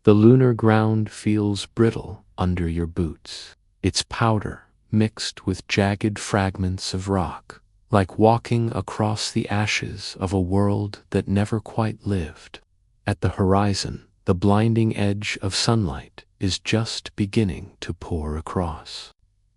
The lunar ground feels brittle under your boots. It's powder mixed with jagged fragments of rock, like walking across the ashes of a world that never quite lived. At the horizon, the blinding edge of sunlight is just beginning to pour across.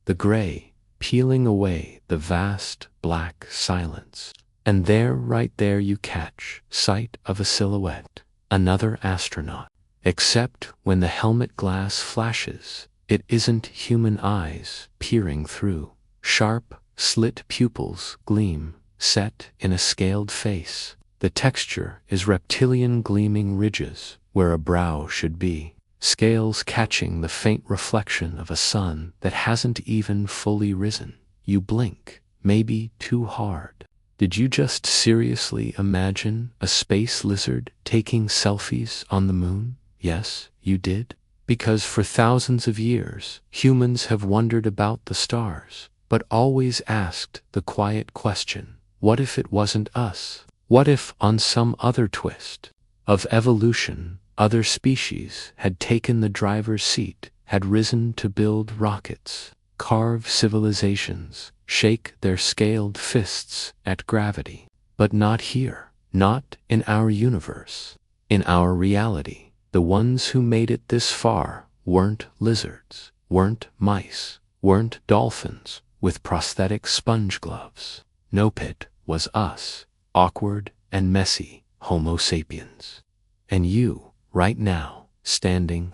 The gray, peeling away the vast black silence. And there, right there, you catch sight of a silhouette, another astronaut. Except when the helmet glass flashes, it isn't human eyes peering through. Sharp, slit pupils gleam, set in a scaled face. The texture is reptilian gleaming ridges where a brow should be. Scales catching the faint reflection of a sun that hasn't even fully risen. You blink, maybe too hard. Did you just seriously imagine a space lizard taking selfies on the moon? Yes, you did. Because for thousands of years, humans have wondered about the stars, but always asked the quiet question, what if it wasn't us? What if, on some other twist of evolution, other species had taken the driver's seat, had risen to build rockets, carve civilizations, shake their scaled fists at gravity? But not here, not in our universe, in our reality. The ones who made it this far weren't lizards, weren't mice, weren't dolphins with prosthetic sponge gloves. Nope, it was us, awkward and messy Homo sapiens. And you, right now, standing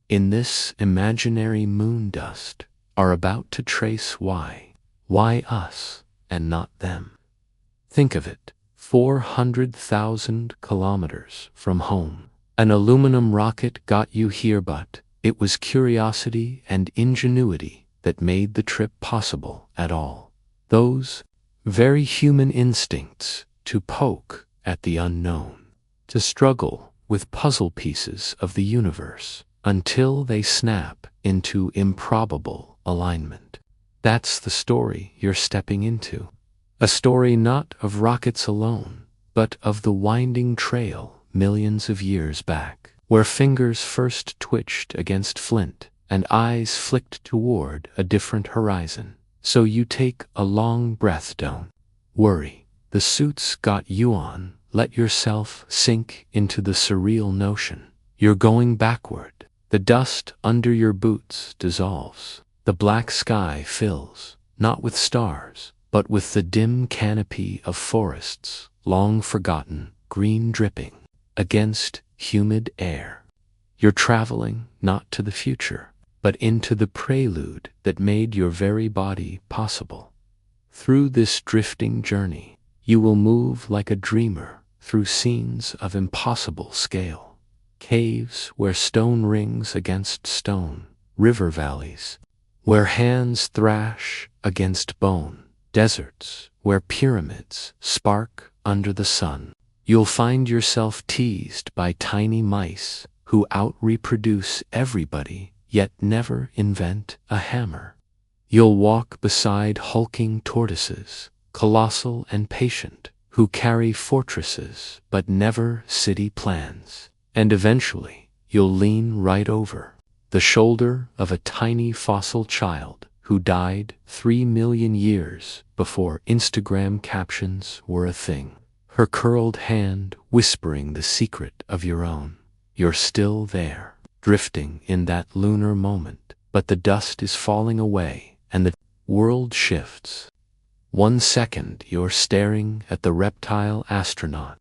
in this imaginary moon dust, are about to trace why. Why us and not them? Think of it, 400,000 kilometers from home. An aluminum rocket got you here, but it was curiosity and ingenuity that made the trip possible at all. Those very human instincts to poke at the unknown, to struggle with puzzle pieces of the universe until they snap into improbable alignment. That's the story you're stepping into. A story not of rockets alone, but of the winding trail millions of years back, where fingers first twitched against flint and eyes flicked toward a different horizon. So you take a long breath, don't worry. The suit's got you on. Let yourself sink into the surreal notion. You're going backward. The dust under your boots dissolves. The black sky fills, not with stars, but with the dim canopy of forests, long forgotten, green dripping against humid air. You're traveling not to the future, but into the prelude that made your very body possible. Through this drifting journey, you will move like a dreamer through scenes of impossible scale. Caves where stone rings against stone, river valleys where hands thrash against bone, deserts where pyramids spark under the sun. You'll find yourself teased by tiny mice who out-reproduce everybody yet never invent a hammer. You'll walk beside hulking tortoises, colossal and patient, who carry fortresses but never city plans. And eventually, you'll lean right over the shoulder of a tiny fossil child who died 3 million years before Instagram captions were a thing. Her curled hand whispering the secret of your own. You're still there, drifting in that lunar moment, but the dust is falling away and the world shifts. 1 second you're staring at the reptile astronaut.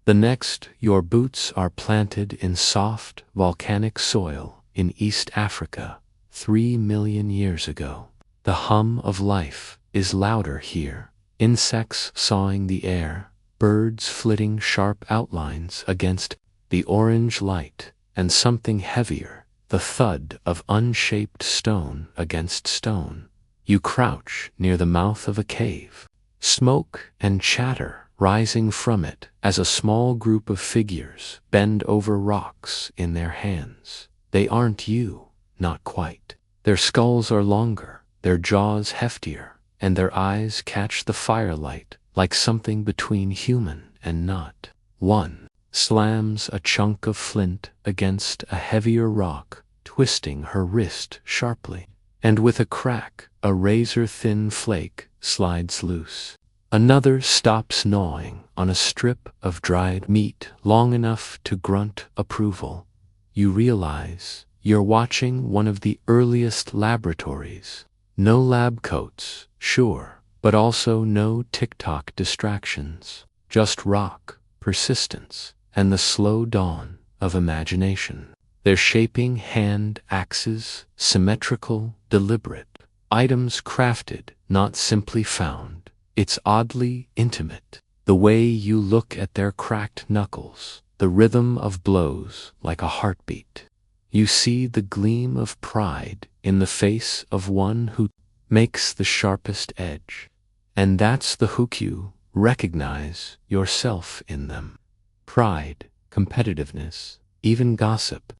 The next, your boots are planted in soft, volcanic soil in East Africa 3 million years ago. The hum of life is louder here, insects sawing the air, birds flitting sharp outlines against the orange light, and something heavier, the thud of unshaped stone against stone. You crouch near the mouth of a cave, smoke and chatter rising from it as a small group of figures bend over rocks in their hands. They aren't you, not quite. Their skulls are longer, their jaws heftier, and their eyes catch the firelight like something between human and not. 1. slams a chunk of flint against a heavier rock, twisting her wrist sharply. And with a crack, a razor-thin flake slides loose. Another stops gnawing on a strip of dried meat long enough to grunt approval. You realize you're watching one of the earliest laboratories. No lab coats, sure, but also no tick-tock distractions. Just rock, persistence, and the slow dawn of imagination. They're shaping hand axes, symmetrical, deliberate. Items crafted, not simply found. It's oddly intimate. The way you look at their cracked knuckles, the rhythm of blows like a heartbeat. You see the gleam of pride in the face of one who makes the sharpest edge. And that's the hook. You recognize yourself in them. Pride, competitiveness, even gossip.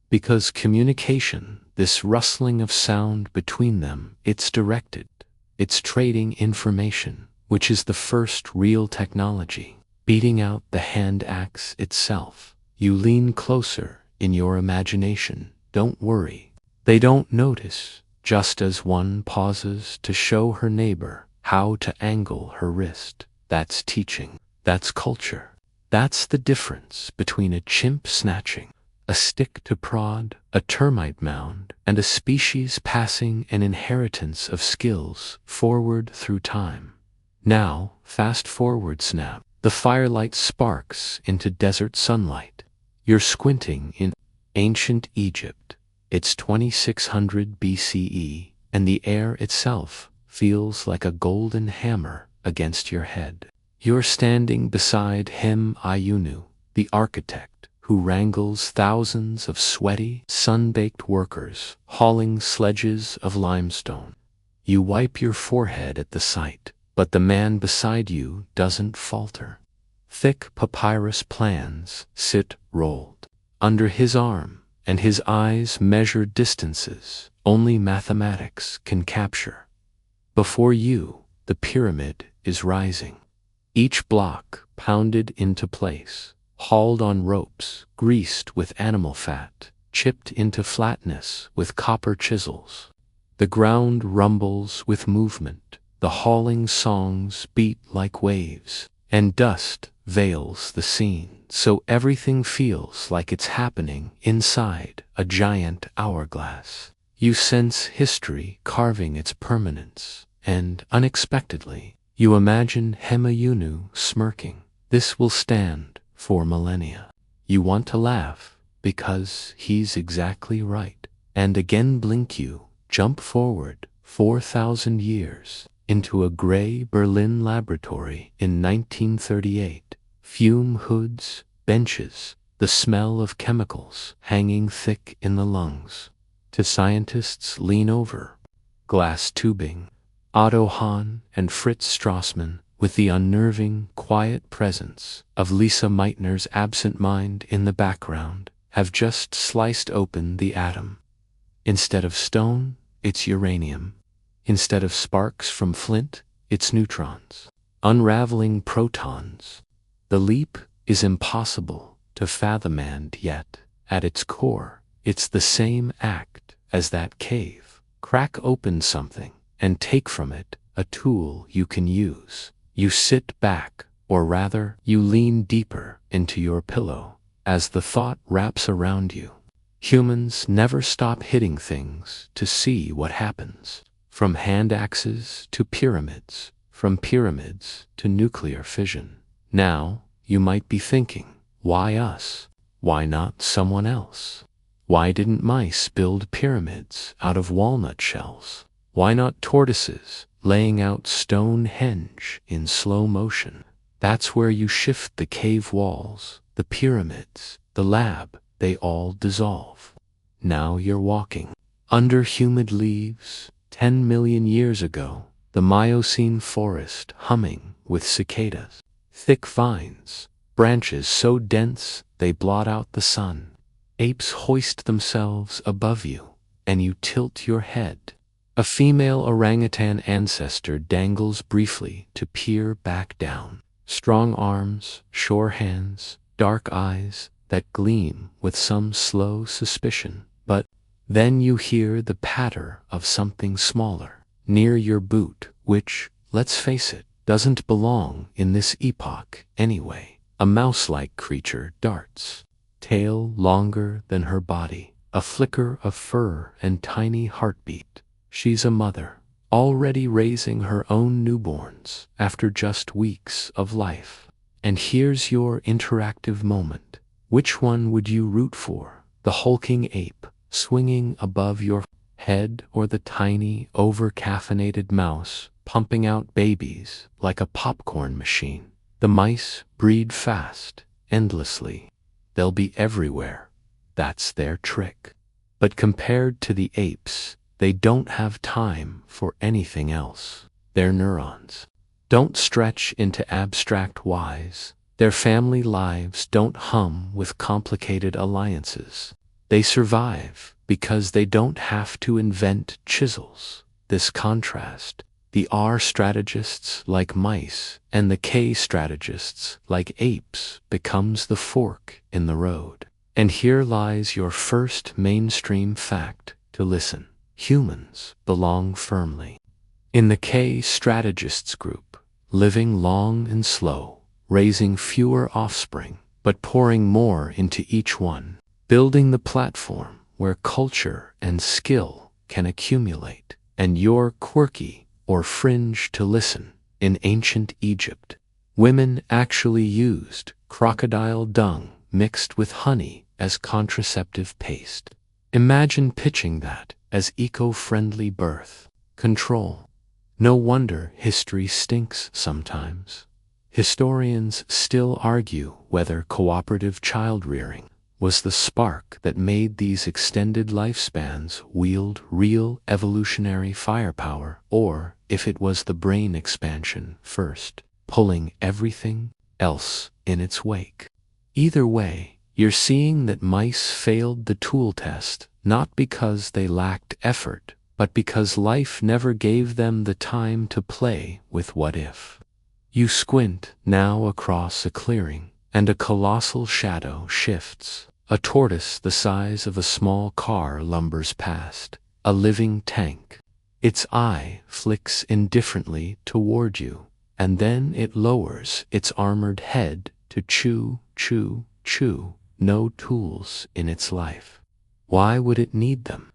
Because communication, this rustling of sound between them, it's directed. It's trading information, which is the first real technology, beating out the hand axe itself. You lean closer in your imagination. Don't worry. They don't notice, just as one pauses to show her neighbor how to angle her wrist. That's teaching. That's culture. That's the difference between a chimp snatching a stick to prod, a termite mound, and a species passing an inheritance of skills forward through time. Now, fast forward snap. The firelight sparks into desert sunlight. You're squinting in ancient Egypt. It's 2600 BCE, and the air itself feels like a golden hammer against your head. You're standing beside Hem Ayunu, the architect, who wrangles thousands of sweaty, sun-baked workers hauling sledges of limestone. You wipe your forehead at the sight, but the man beside you doesn't falter. Thick papyrus plans sit rolled under his arm, and his eyes measure distances only mathematics can capture. Before you, the pyramid is rising. Each block pounded into place, hauled on ropes, greased with animal fat, chipped into flatness with copper chisels. The ground rumbles with movement, the hauling songs beat like waves, and dust veils the scene, so everything feels like it's happening inside a giant hourglass. You sense history carving its permanence, and, unexpectedly, you imagine Hemayunu smirking. This will stand for millennia. You want to laugh, because he's exactly right. And again blink. You jump forward 4,000 years into a gray Berlin laboratory in 1938. Fume hoods, benches, the smell of chemicals hanging thick in the lungs. To scientists lean over, glass tubing. Otto Hahn and Fritz Strassmann, with the unnerving, quiet presence of Lisa Meitner's absent mind in the background, have just sliced open the atom. Instead of stone, it's uranium. Instead of sparks from flint, it's neutrons. Unraveling protons. The leap is impossible to fathom, and yet, at its core, it's the same act as that cave. Crack open something and take from it a tool you can use. You sit back, or rather, you lean deeper into your pillow as the thought wraps around you. Humans never stop hitting things to see what happens. From hand axes to pyramids, from pyramids to nuclear fission. Now, you might be thinking, why us? Why not someone else? Why didn't mice build pyramids out of walnut shells? Why not tortoises laying out Stonehenge in slow motion? That's where you shift the cave walls, the pyramids, the lab, they all dissolve. Now you're walking under humid leaves. 10 million years ago, the Miocene forest humming with cicadas. Thick vines, branches so dense they blot out the sun. Apes hoist themselves above you, and you tilt your head. A female orangutan ancestor dangles briefly to peer back down. Strong arms, sure hands, dark eyes that gleam with some slow suspicion. But then you hear the patter of something smaller near your boot, which, let's face it, doesn't belong in this epoch anyway. A mouse-like creature darts, tail longer than her body, a flicker of fur and tiny heartbeat. She's a mother, already raising her own newborns after just weeks of life. And here's your interactive moment. Which one would you root for? The hulking ape swinging above your head, or the tiny, over-caffeinated mouse pumping out babies like a popcorn machine? The mice breed fast, endlessly. They'll be everywhere. That's their trick. But compared to the apes, they don't have time for anything else. Their neurons don't stretch into abstract whys. Their family lives don't hum with complicated alliances. They survive because they don't have to invent chisels. This contrast, the R strategists like mice and the K strategists like apes, becomes the fork in the road. And here lies your first mainstream fact to listen. Humans belong firmly in the K strategists group, living long and slow, raising fewer offspring, but pouring more into each one, building the platform where culture and skill can accumulate. And you're quirky or fringe to listen. In ancient Egypt, women actually used crocodile dung mixed with honey as contraceptive paste. Imagine pitching that as eco-friendly birth control. No wonder history stinks sometimes. Historians still argue whether cooperative child-rearing was the spark that made these extended lifespans wield real evolutionary firepower, or if it was the brain expansion first, pulling everything else in its wake. Either way, you're seeing that mice failed the tool test, not because they lacked effort, but because life never gave them the time to play with what if. You squint now across a clearing, and a colossal shadow shifts. A tortoise the size of a small car lumbers past, a living tank. Its eye flicks indifferently toward you, and then it lowers its armored head to chew, chew, chew. No tools in its life. Why would it need them?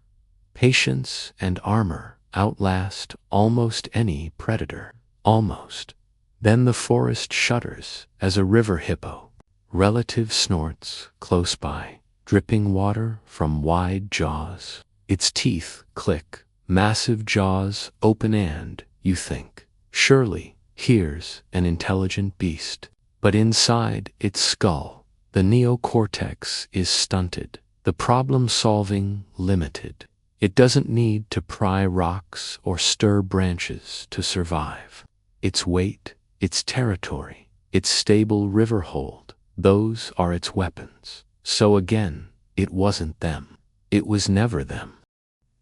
Patience and armor outlast almost any predator. Almost. Then the forest shudders as a river hippo, relative, snorts close by, dripping water from wide jaws. Its teeth click, massive jaws open, and you think, surely here's an intelligent beast. But inside its skull, the neocortex is stunted, the problem-solving limited. It doesn't need to pry rocks or stir branches to survive. Its weight, its territory, its stable river hold, those are its weapons. So again, it wasn't them. It was never them.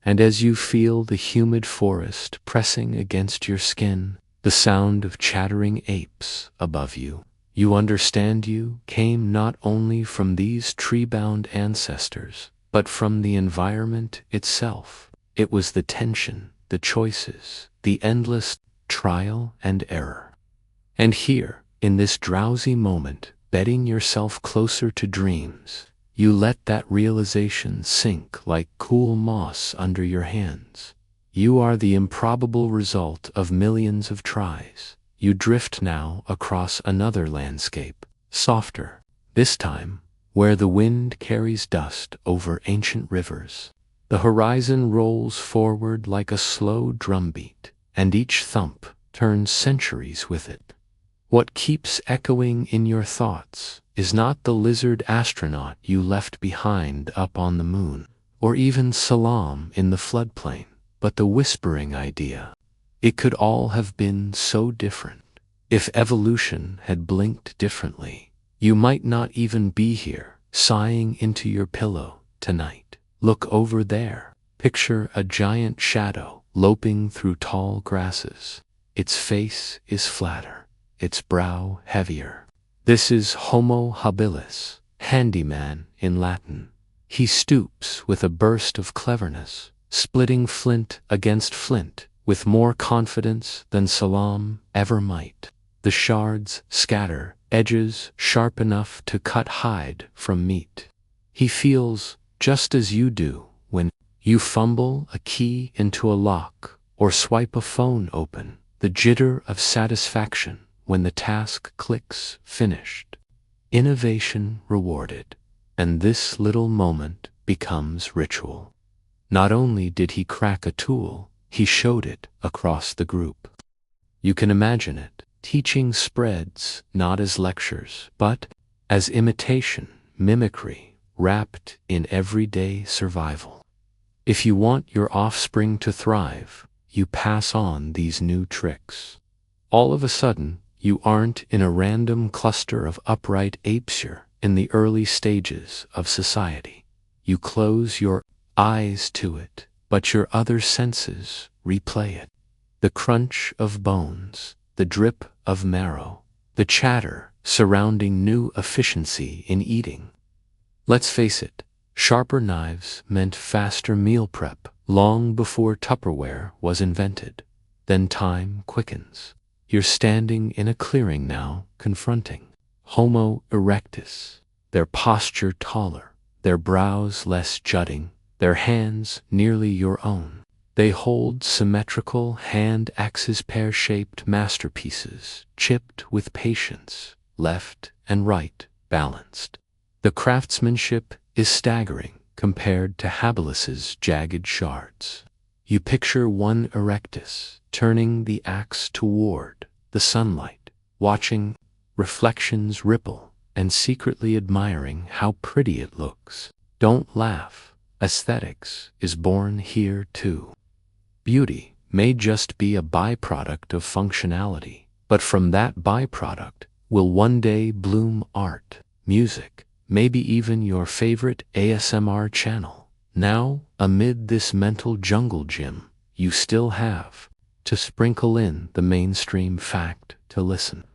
And as you feel the humid forest pressing against your skin, the sound of chattering apes above you, you understand you came not only from these tree-bound ancestors, but from the environment itself. It was the tension, the choices, the endless trial and error. And here, in this drowsy moment, bedding yourself closer to dreams, you let that realization sink like cool moss under your hands. You are the improbable result of millions of tries. You drift now across another landscape, softer, this time, where the wind carries dust over ancient rivers. The horizon rolls forward like a slow drumbeat, and each thump turns centuries with it. What keeps echoing in your thoughts is not the lizard astronaut you left behind up on the moon, or even Salam in the floodplain, but the whispering idea. It could all have been so different. If evolution had blinked differently, you might not even be here, sighing into your pillow tonight. Look over there. Picture a giant shadow loping through tall grasses. Its face is flatter, its brow heavier. This is Homo habilis, handyman in Latin. He stoops with a burst of cleverness, splitting flint against flint with more confidence than Salam ever might. The shards scatter, edges sharp enough to cut hide from meat. He feels just as you do when you fumble a key into a lock or swipe a phone open, the jitter of satisfaction when the task clicks finished. Innovation rewarded, and this little moment becomes ritual. Not only did he crack a tool, he showed it across the group. You can imagine it. Teaching spreads not as lectures, but as imitation, mimicry, wrapped in everyday survival. If you want your offspring to thrive, you pass on these new tricks. All of a sudden, you aren't in a random cluster of upright apes, you're in the early stages of society. You close your eyes to it, but your other senses replay it. The crunch of bones, the drip of marrow, the chatter surrounding new efficiency in eating. Let's face it, sharper knives meant faster meal prep long before Tupperware was invented. Then time quickens. You're standing in a clearing now, confronting Homo erectus, their posture taller, their brows less jutting, their hands nearly your own. They hold symmetrical hand axes, pear-shaped masterpieces, chipped with patience, left and right balanced. The craftsmanship is staggering compared to habilis's jagged shards. You picture one erectus turning the axe toward the sunlight, watching reflections ripple and secretly admiring how pretty it looks. Don't laugh. Aesthetics is born here too. Beauty may just be a byproduct of functionality, but from that byproduct will one day bloom art, music, maybe even your favorite ASMR channel. Now, amid this mental jungle gym, you still have to sprinkle in the mainstream fact to listen.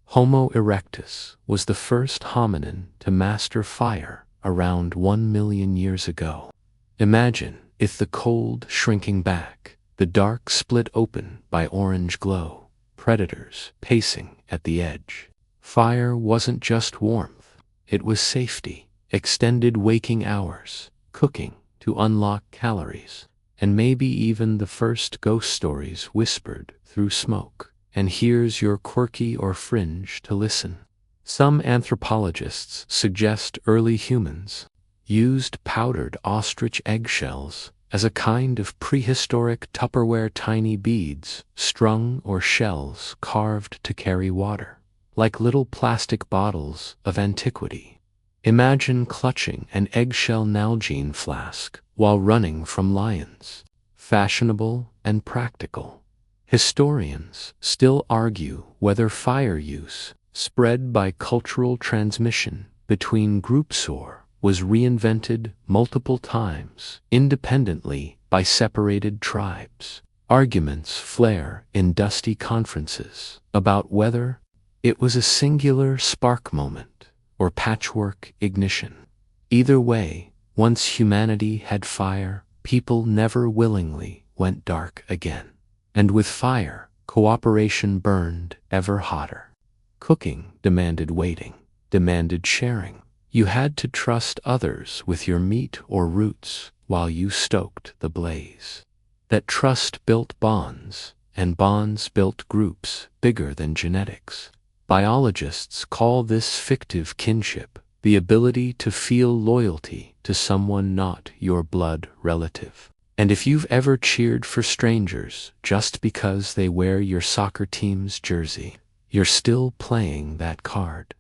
Homo erectus was the first hominin to master fire around 1 million years ago. Imagine if the cold shrinking back, the dark split open by orange glow, predators pacing at the edge. Fire wasn't just warmth, it was safety, extended waking hours, cooking to unlock calories, and maybe even the first ghost stories whispered through smoke. And here's your quirky or fringe to listen. Some anthropologists suggest early humans used powdered ostrich eggshells as a kind of prehistoric Tupperware, tiny beads strung or shells carved to carry water, like little plastic bottles of antiquity. Imagine clutching an eggshell Nalgene flask while running from lions. Fashionable and practical. Historians still argue whether fire use, spread by cultural transmission between groups, or was reinvented multiple times independently by separated tribes. Arguments flare in dusty conferences about whether it was a singular spark moment or patchwork ignition. Either way, once humanity had fire, people never willingly went dark again. And with fire, cooperation burned ever hotter. Cooking demanded waiting, demanded sharing. You had to trust others with your meat or roots while you stoked the blaze. That trust built bonds, and bonds built groups bigger than genetics. Biologists call this fictive kinship, the ability to feel loyalty to someone not your blood relative. And if you've ever cheered for strangers just because they wear your soccer team's jersey, you're still playing that card.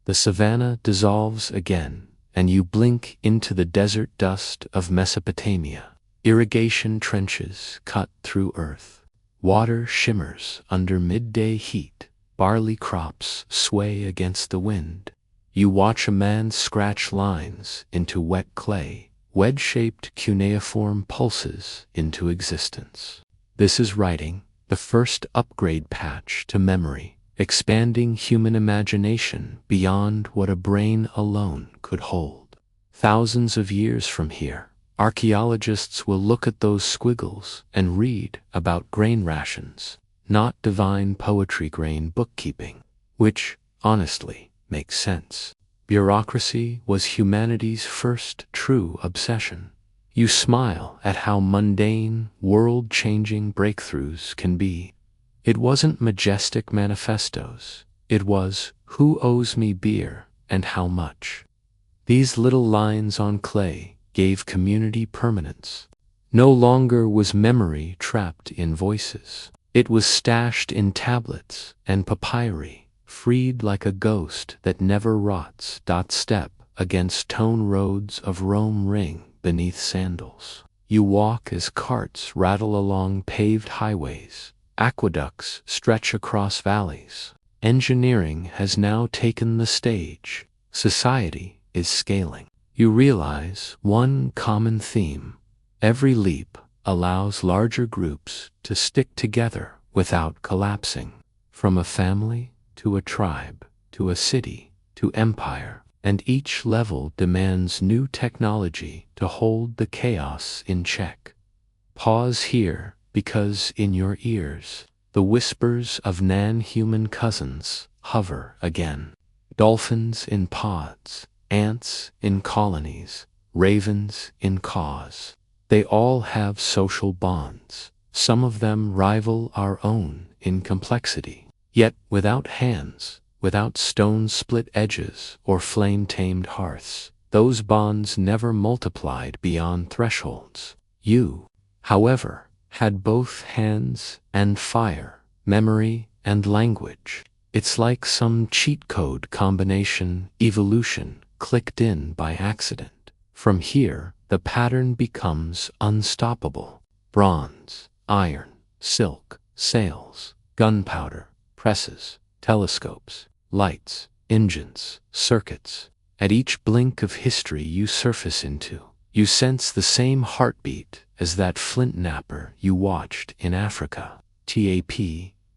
The savanna dissolves again, and you blink into the desert dust of Mesopotamia. Irrigation trenches cut through earth. Water shimmers under midday heat. Barley crops sway against the wind. You watch a man scratch lines into wet clay. Wedge-shaped cuneiform pulses into existence. This is writing, the first upgrade patch to memory, expanding human imagination beyond what a brain alone could hold. Thousands of years from here, archaeologists will look at those squiggles and read about grain rations, not divine poetry grain bookkeeping, which, honestly, makes sense. Bureaucracy was humanity's first true obsession. You smile at how mundane, world-changing breakthroughs can be. It wasn't majestic manifestos. It was, who owes me beer and how much? These little lines on clay gave community permanence. No longer was memory trapped in voices. It was stashed in tablets and papyri, freed like a ghost that never rots. Step against stone roads of Rome ring beneath sandals. You walk as carts rattle along paved highways. Aqueducts stretch across valleys. Engineering has now taken the stage. Society is scaling. You realize one common theme. Every leap allows larger groups to stick together without collapsing. From a family to a tribe, to a city, to empire, and each level demands new technology to hold the chaos in check. Pause here, because in your ears, the whispers of non-human cousins hover again. Dolphins in pods, ants in colonies, ravens in caws. They all have social bonds. Some of them rival our own in complexity. Yet without hands, without stone-split edges or flame-tamed hearths, those bonds never multiplied beyond thresholds. You, however, had both hands and fire, memory and language. It's like some cheat code combination evolution clicked in by accident. From here, the pattern becomes unstoppable. Bronze, iron, silk, sails, gunpowder, presses, telescopes, lights, engines, circuits. At each blink of history you surface into, you sense the same heartbeat as that flint knapper you watched in Africa. Tap,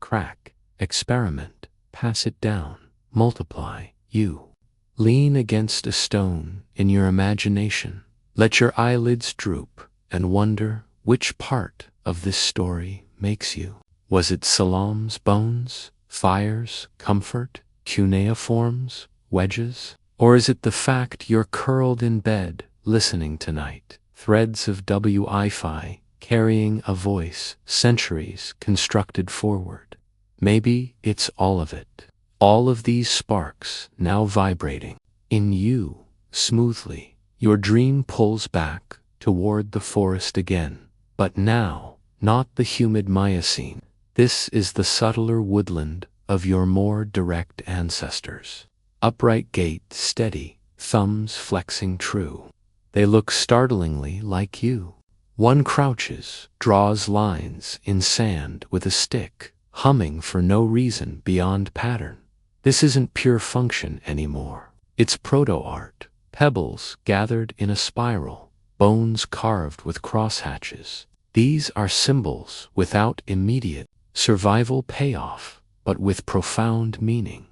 crack, experiment, pass it down, multiply. You lean against a stone in your imagination. Let your eyelids droop and wonder which part of this story makes you. Was it Salam's bones, fires, comfort, cuneiforms, wedges? Or is it the fact you're curled in bed, listening tonight? Threads of Wi-Fi carrying a voice centuries constructed forward. Maybe it's all of it. All of these sparks now vibrating in you smoothly. Your dream pulls back toward the forest again. But now, not the humid Miocene. This is the subtler woodland of your more direct ancestors. Upright gait steady, thumbs flexing true. They look startlingly like you. One crouches, draws lines in sand with a stick, humming for no reason beyond pattern. This isn't pure function anymore. It's proto-art, pebbles gathered in a spiral, bones carved with crosshatches. These are symbols without immediate survival payoff, but with profound meaning.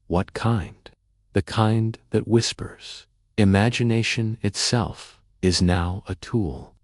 What kind? The kind that whispers. Imagination itself is now a tool.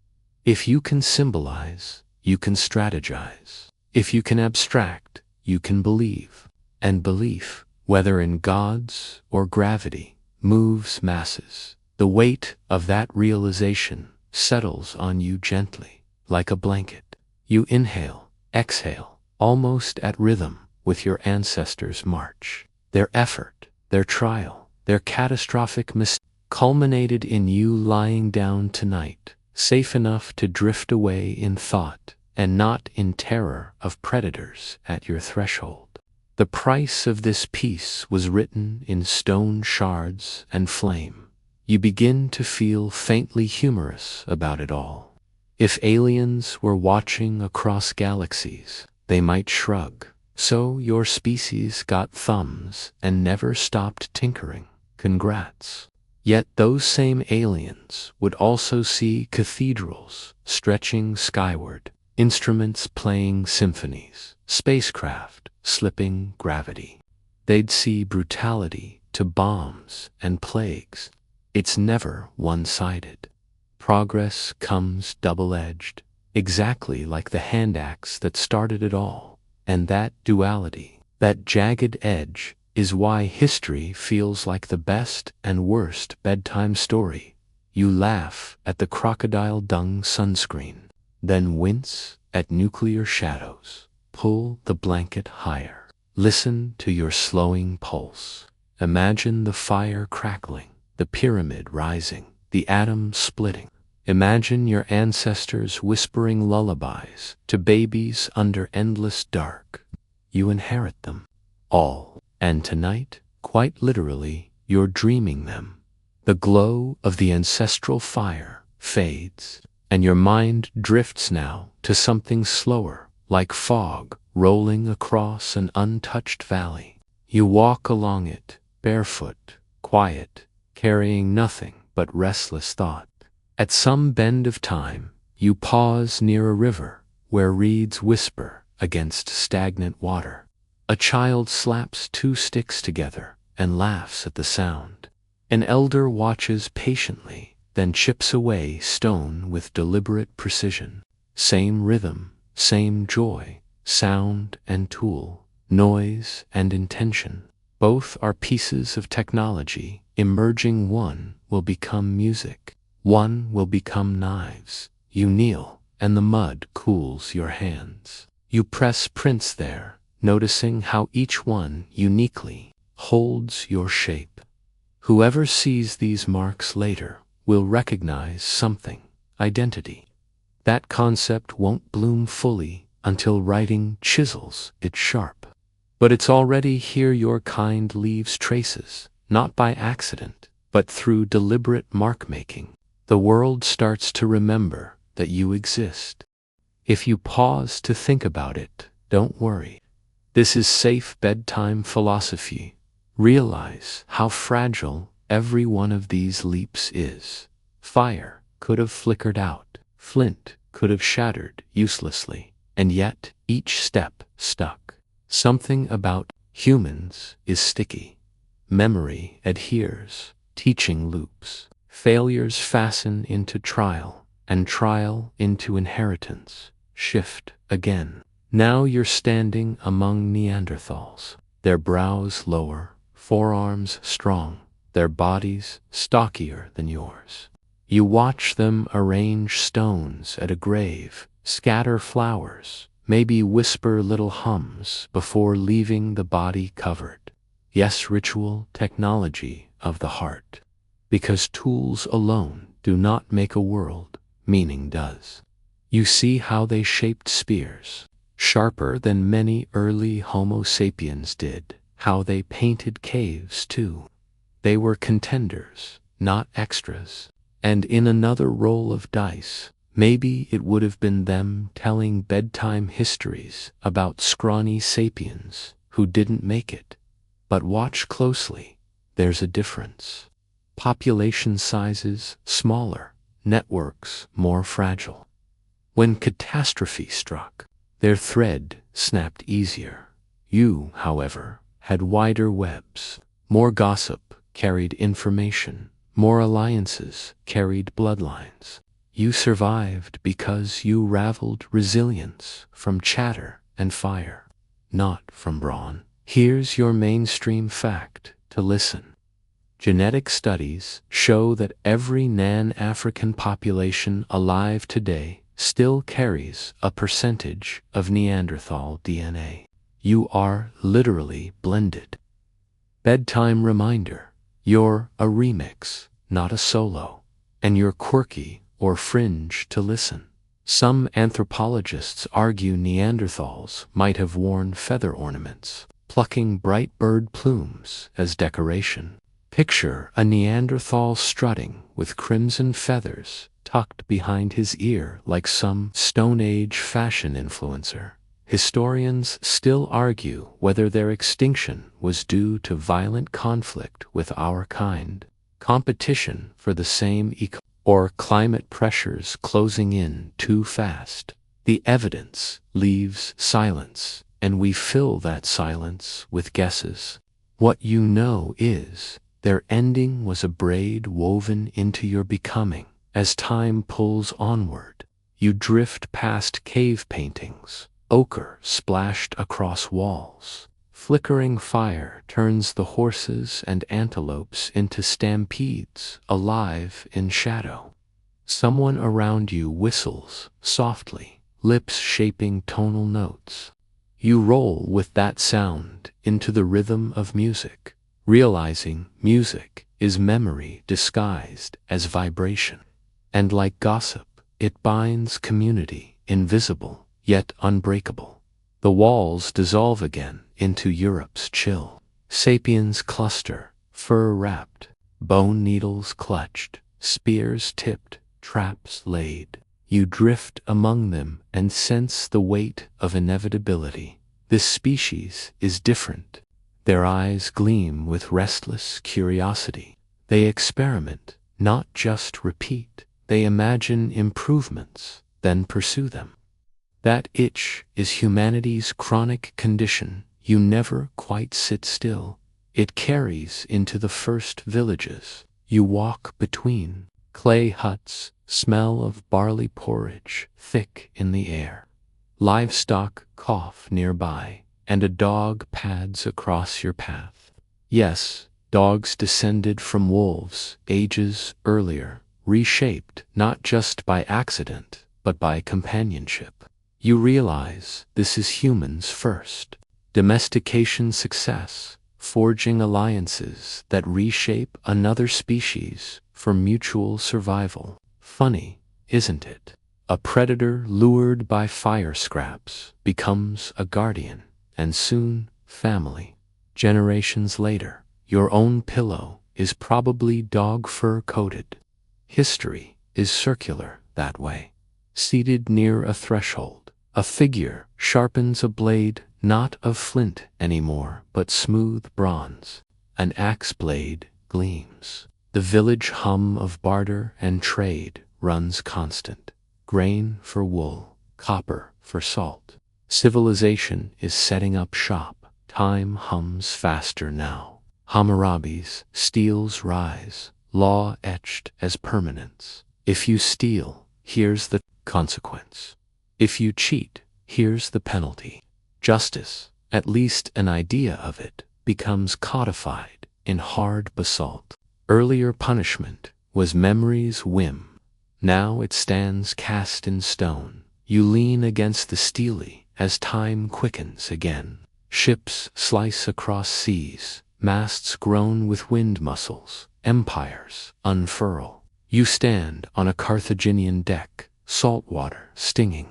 If you can symbolize, you can strategize. If you can abstract, you can believe. And belief, whether in gods or gravity, moves masses. The weight of that realization settles on you gently, like a blanket. You inhale, exhale, almost at rhythm with your ancestors' march. Their effort, their trial, their catastrophic mistake culminated in you lying down tonight, safe enough to drift away in thought and not in terror of predators at your threshold. The price of this peace was written in stone shards and flame. You begin to feel faintly humorous about it all. If aliens were watching across galaxies, they might shrug. So your species got thumbs and never stopped tinkering. Congrats. Yet those same aliens would also see cathedrals stretching skyward, instruments playing symphonies, spacecraft slipping gravity. They'd see brutality to bombs and plagues. It's never one-sided. Progress comes double-edged, exactly like the hand axe that started it all. And that duality, that jagged edge, is why history feels like the best and worst bedtime story. You laugh at the crocodile dung sunscreen, then wince at nuclear shadows. Pull the blanket higher. Listen to your slowing pulse. Imagine the fire crackling, the pyramid rising, the atom splitting. Imagine your ancestors whispering lullabies to babies under endless dark. You inherit them all. And tonight, quite literally, you're dreaming them. The glow of the ancestral fire fades, and your mind drifts now to something slower, like fog rolling across an untouched valley. You walk along it, barefoot, quiet, carrying nothing but restless thought. At some bend of time, you pause near a river where reeds whisper against stagnant water. A child slaps two sticks together and laughs at the sound. An elder watches patiently, then chips away stone with deliberate precision. Same rhythm, same joy, sound and tool, noise and intention. Both are pieces of technology emerging. One will become music. One will become knives. You kneel, and the mud cools your hands. You press prints there, noticing how each one uniquely holds your shape. Whoever sees these marks later will recognize something: identity. That concept won't bloom fully until writing chisels it sharp. But it's already here. Your kind leaves traces, not by accident, but through deliberate mark-making. The world starts to remember that you exist. If you pause to think about it, don't worry. This is safe bedtime philosophy. Realize how fragile every one of these leaps is. Fire could have flickered out. Flint could have shattered uselessly. And yet, each step stuck. Something about humans is sticky. Memory adheres. Teaching loops. Failures fasten into trial, and trial into inheritance. Shift again. Now you're standing among Neanderthals. Their brows lower, forearms strong, their bodies stockier than yours. You watch them arrange stones at a grave, scatter flowers, maybe whisper little hums before leaving the body covered. Yes, ritual technology of the heart. Because tools alone do not make a world, meaning does. You see how they shaped spears, sharper than many early Homo sapiens did, how they painted caves too. They were contenders, not extras. And in another roll of dice, maybe it would have been them telling bedtime histories about scrawny sapiens who didn't make it. But watch closely, there's a difference. Population sizes smaller, networks more fragile. When catastrophe struck, their thread snapped easier. You, however, had wider webs. More gossip carried information. More alliances carried bloodlines. You survived because you raveled resilience from chatter and fire, not from brawn. Here's your mainstream fact to listen. Genetic studies show that every non-African population alive today still carries a percentage of Neanderthal DNA. You are literally blended. Bedtime reminder: you're a remix, not a solo, and you're quirky or fringe to listen. Some anthropologists argue Neanderthals might have worn feather ornaments, plucking bright bird plumes as decoration. Picture a Neanderthal strutting with crimson feathers tucked behind his ear like some Stone Age fashion influencer. Historians still argue whether their extinction was due to violent conflict with our kind, competition for the same or climate pressures closing in too fast. The evidence leaves silence and we fill that silence with guesses. What you know is, their ending was a braid woven into your becoming. As time pulls onward, you drift past cave paintings, ochre splashed across walls. Flickering fire turns the horses and antelopes into stampedes, alive in shadow. Someone around you whistles softly, lips shaping tonal notes. You roll with that sound into the rhythm of music, realizing music is memory disguised as vibration. And like gossip, it binds community, invisible yet unbreakable. The walls dissolve again into Europe's chill. Sapiens cluster, fur-wrapped, bone needles clutched, spears tipped, traps laid. You drift among them and sense the weight of inevitability. This species is different. Their eyes gleam with restless curiosity. They experiment, not just repeat. They imagine improvements, then pursue them. That itch is humanity's chronic condition. You never quite sit still. It carries into the first villages. You walk between clay huts, smell of barley porridge thick in the air. Livestock cough nearby, and a dog pads across your path. Yes, dogs descended from wolves ages earlier, reshaped not just by accident, but by companionship. You realize this is humans first. Domestication success, forging alliances that reshape another species for mutual survival. Funny, isn't it? A predator lured by fire scraps becomes a guardian, and soon family. Generations later, your own pillow is probably dog fur coated. History is circular that way. Seated near a threshold, a figure sharpens a blade not of flint anymore, but smooth bronze. An axe blade gleams. The village hum of barter and trade runs constant. Grain for wool, copper for salt. Civilization is setting up shop. Time hums faster now. Hammurabi's steels rise, law etched as permanence. If you steal, here's the consequence. If you cheat, here's the penalty. Justice, at least an idea of it, becomes codified in hard basalt. Earlier punishment was memory's whim. Now it stands cast in stone. You lean against the steely as time quickens again. Ships slice across seas, masts groan with wind muscles, empires unfurl. You stand on a Carthaginian deck, salt water stinging.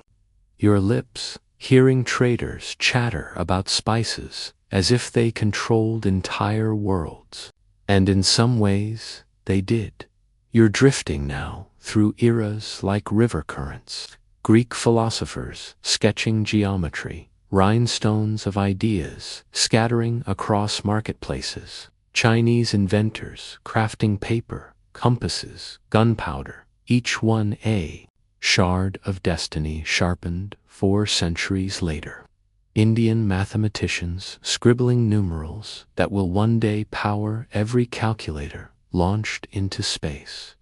Your lips, hearing traders chatter about spices as if they controlled entire worlds. And in some ways, they did. You're drifting now through eras like river currents. Greek philosophers sketching geometry, rhinestones of ideas scattering across marketplaces. Chinese inventors crafting paper, compasses, gunpowder, each one a shard of destiny sharpened 4 centuries later. Indian mathematicians scribbling numerals that will one day power every calculator launched into space.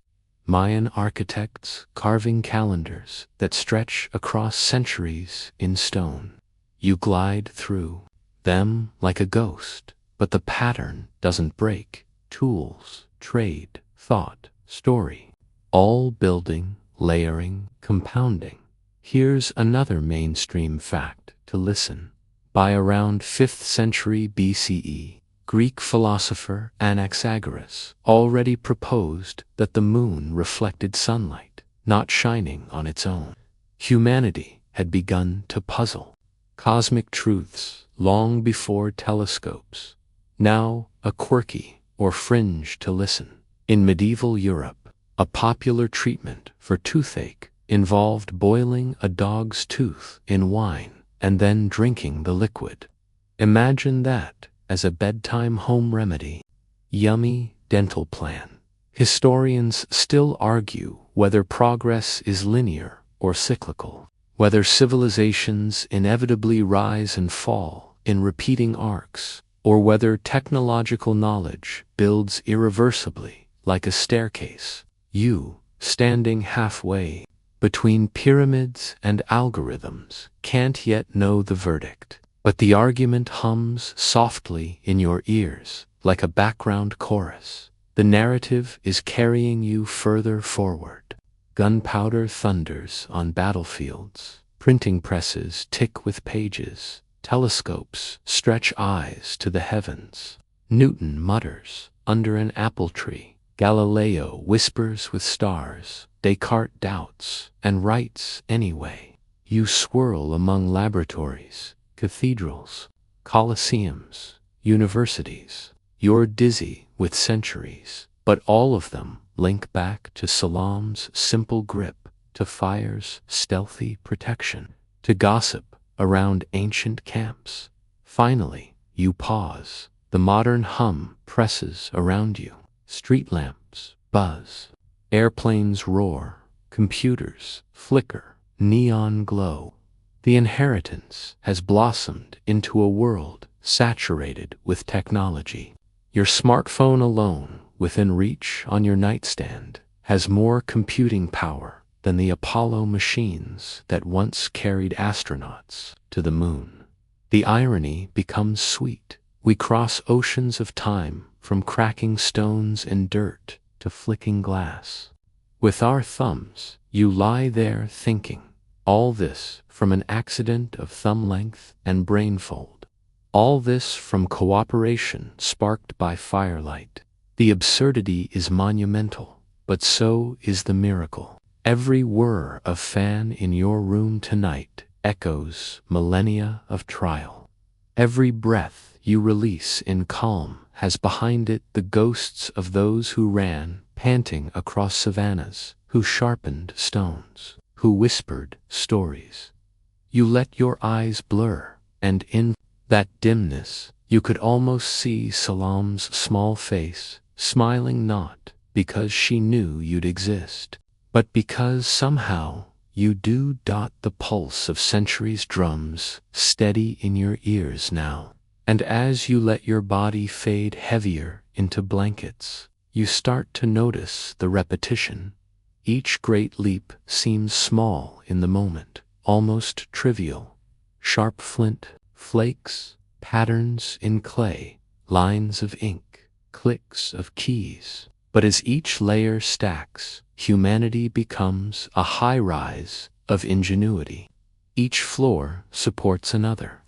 Mayan architects carving calendars that stretch across centuries in stone. You glide through them like a ghost, but the pattern doesn't break. Tools, trade, thought, story, all building, layering, compounding. Here's another mainstream fact to listen. By around 5th century BCE, Greek philosopher Anaxagoras already proposed that the moon reflected sunlight, not shining on its own. Humanity had begun to puzzle cosmic truths long before telescopes. Now a quirky or fringe to listen. In medieval Europe, a popular treatment for toothache involved boiling a dog's tooth in wine and then drinking the liquid. Imagine that as a bedtime home remedy. Yummy dental plan. Historians still argue whether progress is linear or cyclical. Whether civilizations inevitably rise and fall in repeating arcs, or whether technological knowledge builds irreversibly like a staircase, you, standing halfway between pyramids and algorithms, can't yet know the verdict. But the argument hums softly in your ears like a background chorus. The narrative is carrying you further forward. Gunpowder thunders on battlefields. Printing presses tick with pages. Telescopes stretch eyes to the heavens. Newton mutters under an apple tree. Galileo whispers with stars. Descartes doubts and writes anyway. You swirl among laboratories, cathedrals, colosseums, universities. You're dizzy with centuries, but all of them link back to Salam's simple grip, to fire's stealthy protection, to gossip around ancient camps. Finally, you pause. The modern hum presses around you. Street lamps buzz. Airplanes roar. Computers flicker. Neon glow. The inheritance has blossomed into a world saturated with technology. Your smartphone alone, within reach on your nightstand, has more computing power than the Apollo machines that once carried astronauts to the moon. The irony becomes sweet. We cross oceans of time, from cracking stones and dirt to flicking glass. With our thumbs, you lie there thinking, all this from an accident of thumb length and brain fold. All this from cooperation sparked by firelight. The absurdity is monumental, but so is the miracle. Every whir of fan in your room tonight echoes millennia of trial. Every breath you release in calm has behind it the ghosts of those who ran, panting across savannas, who sharpened stones, who whispered stories. You let your eyes blur, and in that dimness, you could almost see Salam's small face, smiling not because she knew you'd exist, but because somehow you do. The pulse of centuries' drums steady in your ears now. And as you let your body fade heavier into blankets, you start to notice the repetition. Each great leap seems small in the moment, almost trivial. Sharp flint, flakes, patterns in clay, lines of ink, clicks of keys. But as each layer stacks, humanity becomes a high-rise of ingenuity. Each floor supports another.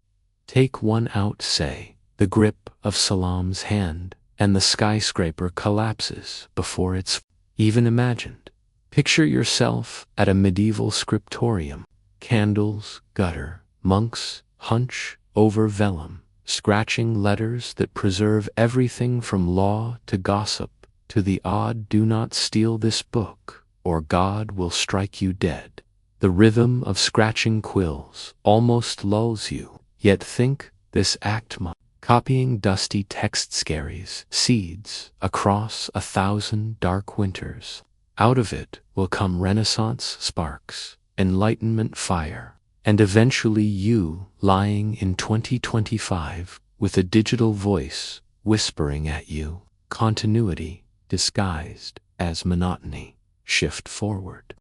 Take one out, say, the grip of Salam's hand, and the skyscraper collapses before it's even imagined. Picture yourself at a medieval scriptorium. Candles gutter, monks hunch over vellum, scratching letters that preserve everything from law to gossip to the odd "do not steal this book, or God will strike you dead." The rhythm of scratching quills almost lulls you, yet think this act copying dusty text scaries seeds across 1,000 dark winters. Out of it will come Renaissance sparks, Enlightenment fire, and eventually you lying in 2025 with a digital voice whispering at you, continuity disguised as monotony. Shift forward.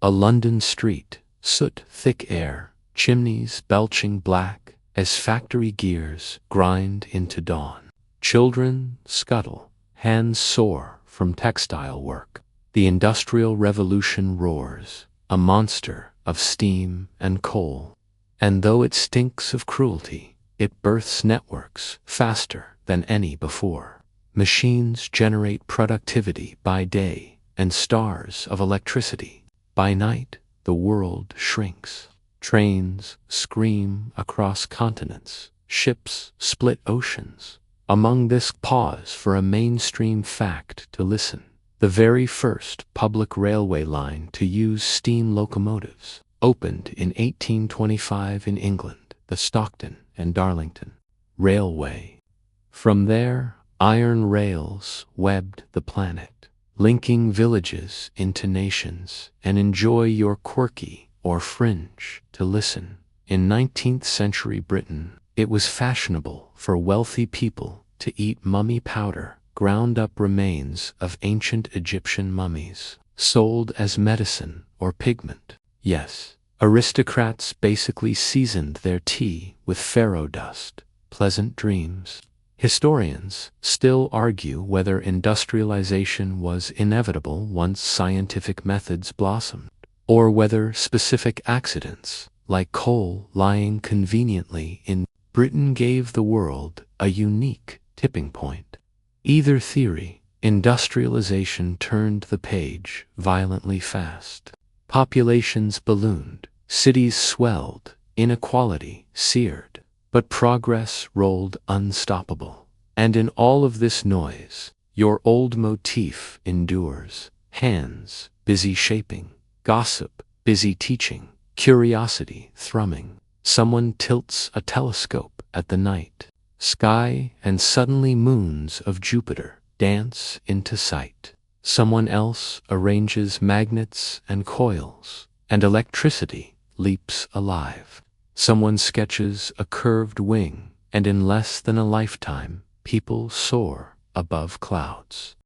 A London street, soot-thick air, chimneys belching black as factory gears grind into dawn. Children scuttle, hands sore from textile work. The Industrial Revolution roars, a monster of steam and coal. And though it stinks of cruelty, it births networks faster than any before. Machines generate productivity by day and stars of electricity. By night, the world shrinks. Trains scream across continents. Ships split oceans. Among this, pause for a mainstream fact to listen. The very first public railway line to use steam locomotives opened in 1825 in England, the Stockton and Darlington Railway. From there, iron rails webbed the planet, linking villages into nations. And enjoy your quirky, or fringe to listen. In 19th century Britain, it was fashionable for wealthy people to eat mummy powder, ground up remains of ancient Egyptian mummies, sold as medicine or pigment. Yes, aristocrats basically seasoned their tea with pharaoh dust. Pleasant dreams. Historians still argue whether industrialization was inevitable once scientific methods blossomed, or whether specific accidents, like coal lying conveniently in Britain, gave the world a unique tipping point. Either theory, industrialization turned the page violently fast. Populations ballooned, cities swelled, inequality seared. But progress rolled unstoppable. And in all of this noise, your old motif endures. Hands busy shaping, gossip busy teaching, curiosity thrumming. Someone tilts a telescope at the night sky, and suddenly moons of Jupiter dance into sight. Someone else arranges magnets and coils, and electricity leaps alive. Someone sketches a curved wing, and in less than a lifetime, people soar above clouds.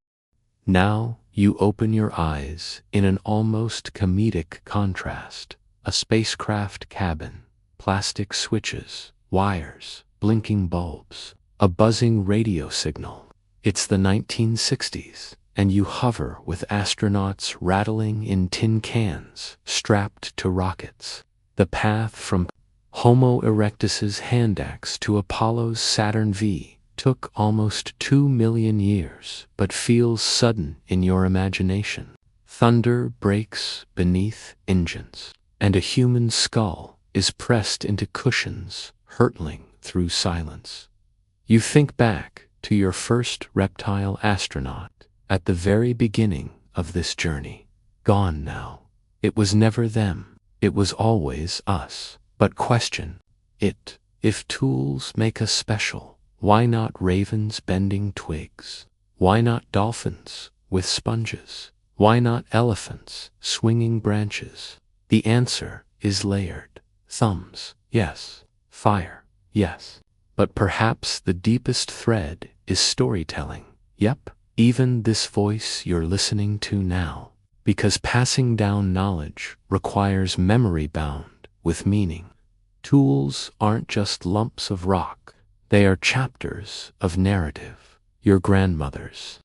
Now you open your eyes in an almost comedic contrast. A spacecraft cabin, plastic switches, wires, blinking bulbs, a buzzing radio signal. It's the 1960s, and you hover with astronauts rattling in tin cans, strapped to rockets. The path from Homo erectus's hand axe to Apollo's Saturn V took almost 2 million years, but feels sudden in your imagination. Thunder breaks beneath engines, and a human skull is pressed into cushions, hurtling through silence. You think back to your first reptile astronaut at the very beginning of this journey. Gone now. It was never them. It was always us. But question it. If tools make us special, why not ravens bending twigs? Why not dolphins with sponges? Why not elephants swinging branches? The answer is layered. Thumbs, yes. Fire, yes. But perhaps the deepest thread is storytelling. Yep, even this voice you're listening to now. Because passing down knowledge requires memory bound with meaning. Tools aren't just lumps of rock. They are chapters of narrative. Your grandmother's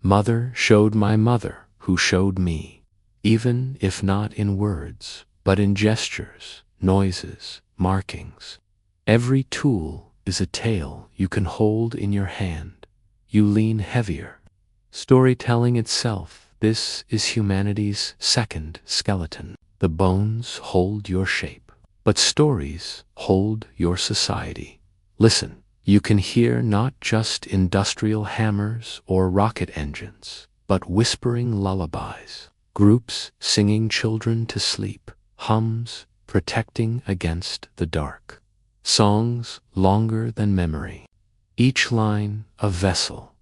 mother showed my mother, who showed me. Even if not in words, but in gestures, noises, markings. Every tool is a tale you can hold in your hand. You lean heavier. Storytelling itself. This is humanity's second skeleton. The bones hold your shape, but stories hold your society. Listen, you can hear not just industrial hammers or rocket engines, but whispering lullabies, groups singing children to sleep, hums protecting against the dark, songs longer than memory, each line a vessel.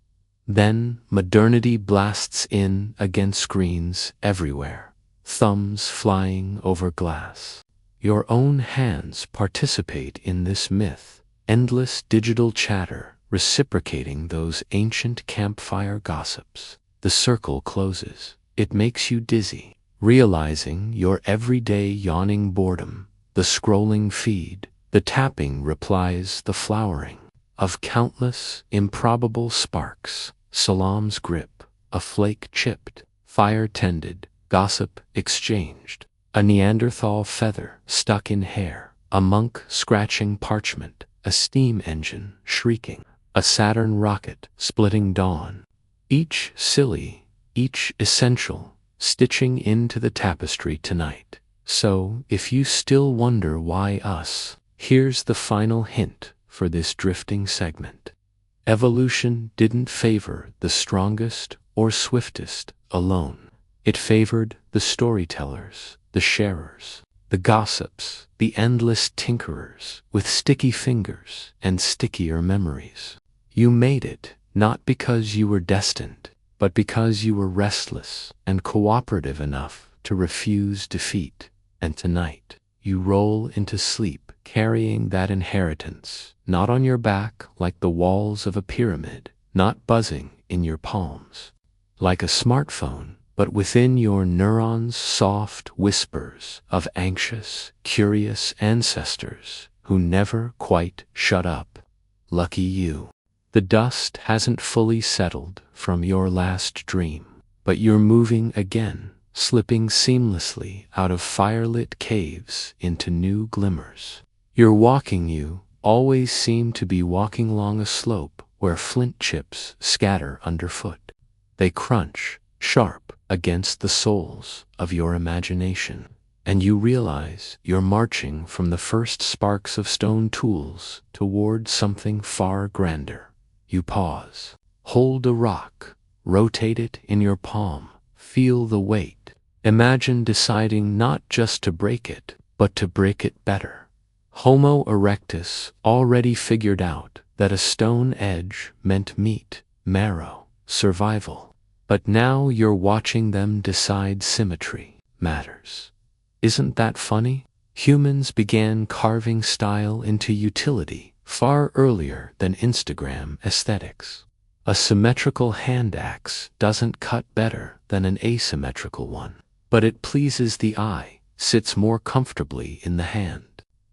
Then modernity blasts in against screens everywhere, thumbs flying over glass. Your own hands participate in this myth, endless digital chatter reciprocating those ancient campfire gossips. The circle closes. It makes you dizzy, realizing your everyday yawning boredom, the scrolling feed, the tapping replies, the flowering of countless improbable sparks. Salam's grip, a flake chipped, fire tended, gossip exchanged, a Neanderthal feather stuck in hair, a monk scratching parchment, a steam engine shrieking, a Saturn rocket splitting dawn. Each silly, each essential, stitching into the tapestry tonight. So, if you still wonder why us, here's the final hint for this drifting segment. Evolution didn't favor the strongest or swiftest alone. It favored the storytellers, the sharers, the gossips, the endless tinkerers with sticky fingers and stickier memories. You made it, not because you were destined, but because you were restless and cooperative enough to refuse defeat. And tonight, you roll into sleep carrying that inheritance, not on your back like the walls of a pyramid, not buzzing in your palms like a smartphone, but within your neurons soft whispers of anxious, curious ancestors who never quite shut up. Lucky you. The dust hasn't fully settled from your last dream, but you're moving again, slipping seamlessly out of firelit caves into new glimmers. You're walking, you always seem to be walking along a slope where flint chips scatter underfoot. They crunch, sharp, against the soles of your imagination, and you realize you're marching from the first sparks of stone tools toward something far grander. You pause, hold a rock, rotate it in your palm, feel the weight. Imagine deciding not just to break it, but to break it better. Homo erectus already figured out that a stone edge meant meat, marrow, survival. But now you're watching them decide symmetry matters. Isn't that funny? Humans began carving style into utility far earlier than Instagram aesthetics. A symmetrical hand axe doesn't cut better than an asymmetrical one, but it pleases the eye, sits more comfortably in the hand.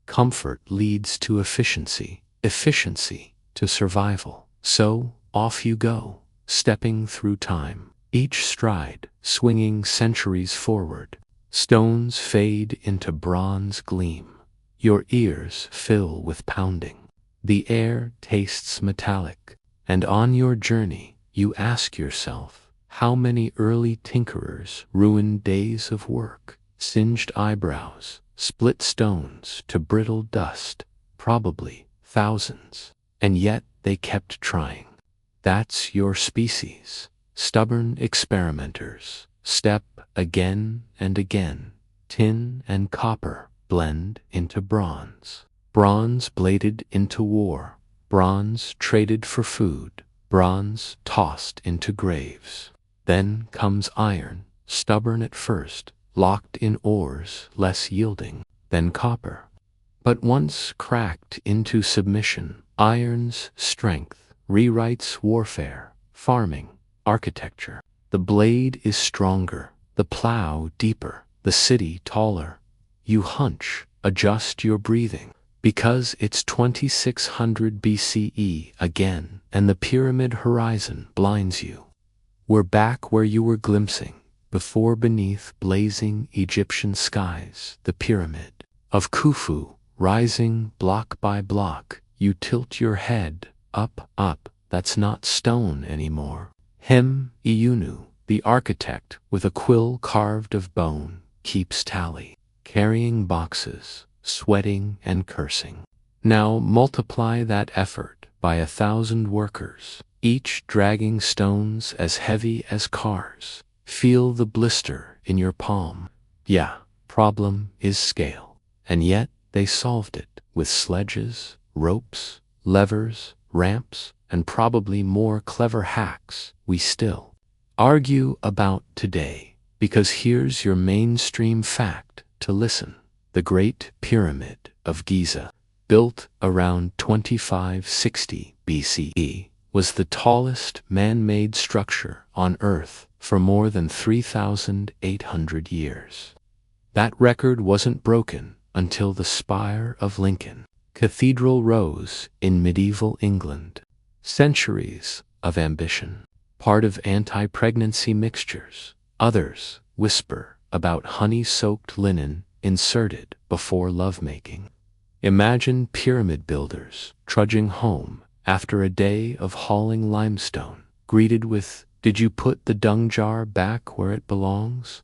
Comfort leads to efficiency, efficiency to survival. So, off you go, stepping through time, each stride swinging centuries forward. Stones fade into bronze gleam. Your ears fill with pounding. The air tastes metallic, and on your journey you ask yourself, how many early tinkerers ruined days of work, singed eyebrows, split stones to brittle dust, probably thousands, and yet they kept trying. That's your species, stubborn experimenters, step again and again. Tin and copper blend into bronze, bronze bladed into war, bronze traded for food, bronze tossed into graves. Then comes iron, stubborn at first, locked in ores less yielding than copper. But once cracked into submission, iron's strength rewrites warfare, farming, architecture. The blade is stronger, the plow deeper, the city taller. You hunch, adjust your breathing, because it's 2600 BCE again, and the pyramid horizon blinds you. We're back where you were glimpsing, before beneath blazing Egyptian skies, the pyramid of Khufu, rising block by block. You tilt your head, up, up, that's not stone anymore. Him, Iunu, the architect with a quill carved of bone, keeps tally, carrying boxes, sweating and cursing. Now multiply that effort by 1,000 workers, each dragging stones as heavy as cars. Feel the blister in your palm. Yeah, problem is scale. And yet they solved it with sledges, ropes, levers, ramps, and probably more clever hacks we still argue about today. Because here's your mainstream fact to listen. The Great Pyramid of Giza, built around 2560 BCE, was the tallest man-made structure on Earth for more than 3,800 years. That record wasn't broken until the spire of Lincoln Cathedral rose in medieval England. Centuries of ambition, part of anti-pregnancy mixtures. Others whisper about honey-soaked linen inserted before lovemaking. Imagine pyramid builders trudging home after a day of hauling limestone, greeted with, "Did you put the dung jar back where it belongs?"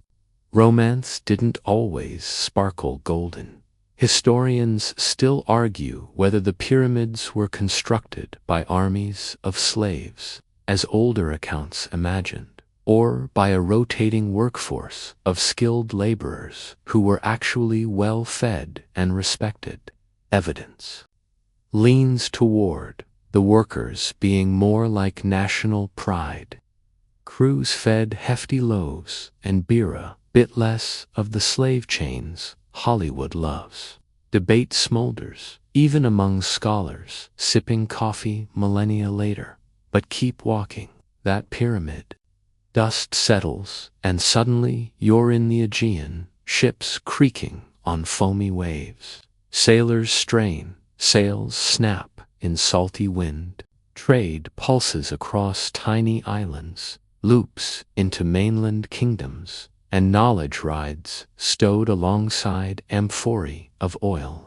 Romance didn't always sparkle golden. Historians still argue whether the pyramids were constructed by armies of slaves, as older accounts imagined, or by a rotating workforce of skilled laborers who were actually well-fed and respected. Evidence leans toward the workers being more like national pride. Crews fed hefty loaves and bira, bit less of the slave chains Hollywood loves. Debate smolders, even among scholars, sipping coffee millennia later. But keep walking. That pyramid. Dust settles, and suddenly you're in the Aegean, ships creaking on foamy waves. Sailors strain, sails snap in salty wind. Trade pulses across tiny islands, loops into mainland kingdoms, and knowledge rides stowed alongside amphorae of oil.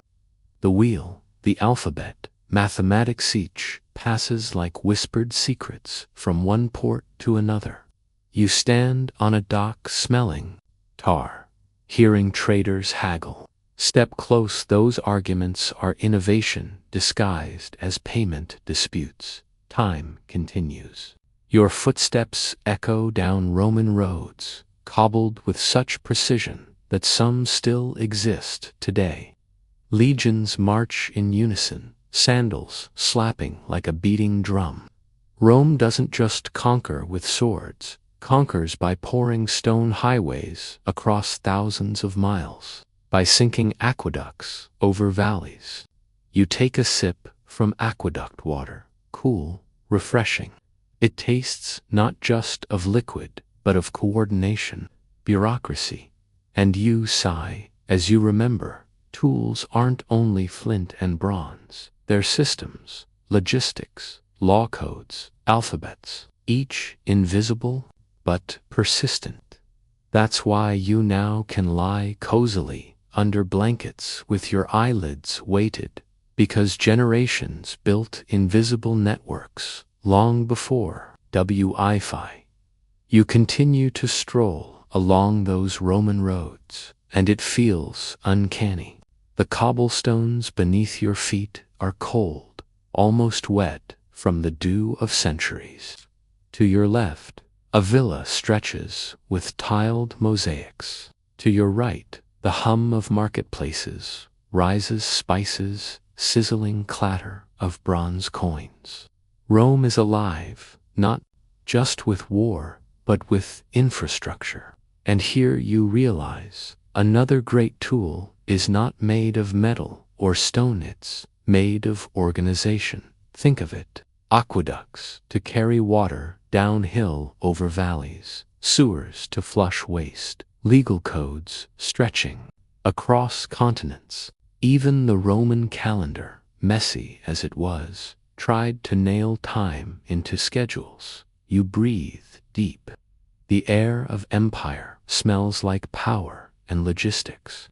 The wheel, the alphabet, mathematics each, passes like whispered secrets from one port to another. You stand on a dock smelling tar, hearing traders haggle. Step close, those arguments are innovation disguised as payment disputes. Time continues. Your footsteps echo down Roman roads, cobbled with such precision that some still exist today. Legions march in unison, sandals slapping like a beating drum. Rome doesn't just conquer with swords, conquers by pouring stone highways across thousands of miles, by sinking aqueducts over valleys. You take a sip from aqueduct water, cool, refreshing. It tastes not just of liquid, but of coordination, bureaucracy. And you sigh as you remember, tools aren't only flint and bronze. They're systems, logistics, law codes, alphabets, each invisible but persistent. That's why you now can lie cozily under blankets with your eyelids weighted, because generations built invisible networks long before Wi-Fi. You continue to stroll along those Roman roads, and it feels uncanny. The cobblestones beneath your feet are cold, almost wet from the dew of centuries. To your left, a villa stretches with tiled mosaics. To your right, the hum of marketplaces rises, spices, sizzling clatter of bronze coins. Rome is alive, not just with war, but with infrastructure. And here you realize another great tool is not made of metal or stone, it's made of organization. Think of it. Aqueducts to carry water downhill over valleys, sewers to flush waste, legal codes stretching across continents. Even the Roman calendar, messy as it was, tried to nail time into schedules. You breathe deep. The air of empire smells like power and logistics.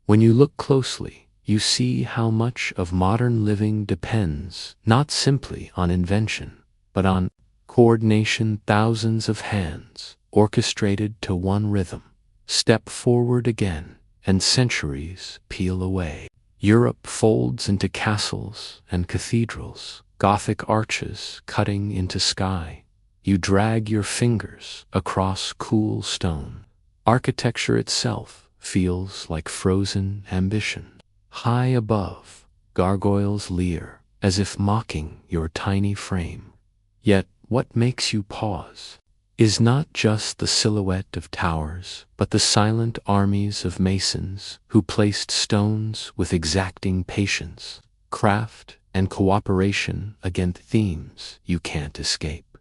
When you look closely, you see how much of modern living depends not simply on invention, but on coordination. Thousands of hands orchestrated to one rhythm. Step forward again, and centuries peel away. Europe folds into castles and cathedrals, Gothic arches cutting into sky. You drag your fingers across cool stone. Architecture itself feels like frozen ambition. High above, gargoyles leer, as if mocking your tiny frame. Yet what makes you pause is not just the silhouette of towers, but the silent armies of masons who placed stones with exacting patience, craft, and cooperation against themes you can't escape.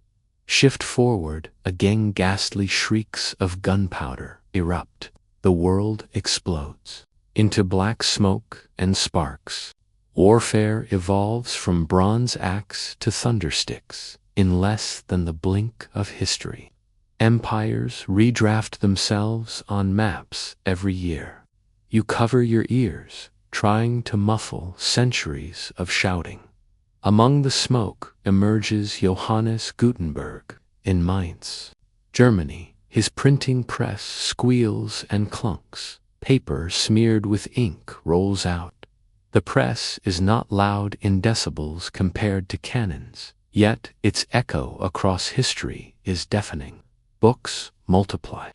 Shift forward, again ghastly shrieks of gunpowder erupt. The world explodes into black smoke and sparks. Warfare evolves from bronze axe to thundersticks in less than the blink of history. Empires redraft themselves on maps every year. You cover your ears, trying to muffle centuries of shouting. Among the smoke emerges Johannes Gutenberg in Mainz, Germany. His printing press squeals and clunks. Paper smeared with ink rolls out. The press is not loud in decibels compared to cannons, yet its echo across history is deafening. Books multiply.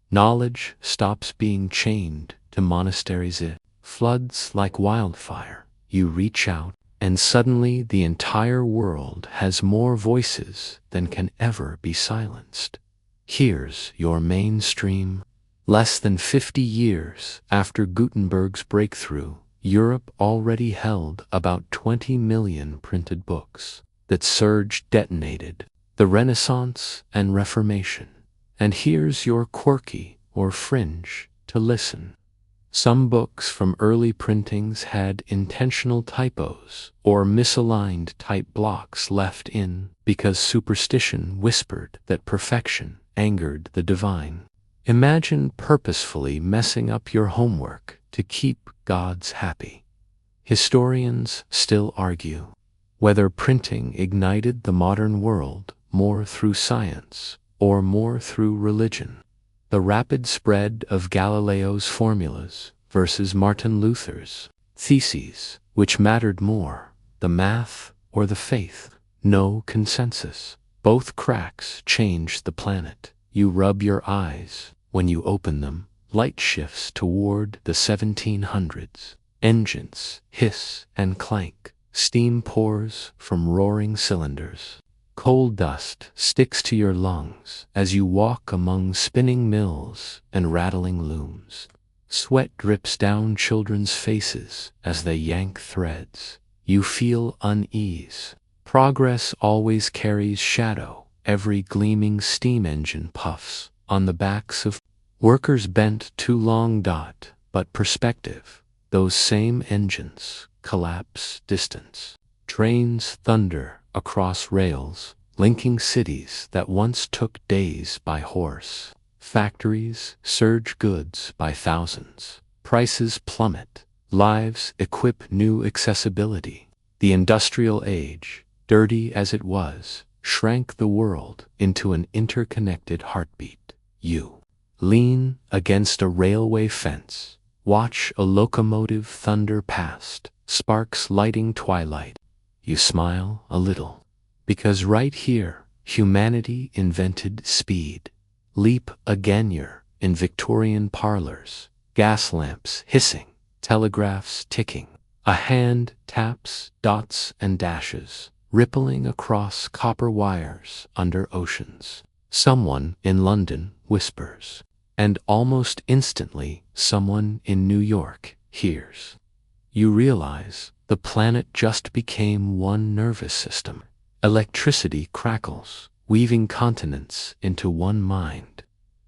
Knowledge stops being chained to monasteries. It floods like wildfire. You reach out, and suddenly the entire world has more voices than can ever be silenced. Here's your mainstream Less than 50 years after Gutenberg's breakthrough, Europe already held about 20 million printed books. That surge detonated the Renaissance and Reformation. And here's your quirky or fringe to listen. Some books from early printings had intentional typos or misaligned type blocks left in because superstition whispered that perfection angered the divine. Imagine purposefully messing up your homework to keep gods happy. Historians still argue whether printing ignited the modern world more through science or more through religion. The rapid spread of Galileo's formulas versus Martin Luther's theses, which mattered more, the math or the faith? No consensus. Both cracks changed the planet. You rub your eyes. When you open them, light shifts toward the 1700s. Engines hiss and clank. Steam pours from roaring cylinders. Coal dust sticks to your lungs as you walk among spinning mills and rattling looms. Sweat drips down children's faces as they yank threads. You feel unease. Progress always carries shadow. Every gleaming steam engine puffs on the backs of workers bent too long. But perspective, those same engines collapse distance. Trains thunder across rails, linking cities that once took days by horse. Factories surge goods by thousands. Prices plummet. Lives equip new accessibility. The industrial age, dirty as it was, shrank the world into an interconnected heartbeat. You lean against a railway fence. Watch a locomotive thunder past, sparks lighting twilight. You smile a little, because right here, humanity invented speed. Leap again, you're in Victorian parlors, gas lamps hissing, telegraphs ticking. A hand taps dots and dashes, rippling across copper wires under oceans. Someone in London whispers, and almost instantly someone in New York hears. You realize the planet just became one nervous system. Electricity crackles, weaving continents into one mind.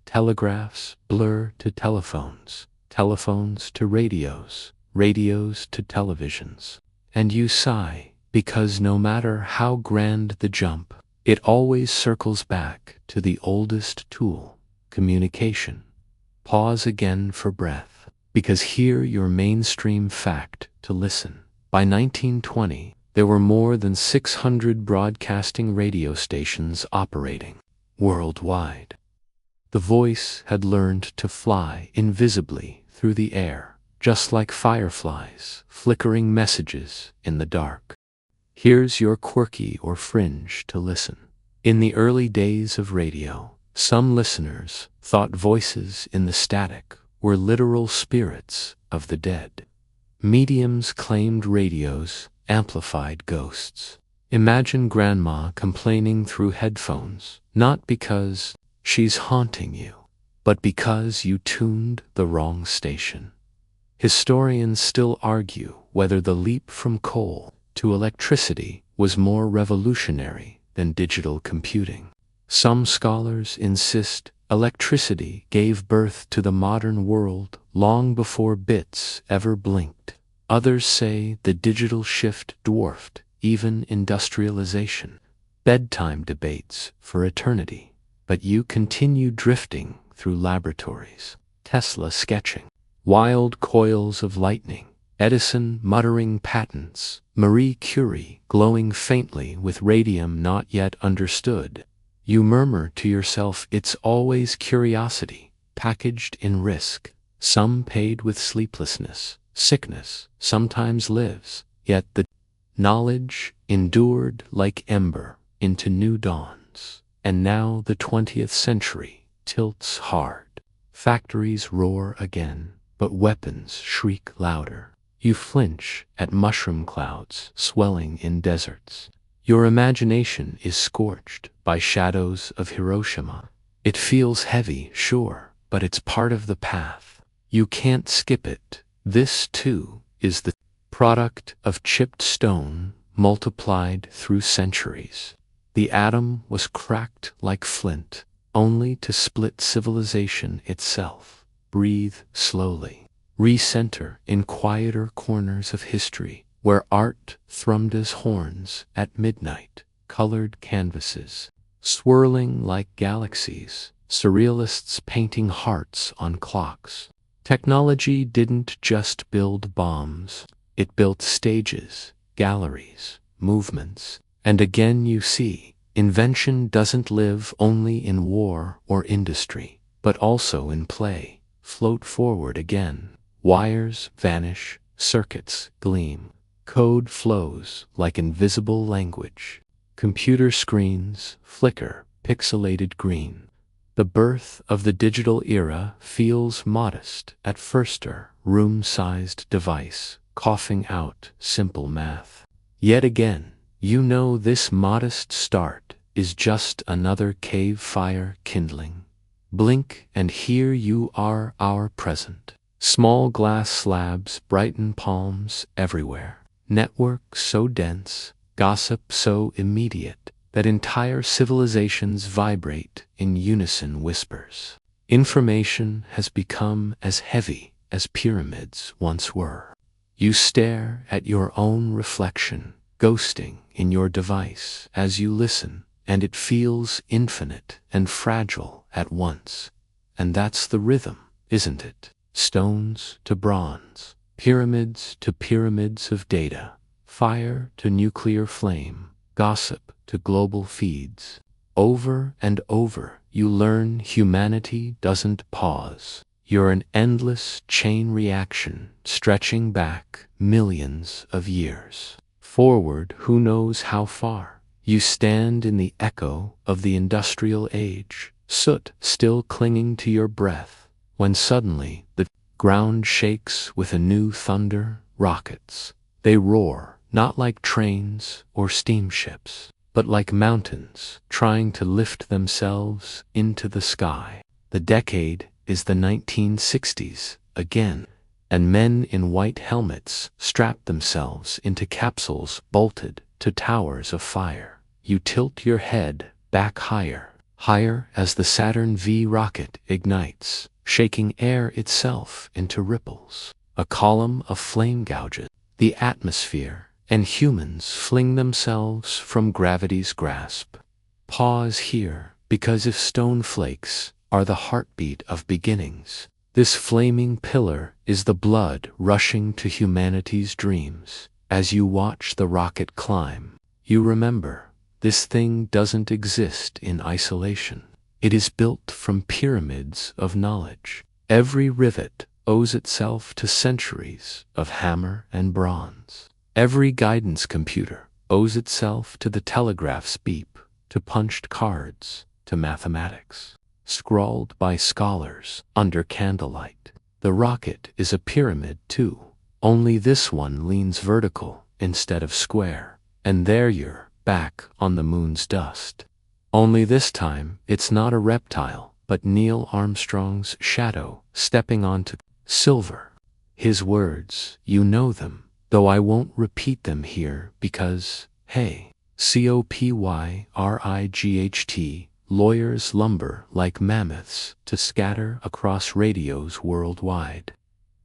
Telegraphs blur to telephones, telephones to radios, radios to televisions. And you sigh, because no matter how grand the jump, it always circles back to the oldest tool, communication. Pause again for breath, because hear your mainstream fact to listen. By 1920, there were more than 600 broadcasting radio stations operating worldwide. The voice had learned to fly invisibly through the air, just like fireflies flickering messages in the dark. Here's your quirky or fringe to listen. In the early days of radio, some listeners thought voices in the static were literal spirits of the dead. Mediums claimed radios amplified ghosts. Imagine grandma complaining through headphones, not because she's haunting you, but because you tuned the wrong station. Historians still argue whether the leap from coal to electricity was more revolutionary than digital computing. Some scholars insist electricity gave birth to the modern world long before bits ever blinked. Others say the digital shift dwarfed even industrialization. Bedtime debates for eternity, but you continue drifting through laboratories. Tesla sketching wild coils of lightning, Edison muttering patents, Marie Curie glowing faintly with radium not yet understood. You murmur to yourself, it's always curiosity, packaged in risk. Some paid with sleeplessness, sickness, sometimes lives, yet the knowledge endured like ember into new dawns. And now the 20th century tilts hard. Factories roar again, but weapons shriek louder. You flinch at mushroom clouds swelling in deserts. Your imagination is scorched by shadows of Hiroshima. It feels heavy, sure, but it's part of the path. You can't skip it. This, too, is the product of chipped stone multiplied through centuries. The atom was cracked like flint, only to split civilization itself. Breathe slowly. Recenter in quieter corners of history, where art thrummed as horns at midnight, colored canvases, swirling like galaxies, surrealists painting hearts on clocks. Technology didn't just build bombs, it built stages, galleries, movements. And again you see, invention doesn't live only in war or industry, but also in play. Float forward again. Wires vanish, circuits gleam. Code flows like invisible language. Computer screens flicker, pixelated green. The birth of the digital era feels modest at first, room-sized device, coughing out simple math. Yet again, you know this modest start is just another cave fire kindling. Blink and here you are, our present. Small glass slabs brighten palms everywhere. Network so dense, gossip so immediate, that entire civilizations vibrate in unison whispers. Information has become as heavy as pyramids once were. You stare at your own reflection, ghosting in your device as you listen, and it feels infinite and fragile at once. And that's the rhythm, isn't it? Stones to bronze, pyramids to pyramids of data, fire to nuclear flame, gossip to global feeds. Over and over, you learn humanity doesn't pause. You're an endless chain reaction stretching back millions of years. Forward, who knows how far. You stand in the echo of the industrial age, soot still clinging to your breath, when suddenly the ground shakes with a new thunder. Rockets. They roar, not like trains or steamships, but like mountains trying to lift themselves into the sky. The decade is the 1960s again, and men in white helmets strap themselves into capsules bolted to towers of fire. You tilt your head back higher, higher as the Saturn V rocket ignites, shaking air itself into ripples. A column of flame gouges the atmosphere, and humans fling themselves from gravity's grasp. Pause here, because if stone flakes are the heartbeat of beginnings, this flaming pillar is the blood rushing to humanity's dreams. As you watch the rocket climb, you remember, this thing doesn't exist in isolation. It is built from pyramids of knowledge. Every rivet owes itself to centuries of hammer and bronze. Every guidance computer owes itself to the telegraph's beep, to punched cards, to mathematics, scrawled by scholars under candlelight. The rocket is a pyramid too, only this one leans vertical instead of square, and there you're back on the moon's dust. Only this time it's not a reptile, but Neil Armstrong's shadow stepping onto silver. His words, you know them, though I won't repeat them here because, hey, COPYRIGHT, lawyers lumber like mammoths to scatter across radios worldwide.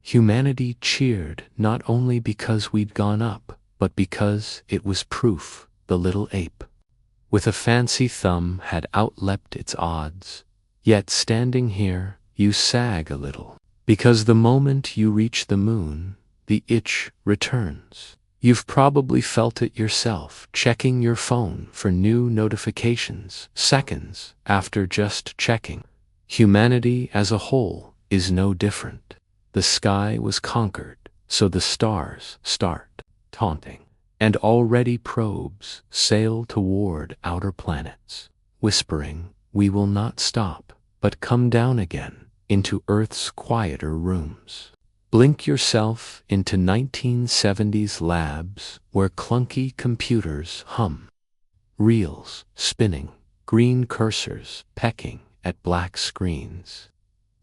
Humanity cheered not only because we'd gone up, but because it was proof the little ape, with a fancy thumb, had outleapt its odds. Yet standing here, you sag a little, because the moment you reach the moon, the itch returns. You've probably felt it yourself, checking your phone for new notifications seconds after just checking. Humanity as a whole is no different. The sky was conquered, so the stars start taunting. And already probes sail toward outer planets, whispering, we will not stop, but come down again into Earth's quieter rooms. Blink yourself into 1970s labs where clunky computers hum. Reels spinning, green cursors pecking at black screens.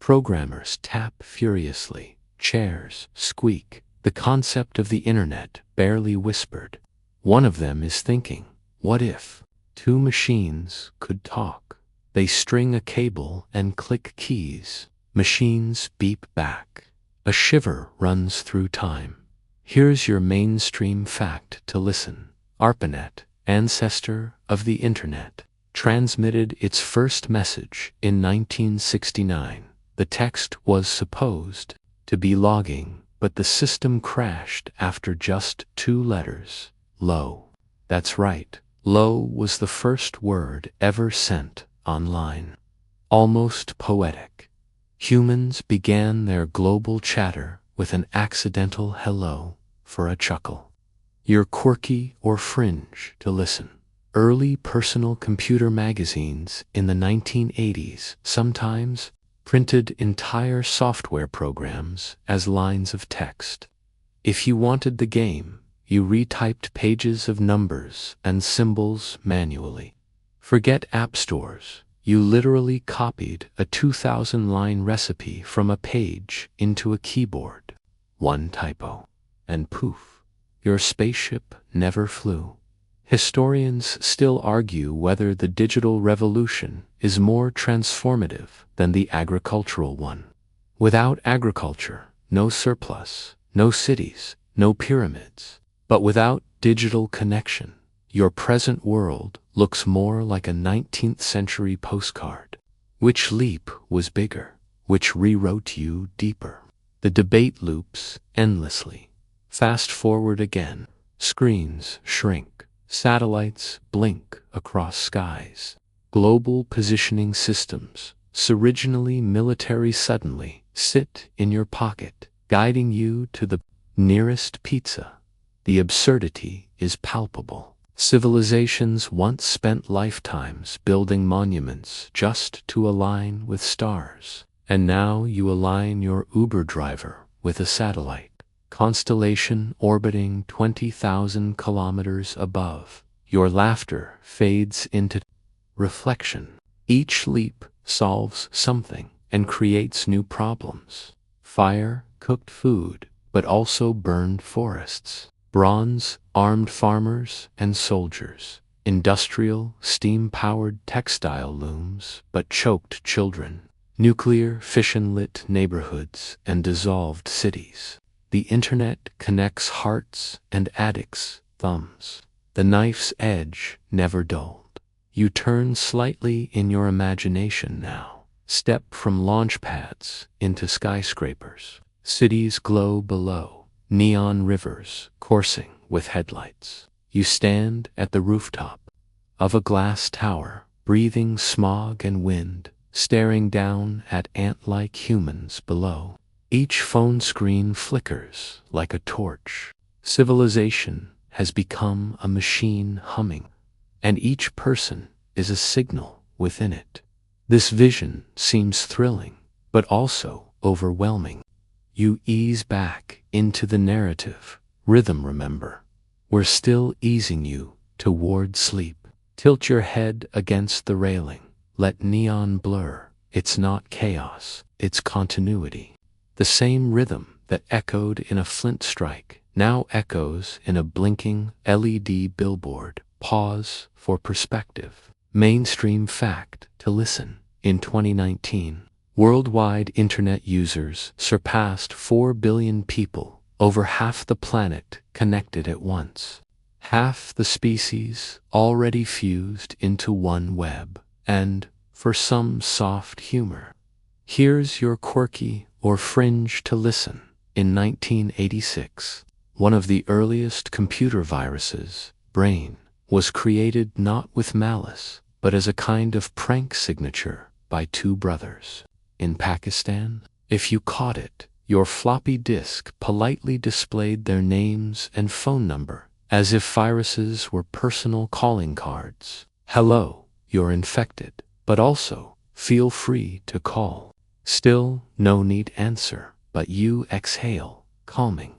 Programmers tap furiously. Chairs squeak. The concept of the internet barely whispered. One of them is thinking, what if two machines could talk? They string a cable and click keys. Machines beep back. A shiver runs through time. Here's your mainstream fact to listen. ARPANET, ancestor of the internet, transmitted its first message in 1969. The text was supposed to be logging, but the system crashed after just 2 letters. Low. That's right. Low was the first word ever sent online. Almost poetic. Humans began their global chatter with an accidental hello for a chuckle. You're quirky or fringe to listen. Early personal computer magazines in the 1980s sometimes printed entire software programs as lines of text. If you wanted the game, you retyped pages of numbers and symbols manually. Forget app stores. You literally copied a 2,000-line recipe from a page into a keyboard. One typo, and poof, your spaceship never flew. Historians still argue whether the digital revolution is more transformative than the agricultural one. Without agriculture, no surplus, no cities, no pyramids. But without digital connection, your present world looks more like a 19th century postcard. Which leap was bigger? Which rewrote you deeper? The debate loops endlessly. Fast forward again. Screens shrink. Satellites blink across skies. Global positioning systems, originally military, suddenly sit in your pocket, guiding you to the nearest pizza. The absurdity is palpable. Civilizations once spent lifetimes building monuments just to align with stars, and now you align your Uber driver with a satellite constellation orbiting 20,000 kilometers above. Your laughter fades into reflection. Each leap solves something and creates new problems. Fire cooked food, but also burned forests. Bronze armed farmers and soldiers. Industrial steam-powered textile looms, but choked children. Nuclear fission-lit neighborhoods and dissolved cities. The internet connects hearts and addicts' thumbs. The knife's edge never dulled. You turn slightly in your imagination now. Step from launch pads into skyscrapers. Cities glow below. Neon rivers coursing with headlights. You stand at the rooftop of a glass tower, breathing smog and wind, staring down at ant-like humans below. Each phone screen flickers like a torch. Civilization has become a machine humming, and each person is a signal within it. This vision seems thrilling, but also overwhelming. You ease back into the narrative. Rhythm, remember. We're still easing you toward sleep. Tilt your head against the railing. Let neon blur. It's not chaos, it's continuity. The same rhythm that echoed in a flint strike now echoes in a blinking LED billboard. Pause for perspective. Mainstream fact to listen. In 2019, worldwide internet users surpassed 4 billion people, over half the planet connected at once. Half the species already fused into one web. And, for some soft humor, here's your quirky or fringe to listen. In 1986, one of the earliest computer viruses, Brain, was created not with malice, but as a kind of prank signature by 2 brothers. In Pakistan, if you caught it, your floppy disk politely displayed their names and phone number, as if viruses were personal calling cards. Hello, you're infected, but also, feel free to call. Still, no neat answer, but you exhale, calming.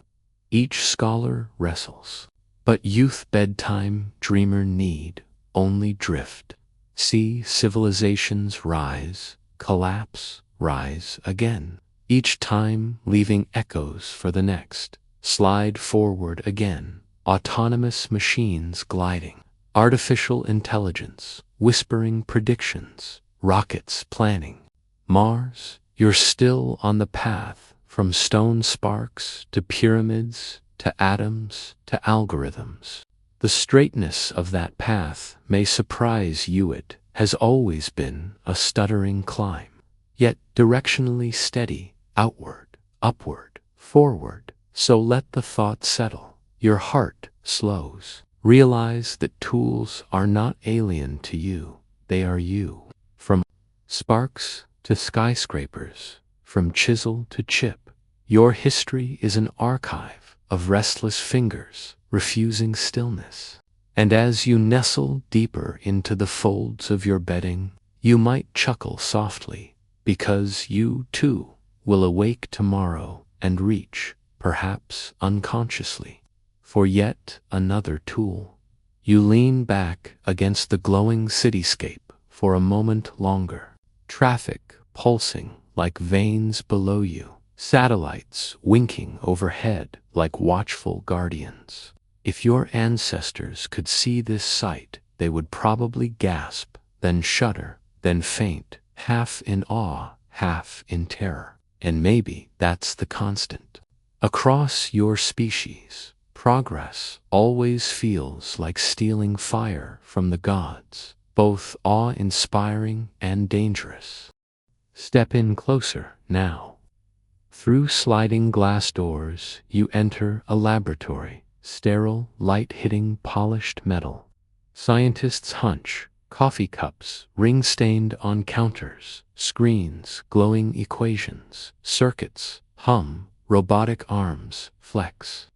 Each scholar wrestles. But youth bedtime dreamer need only drift. See civilizations rise, collapse, rise again, each time leaving echoes for the next. Slide forward again, autonomous machines gliding, artificial intelligence whispering predictions, rockets planning. Mars, you're still on the path from stone sparks to pyramids to atoms to algorithms. The straightness of that path may surprise you. It has always been a stuttering climb, yet directionally steady, outward, upward, forward. So let the thought settle. Your heart slows. Realize that tools are not alien to you. They are you. From sparks to skyscrapers, from chisel to chip, your history is an archive of restless fingers refusing stillness. And as you nestle deeper into the folds of your bedding, you might chuckle softly, because you, too, will awake tomorrow and reach, perhaps unconsciously, for yet another tool. You lean back against the glowing cityscape for a moment longer, traffic pulsing like veins below you, satellites winking overhead like watchful guardians. If your ancestors could see this sight, they would probably gasp, then shudder, then faint, half in awe, half in terror. And maybe that's the constant. Across your species, progress always feels like stealing fire from the gods, both awe-inspiring and dangerous. Step in closer now. Through sliding glass doors, you enter a laboratory. Sterile, light-hitting, polished metal. Scientists hunch, coffee cups ring-stained on counters, screens glowing equations, circuits hum, robotic arms flex.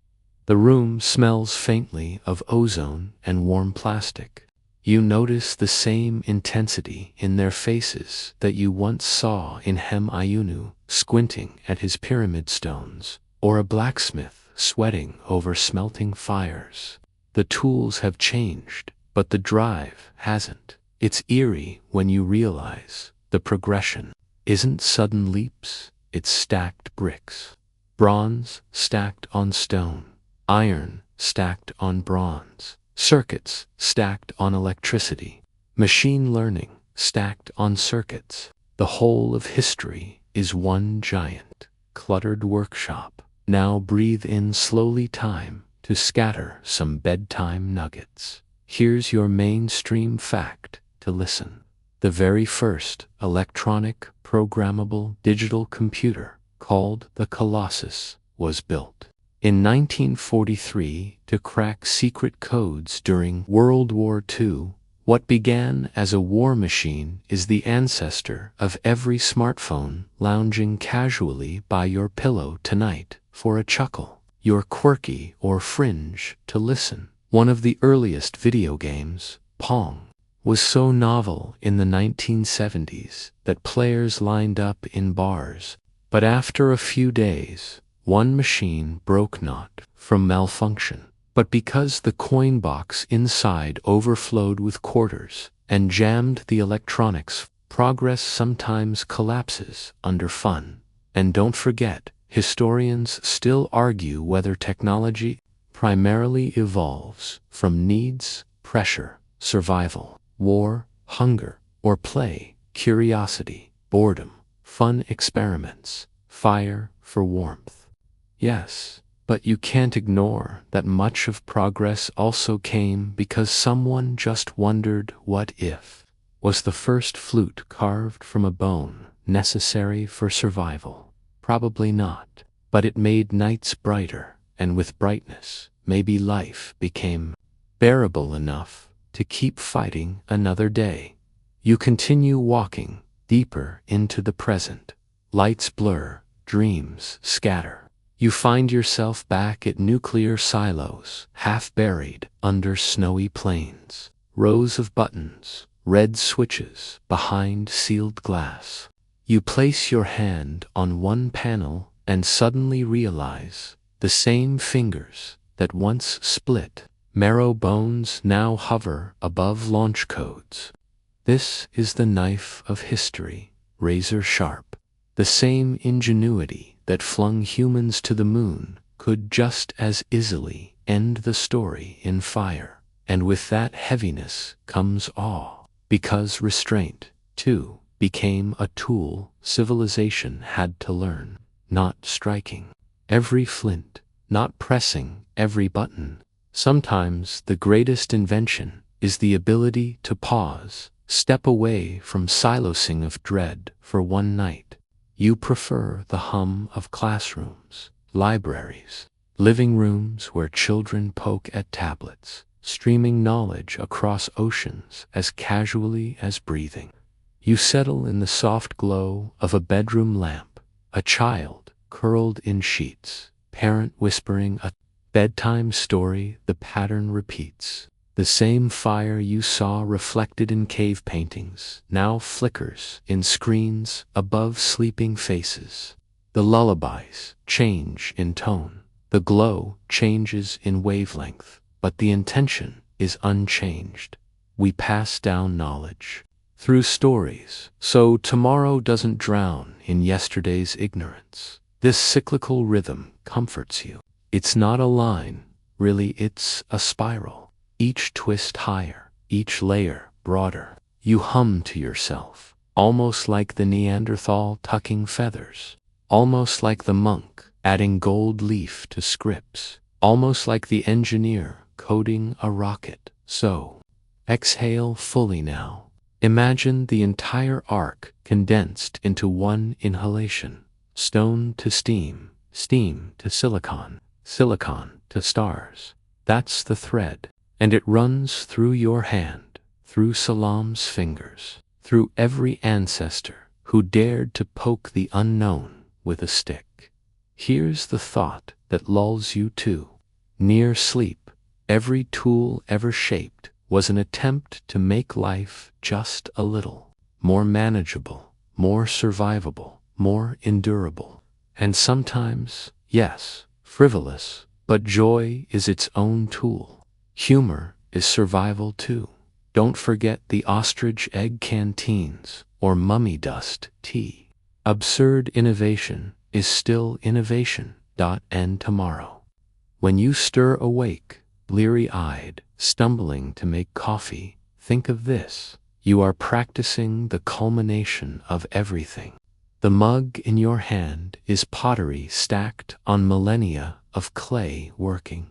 The room smells faintly of ozone and warm plastic. You notice the same intensity in their faces that you once saw in Ayunu squinting at his pyramid stones, or a blacksmith sweating over smelting fires. The tools have changed, but the drive hasn't. It's eerie when you realize the progression isn't sudden leaps, it's stacked bricks. Bronze stacked on stone, iron stacked on bronze, circuits stacked on electricity, machine learning stacked on circuits. The whole of history is one giant, cluttered workshop. Now breathe in slowly time to scatter some bedtime nuggets. Here's your mainstream fact to listen. The very first electronic, programmable digital computer, called the Colossus, was built in 1943 to crack secret codes during World War II. What began as a war machine is the ancestor of every smartphone lounging casually by your pillow tonight for a chuckle, your quirky or fringe to listen. One of the earliest video games, Pong, was so novel in the 1970s that players lined up in bars. But after a few days, one machine broke not from malfunction, but because the coin box inside overflowed with quarters and jammed the electronics. Progress sometimes collapses under fun. And don't forget, historians still argue whether technology primarily evolves from needs, pressure, survival, war, hunger, or play, curiosity, boredom, fun experiments, fire for warmth. Yes, but you can't ignore that much of progress also came because someone just wondered what if. Was the first flute carved from a bone necessary for survival? Probably not, but it made nights brighter, and with brightness, maybe life became bearable enough to keep fighting another day. You continue walking deeper into the present. Lights blur, dreams scatter. You find yourself back at nuclear silos, half buried under snowy plains. Rows of buttons, red switches behind sealed glass. You place your hand on one panel and suddenly realize the same fingers that once split marrow bones now hover above launch codes. This is the knife of history, razor sharp, The same ingenuity that flung humans to the moon could just as easily end the story in fire. And with that heaviness comes awe, because restraint, too, became a tool civilization had to learn, not striking every flint, not pressing every button. Sometimes the greatest invention is the ability to pause, step away from silosing of dread for one night. You prefer the hum of classrooms, libraries, living rooms where children poke at tablets, streaming knowledge across oceans as casually as breathing. You settle in the soft glow of a bedroom lamp, a child curled in sheets, parent whispering a bedtime story. The pattern repeats. The same fire you saw reflected in cave paintings now flickers in screens above sleeping faces. The lullabies change in tone, the glow changes in wavelength, but the intention is unchanged. We pass down knowledge through stories, so tomorrow doesn't drown in yesterday's ignorance. This cyclical rhythm comforts you. It's not a line, really it's a spiral. Each twist higher, each layer broader. You hum to yourself, almost like the Neanderthal tucking feathers, almost like the monk adding gold leaf to scripts, almost like the engineer coding a rocket. So, exhale fully now. Imagine the entire arc condensed into one inhalation. Stone to steam, steam to silicon, silicon to stars. That's the thread. And it runs through your hand, through Salam's fingers, through every ancestor who dared to poke the unknown with a stick. Here's the thought that lulls you to near sleep. Every tool ever shaped was an attempt to make life just a little more manageable, more survivable, more endurable. And sometimes, yes, frivolous, but joy is its own tool. Humor is survival too. Don't forget the ostrich egg canteens or mummy dust tea. Absurd innovation is still innovation. And tomorrow, when you stir awake, bleary-eyed, stumbling to make coffee, think of this. You are practicing the culmination of everything. The mug in your hand is pottery stacked on millennia of clay working.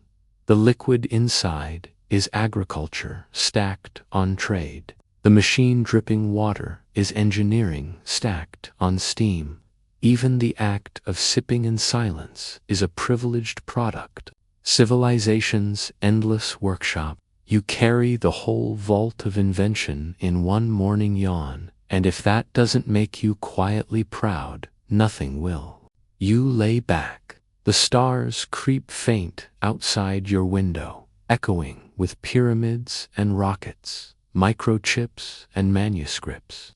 The liquid inside is agriculture stacked on trade. The machine dripping water is engineering stacked on steam. Even the act of sipping in silence is a privileged product. Civilization's endless workshop. You carry the whole vault of invention in one morning yawn, and if that doesn't make you quietly proud, nothing will. You lay back. The stars creep faint outside your window, echoing with pyramids and rockets, microchips and manuscripts.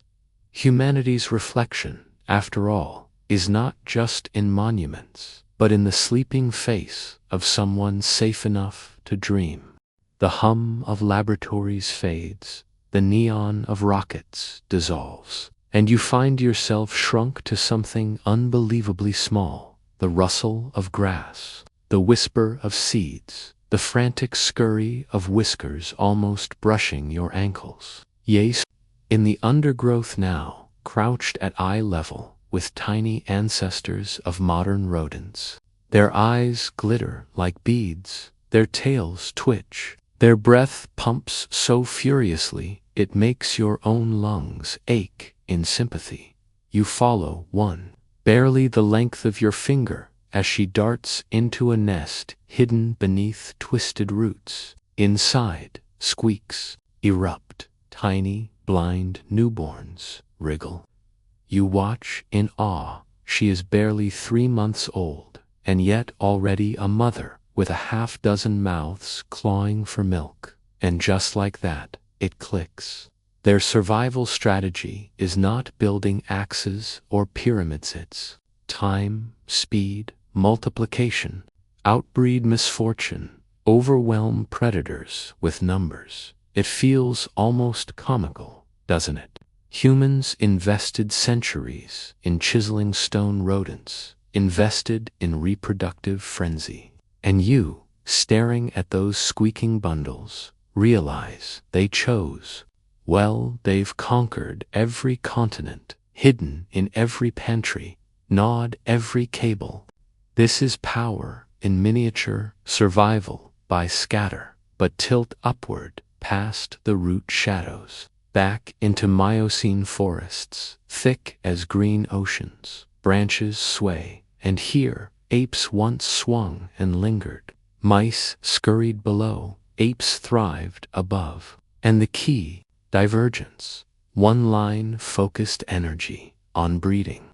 Humanity's reflection, after all, is not just in monuments, but in the sleeping face of someone safe enough to dream. The hum of laboratories fades, the neon of rockets dissolves, and you find yourself shrunk to something unbelievably small. The rustle of grass, the whisper of seeds, the frantic scurry of whiskers almost brushing your ankles. Yes, in the undergrowth now, crouched at eye level with tiny ancestors of modern rodents. Their eyes glitter like beads, their tails twitch, their breath pumps so furiously it makes your own lungs ache in sympathy. You follow one, barely the length of your finger, as she darts into a nest hidden beneath twisted roots. Inside, squeaks erupt, tiny, blind newborns wriggle. You watch in awe. She is barely 3 months old, and yet already a mother, with a half-dozen mouths clawing for milk. And just like that, it clicks. Their survival strategy is not building axes or pyramids, it's time, speed, multiplication, outbreed misfortune, overwhelm predators with numbers. It feels almost comical, doesn't it? Humans invested centuries in chiseling stone rodents, invested in reproductive frenzy. And you, staring at those squeaking bundles, realize they chose. Well, they've conquered every continent, hidden in every pantry, gnawed every cable. This is power in miniature, survival by scatter, but tilt upward past the root shadows, back into Miocene forests, thick as green oceans. Branches sway, and here apes once swung and lingered. Mice scurried below, apes thrived above. And the key, divergence. One line focused energy on breeding.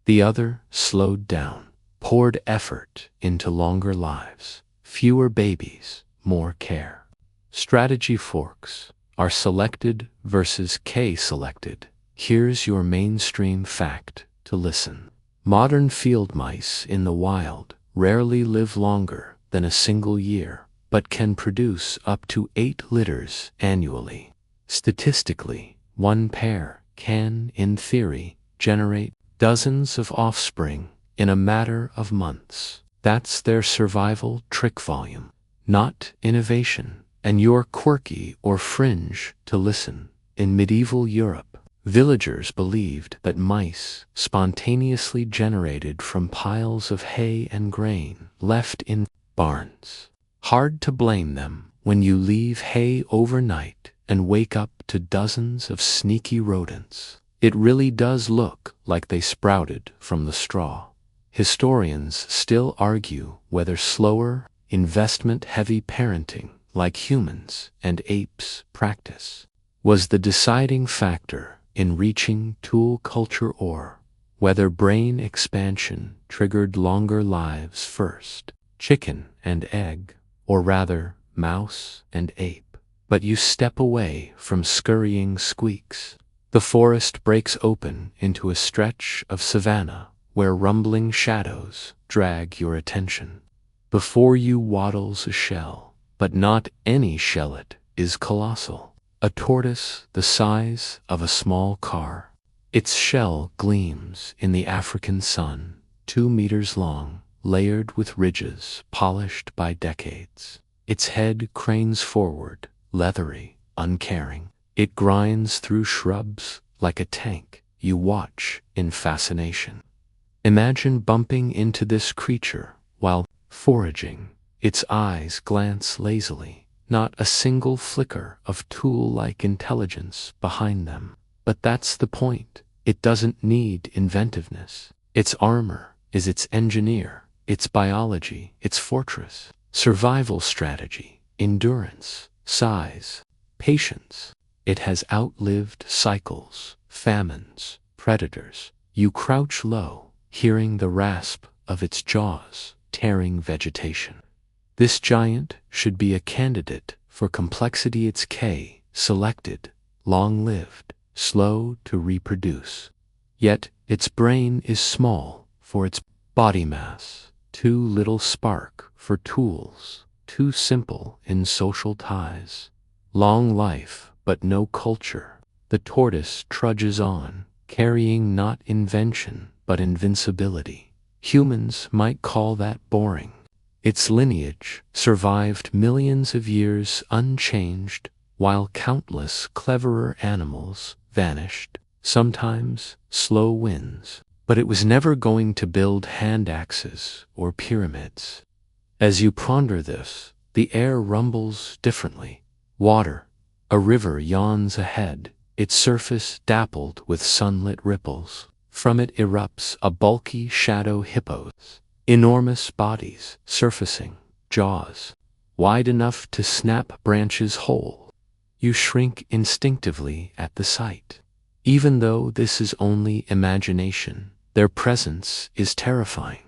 The other slowed down, poured effort into longer lives. Fewer babies, more care. Strategy forks are selected versus K-selected. Here's your mainstream fact to listen. Modern field mice in the wild rarely live longer than a single year, but can produce up to 8 litters annually. Statistically, one pair can, in theory, generate dozens of offspring in a matter of months. That's their survival trick volume, not innovation. And you're quirky or fringe to listen. In medieval Europe, villagers believed that mice spontaneously generated from piles of hay and grain left in barns. Hard to blame them when you leave hay overnight and wake up to dozens of sneaky rodents. It really does look like they sprouted from the straw. Historians still argue whether slower, investment-heavy parenting like humans and apes practice was the deciding factor in reaching tool culture, or whether brain expansion triggered longer lives first. Chicken and egg, or rather mouse and ape. But you step away from scurrying squeaks. The forest breaks open into a stretch of savanna where rumbling shadows drag your attention. Before you waddles a shell, but not any shellet is colossal. A tortoise the size of a small car. Its shell gleams in the African sun, 2 meters long, layered with ridges polished by decades. Its head cranes forward, leathery, uncaring. It grinds through shrubs like a tank. You watch in fascination. Imagine bumping into this creature while foraging. Its eyes glance lazily, not a single flicker of tool-like intelligence behind them. But that's the point. It doesn't need inventiveness. Its armor is its engineer, its biology, its fortress, survival strategy, endurance, size, patience. It has outlived cycles, famines, predators. You crouch low, hearing the rasp of its jaws tearing vegetation. This giant should be a candidate for complexity. It's K-selected, long-lived, slow to reproduce. Yet its brain is small for its body mass, too little spark for tools, too simple in social ties. Long life, but no culture. The tortoise trudges on, carrying not invention, but invincibility. Humans might call that boring. Its lineage survived millions of years unchanged, while countless cleverer animals vanished, sometimes slow wins. But it was never going to build hand axes or pyramids. As you ponder this, the air rumbles differently. Water, a river yawns ahead, its surface dappled with sunlit ripples. From it erupts a bulky shadow hippos. Enormous bodies surfacing, jaws wide enough to snap branches whole. You shrink instinctively at the sight. Even though this is only imagination, their presence is terrifying.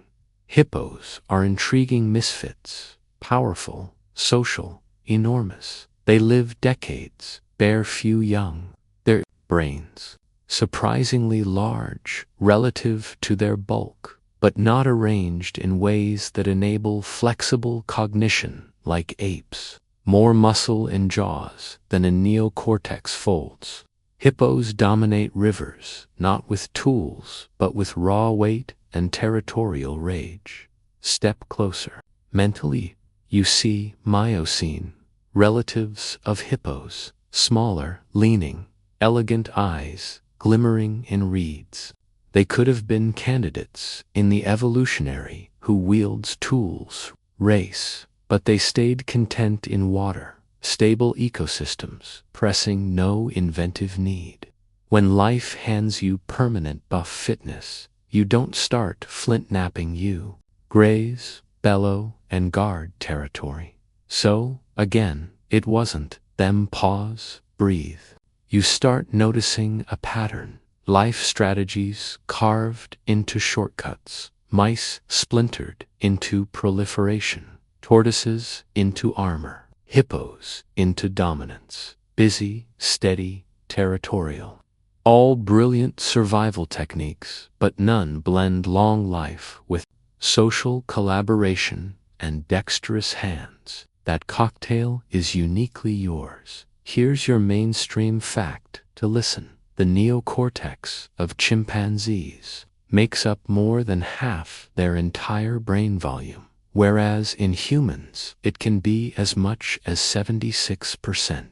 Hippos are intriguing misfits, powerful, social, enormous. They live decades, bear few young. Their brains, surprisingly large relative to their bulk, but not arranged in ways that enable flexible cognition like apes. More muscle in jaws than in neocortex folds. Hippos dominate rivers, not with tools, but with raw weight and territorial rage. Step closer. Mentally, you see Miocene, relatives of hippos, smaller, leaning, elegant eyes, glimmering in reeds. They could have been candidates in the evolutionary who wields tools race, but they stayed content in water, stable ecosystems, pressing no inventive need. When life hands you permanent buff fitness, you don't start flint-napping you. Graze, bellow, and guard territory. So, again, it wasn't them pause, breathe. You start noticing a pattern. Life strategies carved into shortcuts. Mice splintered into proliferation. Tortoises into armor. Hippos into dominance. Busy, steady, territorial. All brilliant survival techniques, but none blend long life with social collaboration and dexterous hands. That cocktail is uniquely yours. Here's your mainstream fact to listen. The neocortex of chimpanzees makes up more than half their entire brain volume, whereas in humans it can be as much as 76%.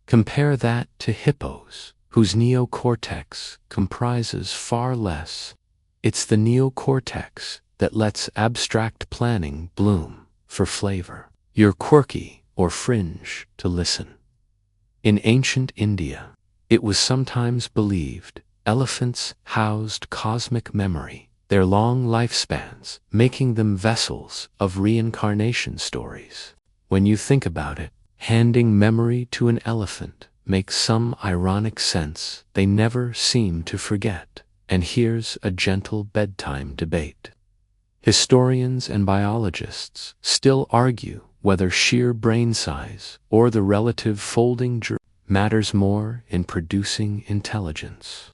Compare that to hippos, whose neocortex comprises far less. It's the neocortex that lets abstract planning bloom for flavor. You're quirky or fringe to listen. In ancient India, it was sometimes believed elephants housed cosmic memory, their long lifespans making them vessels of reincarnation stories. When you think about it, handing memory to an elephant makes some ironic sense. They never seem to forget. And here's a gentle bedtime debate. Historians and biologists still argue whether sheer brain size or the relative folding matters more in producing intelligence.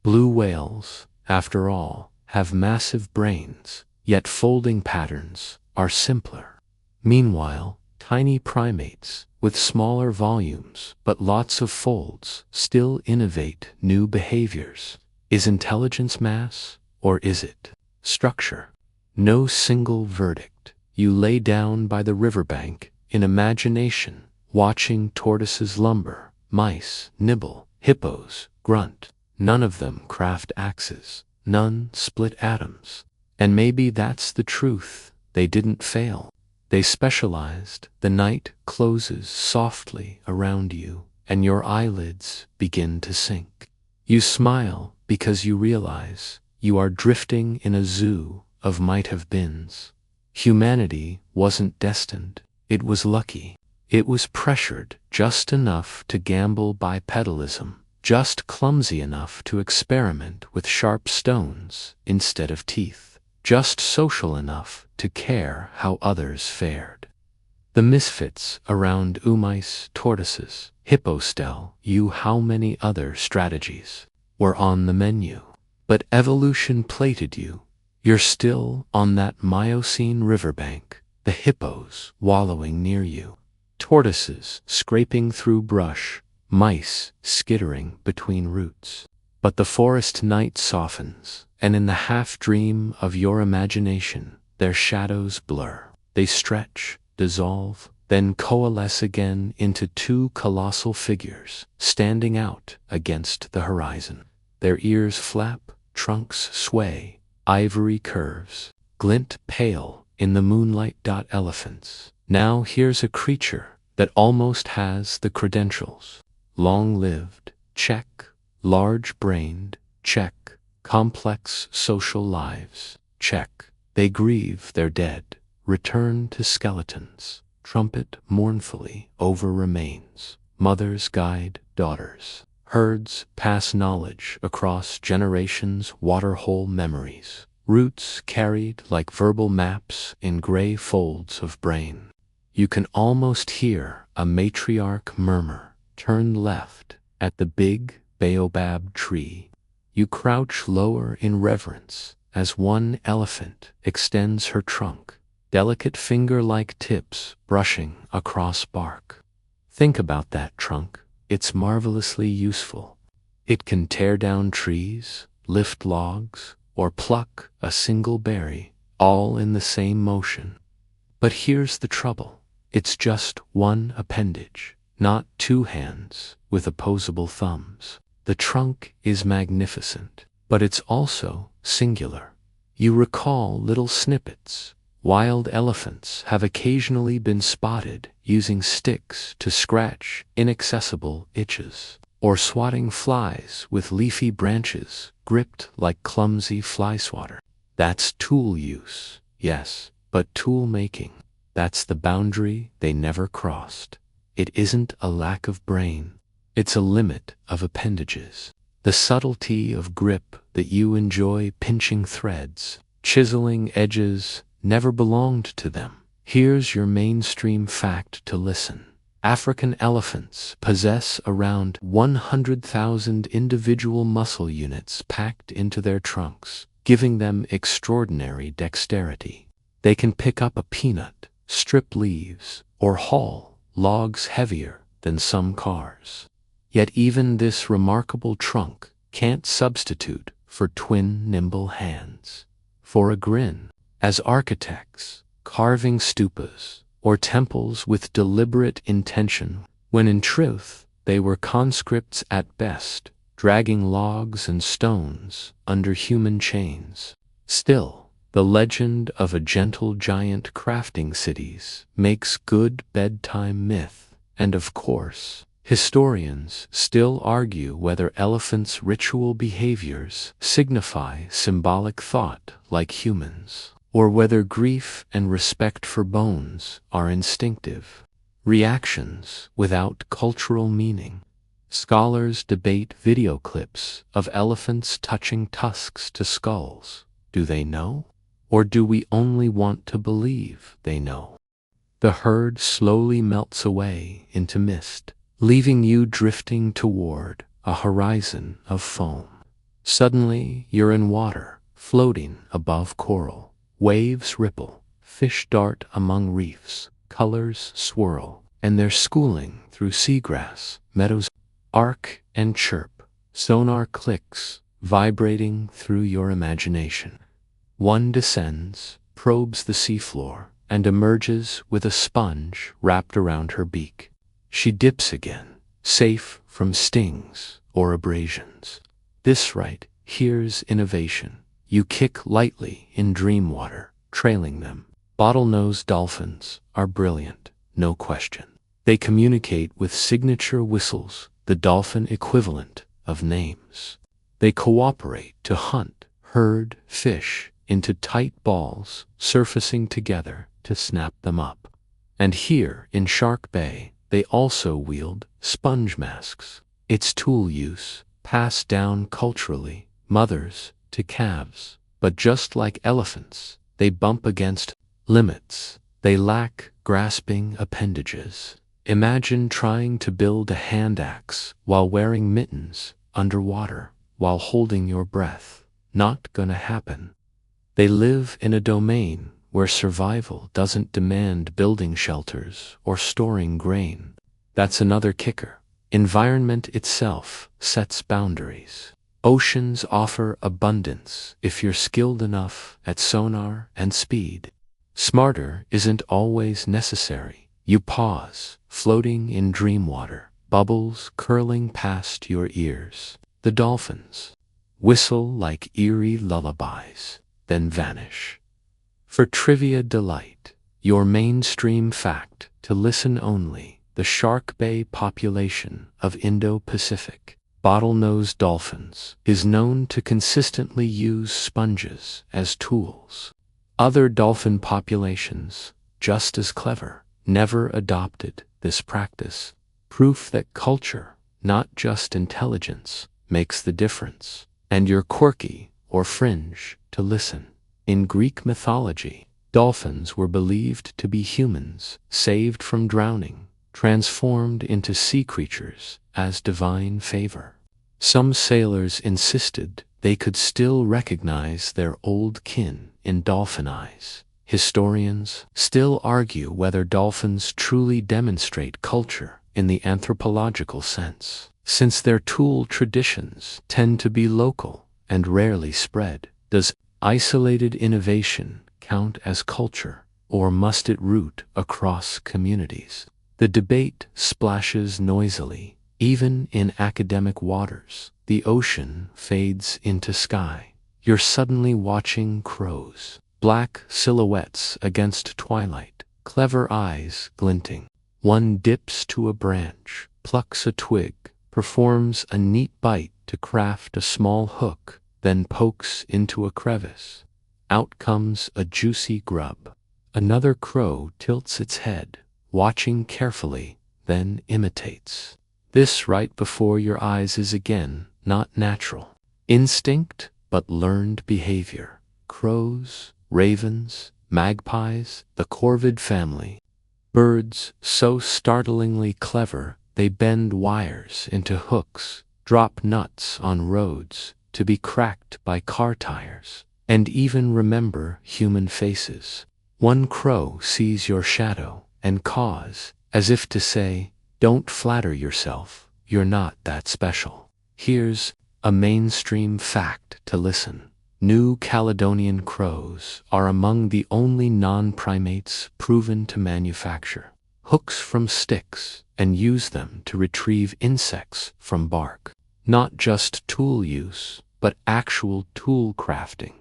Blue whales, after all, have massive brains, yet folding patterns are simpler. Meanwhile, tiny primates, with smaller volumes but lots of folds, still innovate new behaviors. Is intelligence mass, or is it structure? No single verdict. You lay down by the riverbank in imagination, watching tortoises lumber, mice nibble, hippos grunt. None of them craft axes, none split atoms. And maybe that's the truth. They didn't fail. They specialized. The night closes softly around you, and your eyelids begin to sink. You smile because you realize you are drifting in a zoo of might-have-beens. Humanity wasn't destined. It was lucky. It was pressured just enough to gamble bipedalism, just clumsy enough to experiment with sharp stones instead of teeth, just social enough to care how others fared. The misfits around mice, tortoises, hippos you how many other strategies were on the menu. But evolution plated you. You're still on that Miocene riverbank, the hippos wallowing near you, tortoises scraping through brush, mice skittering between roots. But the forest night softens, and in the half-dream of your imagination, their shadows blur. They stretch, dissolve, then coalesce again into two colossal figures, standing out against the horizon. Their ears flap, trunks sway, ivory curves glint pale in the moonlight. Elephants. Now here's a creature that almost has the credentials. Long-lived, check. Large-brained, check. Complex social lives, check. They grieve their dead, return to skeletons, trumpet mournfully over remains. Mothers guide daughters. Herds pass knowledge across generations, waterhole memories. Roots carried like verbal maps in gray folds of brain. You can almost hear a matriarch murmur, turn left at the big baobab tree. You crouch lower in reverence as one elephant extends her trunk, delicate finger-like tips brushing across bark. Think about that trunk. It's marvelously useful. It can tear down trees, lift logs, or pluck a single berry, all in the same motion. But here's the trouble. It's just one appendage, not two hands with opposable thumbs. The trunk is magnificent, but it's also singular. You recall little snippets. Wild elephants have occasionally been spotted using sticks to scratch inaccessible itches, or swatting flies with leafy branches gripped like clumsy fly swatter. That's tool use, yes, but tool making. That's the boundary they never crossed. It isn't a lack of brain. It's a limit of appendages. The subtlety of grip that you enjoy pinching threads, chiseling edges, never belonged to them. Here's your mainstream fact to listen. African elephants possess around 100,000 individual muscle units packed into their trunks, giving them extraordinary dexterity. They can pick up a peanut, strip leaves, or haul logs heavier than some cars. Yet even this remarkable trunk can't substitute for twin nimble hands. For a grin, as architects, carving stupas or temples with deliberate intention, when in truth they were conscripts at best, dragging logs and stones under human chains. Still, the legend of a gentle giant crafting cities makes good bedtime myth, and of course, historians still argue whether elephants' ritual behaviors signify symbolic thought like humans, or whether grief and respect for bones are instinctive reactions without cultural meaning. Scholars debate video clips of elephants touching tusks to skulls. Do they know? Or do we only want to believe they know? The herd slowly melts away into mist, leaving you drifting toward a horizon of foam. Suddenly, you're in water, floating above coral. Waves ripple, fish dart among reefs, colors swirl, and they're schooling through seagrass, meadows, arc and chirp. Sonar clicks, vibrating through your imagination. One descends, probes the seafloor, and emerges with a sponge wrapped around her beak. She dips again, safe from stings or abrasions. This right here's innovation. You kick lightly in dream water, trailing them. Bottlenose dolphins are brilliant, no question. They communicate with signature whistles, the dolphin equivalent of names. They cooperate to hunt, herd fish into tight balls, surfacing together to snap them up. And here in Shark Bay, they also wield sponge masks. It's tool use, passed down culturally, mothers to calves. But just like elephants, they bump against limits. They lack grasping appendages. Imagine trying to build a hand axe while wearing mittens underwater, while holding your breath. Not gonna happen. They live in a domain where survival doesn't demand building shelters or storing grain. That's another kicker. Environment itself sets boundaries. Oceans offer abundance if you're skilled enough at sonar and speed. Smarter isn't always necessary. You pause, floating in dream water, bubbles curling past your ears. The dolphins whistle like eerie lullabies, then vanish. For trivia delight, your mainstream fact to listen only: the Shark Bay population of Indo-Pacific bottlenose dolphins is known to consistently use sponges as tools. Other dolphin populations, just as clever, never adopted this practice. Proof that culture, not just intelligence, makes the difference. And you're quirky or fringe to listen. In Greek mythology, dolphins were believed to be humans, saved from drowning, transformed into sea creatures as divine favor. Some sailors insisted they could still recognize their old kin in dolphin eyes. Historians still argue whether dolphins truly demonstrate culture in the anthropological sense. Since their tool traditions tend to be local and rarely spread, does isolated innovation count as culture, or must it root across communities? The debate splashes noisily, even in academic waters. The ocean fades into sky. You're suddenly watching crows, black silhouettes against twilight, clever eyes glinting. One dips to a branch, plucks a twig, performs a neat bite to craft a small hook, then pokes into a crevice. Out comes a juicy grub. Another crow tilts its head, watching carefully, then imitates. This right before your eyes is again not natural instinct, but learned behavior. Crows, ravens, magpies, the corvid family. Birds so startlingly clever they bend wires into hooks, drop nuts on roads to be cracked by car tires, and even remember human faces. One crow sees your shadow and caws, as if to say, "Don't flatter yourself, you're not that special." Here's a mainstream fact to listen. New Caledonian crows are among the only non-primates proven to manufacture hooks from sticks and use them to retrieve insects from bark. Not just tool use, but actual tool crafting.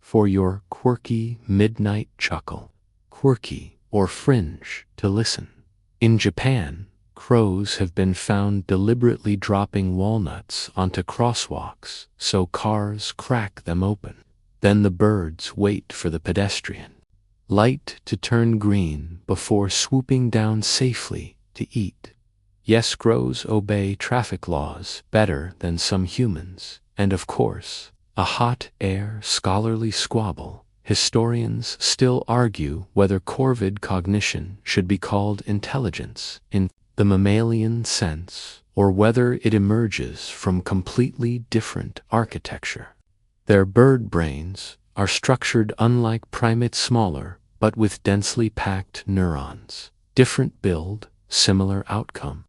For your quirky midnight chuckle, quirky or fringe to listen. In Japan, crows have been found deliberately dropping walnuts onto crosswalks so cars crack them open. Then the birds wait for the pedestrian light to turn green before swooping down safely to eat. Yes, crows obey traffic laws better than some humans, and of course, a hot air scholarly squabble. Historians still argue whether corvid cognition should be called intelligence in the mammalian sense, or whether it emerges from completely different architecture. Their bird brains are structured unlike primates, smaller, but with densely packed neurons. Different build, similar outcome.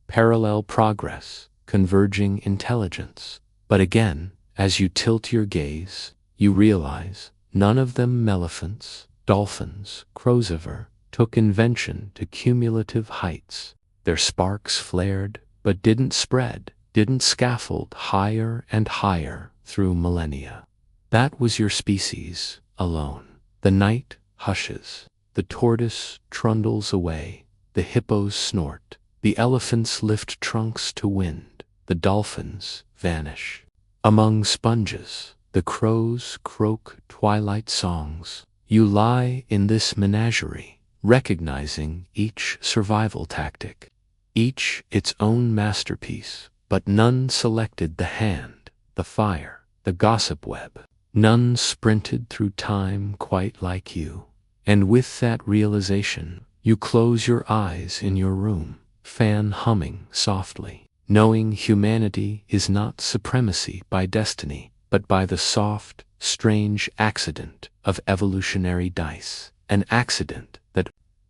Parallel progress, converging intelligence. But again, as you tilt your gaze, you realize none of them elephants, dolphins, crows ever took invention to cumulative heights. Their sparks flared, but didn't spread, didn't scaffold higher and higher through millennia. That was your species alone. The night hushes, the tortoise trundles away, the hippos snort, the elephants lift trunks to wind, the dolphins vanish. Among sponges, the crows croak twilight songs. You lie in this menagerie, recognizing each survival tactic, each its own masterpiece, but none selected the hand, the fire, the gossip web. None sprinted through time quite like you. And with that realization, you close your eyes in your room, fan humming softly, knowing humanity is not supremacy by destiny, but by the soft, strange accident of evolutionary dice, an accident that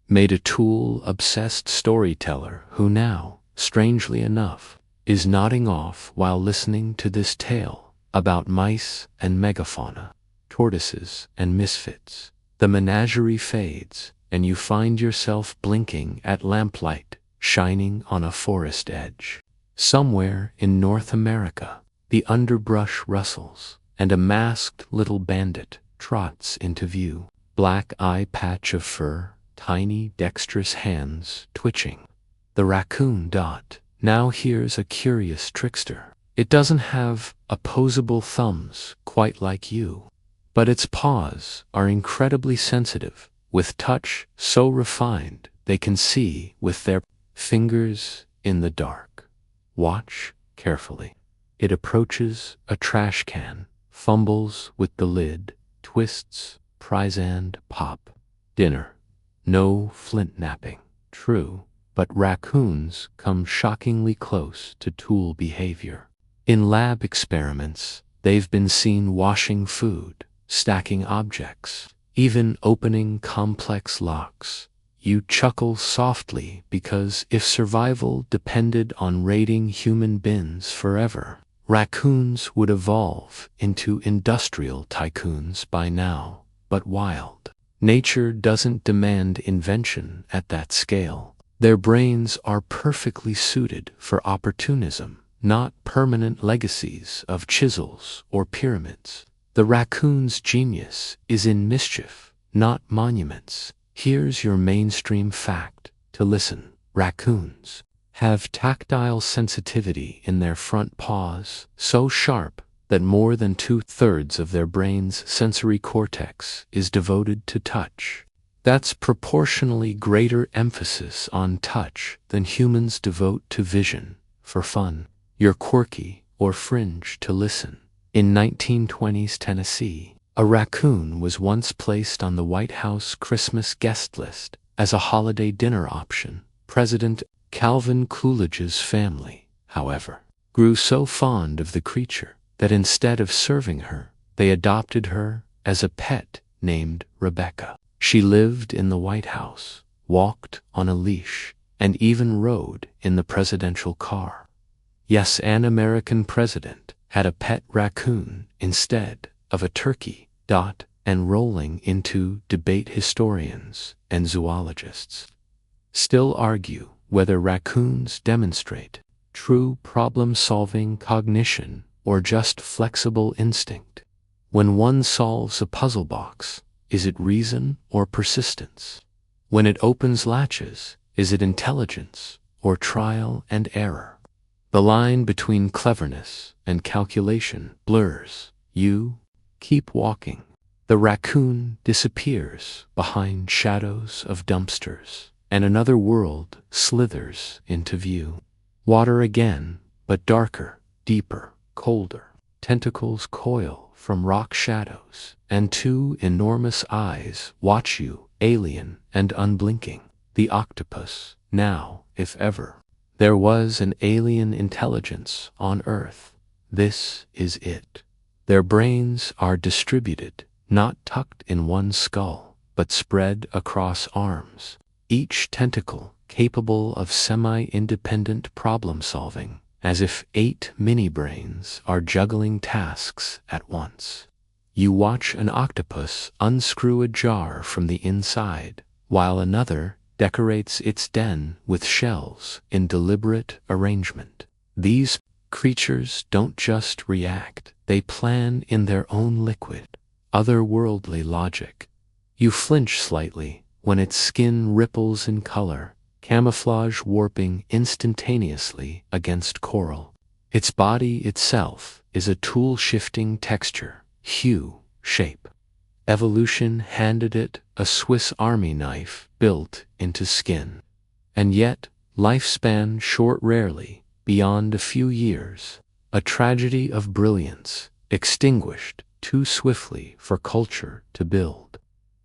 made a tool-obsessed storyteller who now, strangely enough, is nodding off while listening to this tale about mice and megafauna, tortoises and misfits. The menagerie fades, and you find yourself blinking at lamplight shining on a forest edge. Somewhere in North America, the underbrush rustles, and a masked little bandit trots into view. Black eye patch of fur, tiny dexterous hands twitching. The raccoon Dot now hears a curious trickster. It doesn't have opposable thumbs quite like you, but its paws are incredibly sensitive, with touch so refined they can see with their fingers in the dark. Watch carefully. It approaches a trash can, fumbles with the lid, twists, pries and pop. Dinner. No flint napping. True, but raccoons come shockingly close to tool behavior. In lab experiments, they've been seen washing food, stacking objects, even opening complex locks. you chuckle softly because if survival depended on raiding human bins forever, raccoons would evolve into industrial tycoons by now, but wild. Nature doesn't demand invention at that scale. Their brains are perfectly suited for opportunism, not permanent legacies of chisels or pyramids. The raccoon's genius is in mischief, not monuments. Here's your mainstream fact to listen. Raccoons have tactile sensitivity in their front paws, so sharp that more than 2/3 of their brain's sensory cortex is devoted to touch. That's proportionally greater emphasis on touch than humans devote to vision for fun. You're quirky or fringe to listen. In 1920s Tennessee, a raccoon was once placed on the White House Christmas guest list as a holiday dinner option. President Calvin Coolidge's family, however, grew so fond of the creature that instead of serving her, they adopted her as a pet named Rebecca. She lived in the White House, walked on a leash, and even rode in the presidential car. Yes, an American president had a pet raccoon instead of a turkey. And rolling into debate historians and zoologists still argue whether raccoons demonstrate true problem-solving cognition or just flexible instinct. When one solves a puzzle box, is it reason or persistence? When it opens latches, is it intelligence or trial and error? The line between cleverness and calculation blurs. You keep walking. The raccoon disappears behind shadows of dumpsters, and another world slithers into view. Water again, but darker, deeper, colder. Tentacles coil from rock shadows, and two enormous eyes watch you, alien and unblinking. The octopus, now, if ever, there was an alien intelligence on Earth. This is it. Their brains are distributed, not tucked in one skull, but spread across arms, each tentacle capable of semi-independent problem-solving, as if 8 mini-brains are juggling tasks at once. You watch an octopus unscrew a jar from the inside, while another decorates its den with shells in deliberate arrangement. These creatures don't just react, they plan in their own liquid, otherworldly logic. You flinch slightly when its skin ripples in color, camouflage warping instantaneously against coral. Its body itself is a tool-shifting texture, hue, shape. Evolution handed it a Swiss Army knife built into skin. And yet, lifespan short rarely, beyond a few years, a tragedy of brilliance, extinguished too swiftly for culture to build.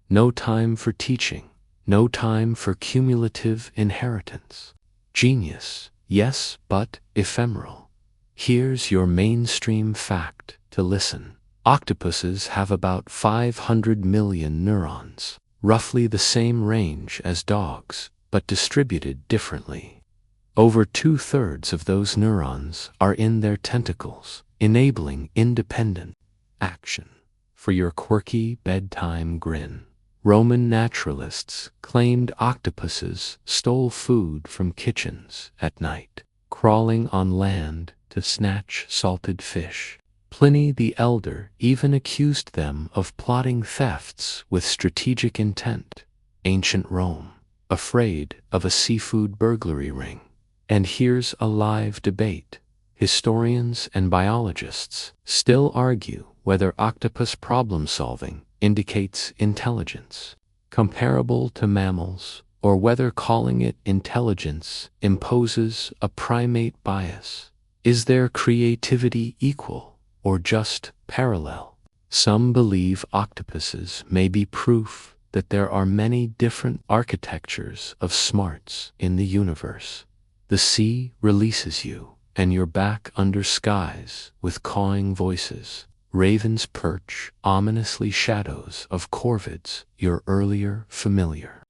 No time for teaching, no time for cumulative inheritance. Genius, yes, but ephemeral. Here's your mainstream fact to listen. Octopuses have about 500 million neurons, roughly the same range as dogs, but distributed differently. Over 2/3 of those neurons are in their tentacles, enabling independent action. For your quirky bedtime grin, Roman naturalists claimed octopuses stole food from kitchens at night, crawling on land to snatch salted fish. Pliny the Elder even accused them of plotting thefts with strategic intent. Ancient Rome, afraid of a seafood burglary ring. And here's a live debate. Historians and biologists still argue whether octopus problem-solving indicates intelligence, comparable to mammals, or whether calling it intelligence imposes a primate bias. Is their creativity equal or just parallel? Some believe octopuses may be proof that there are many different architectures of smarts in the universe. The sea releases you, and you're back under skies with cawing voices. Ravens perch ominously shadows of corvids, your earlier familiar.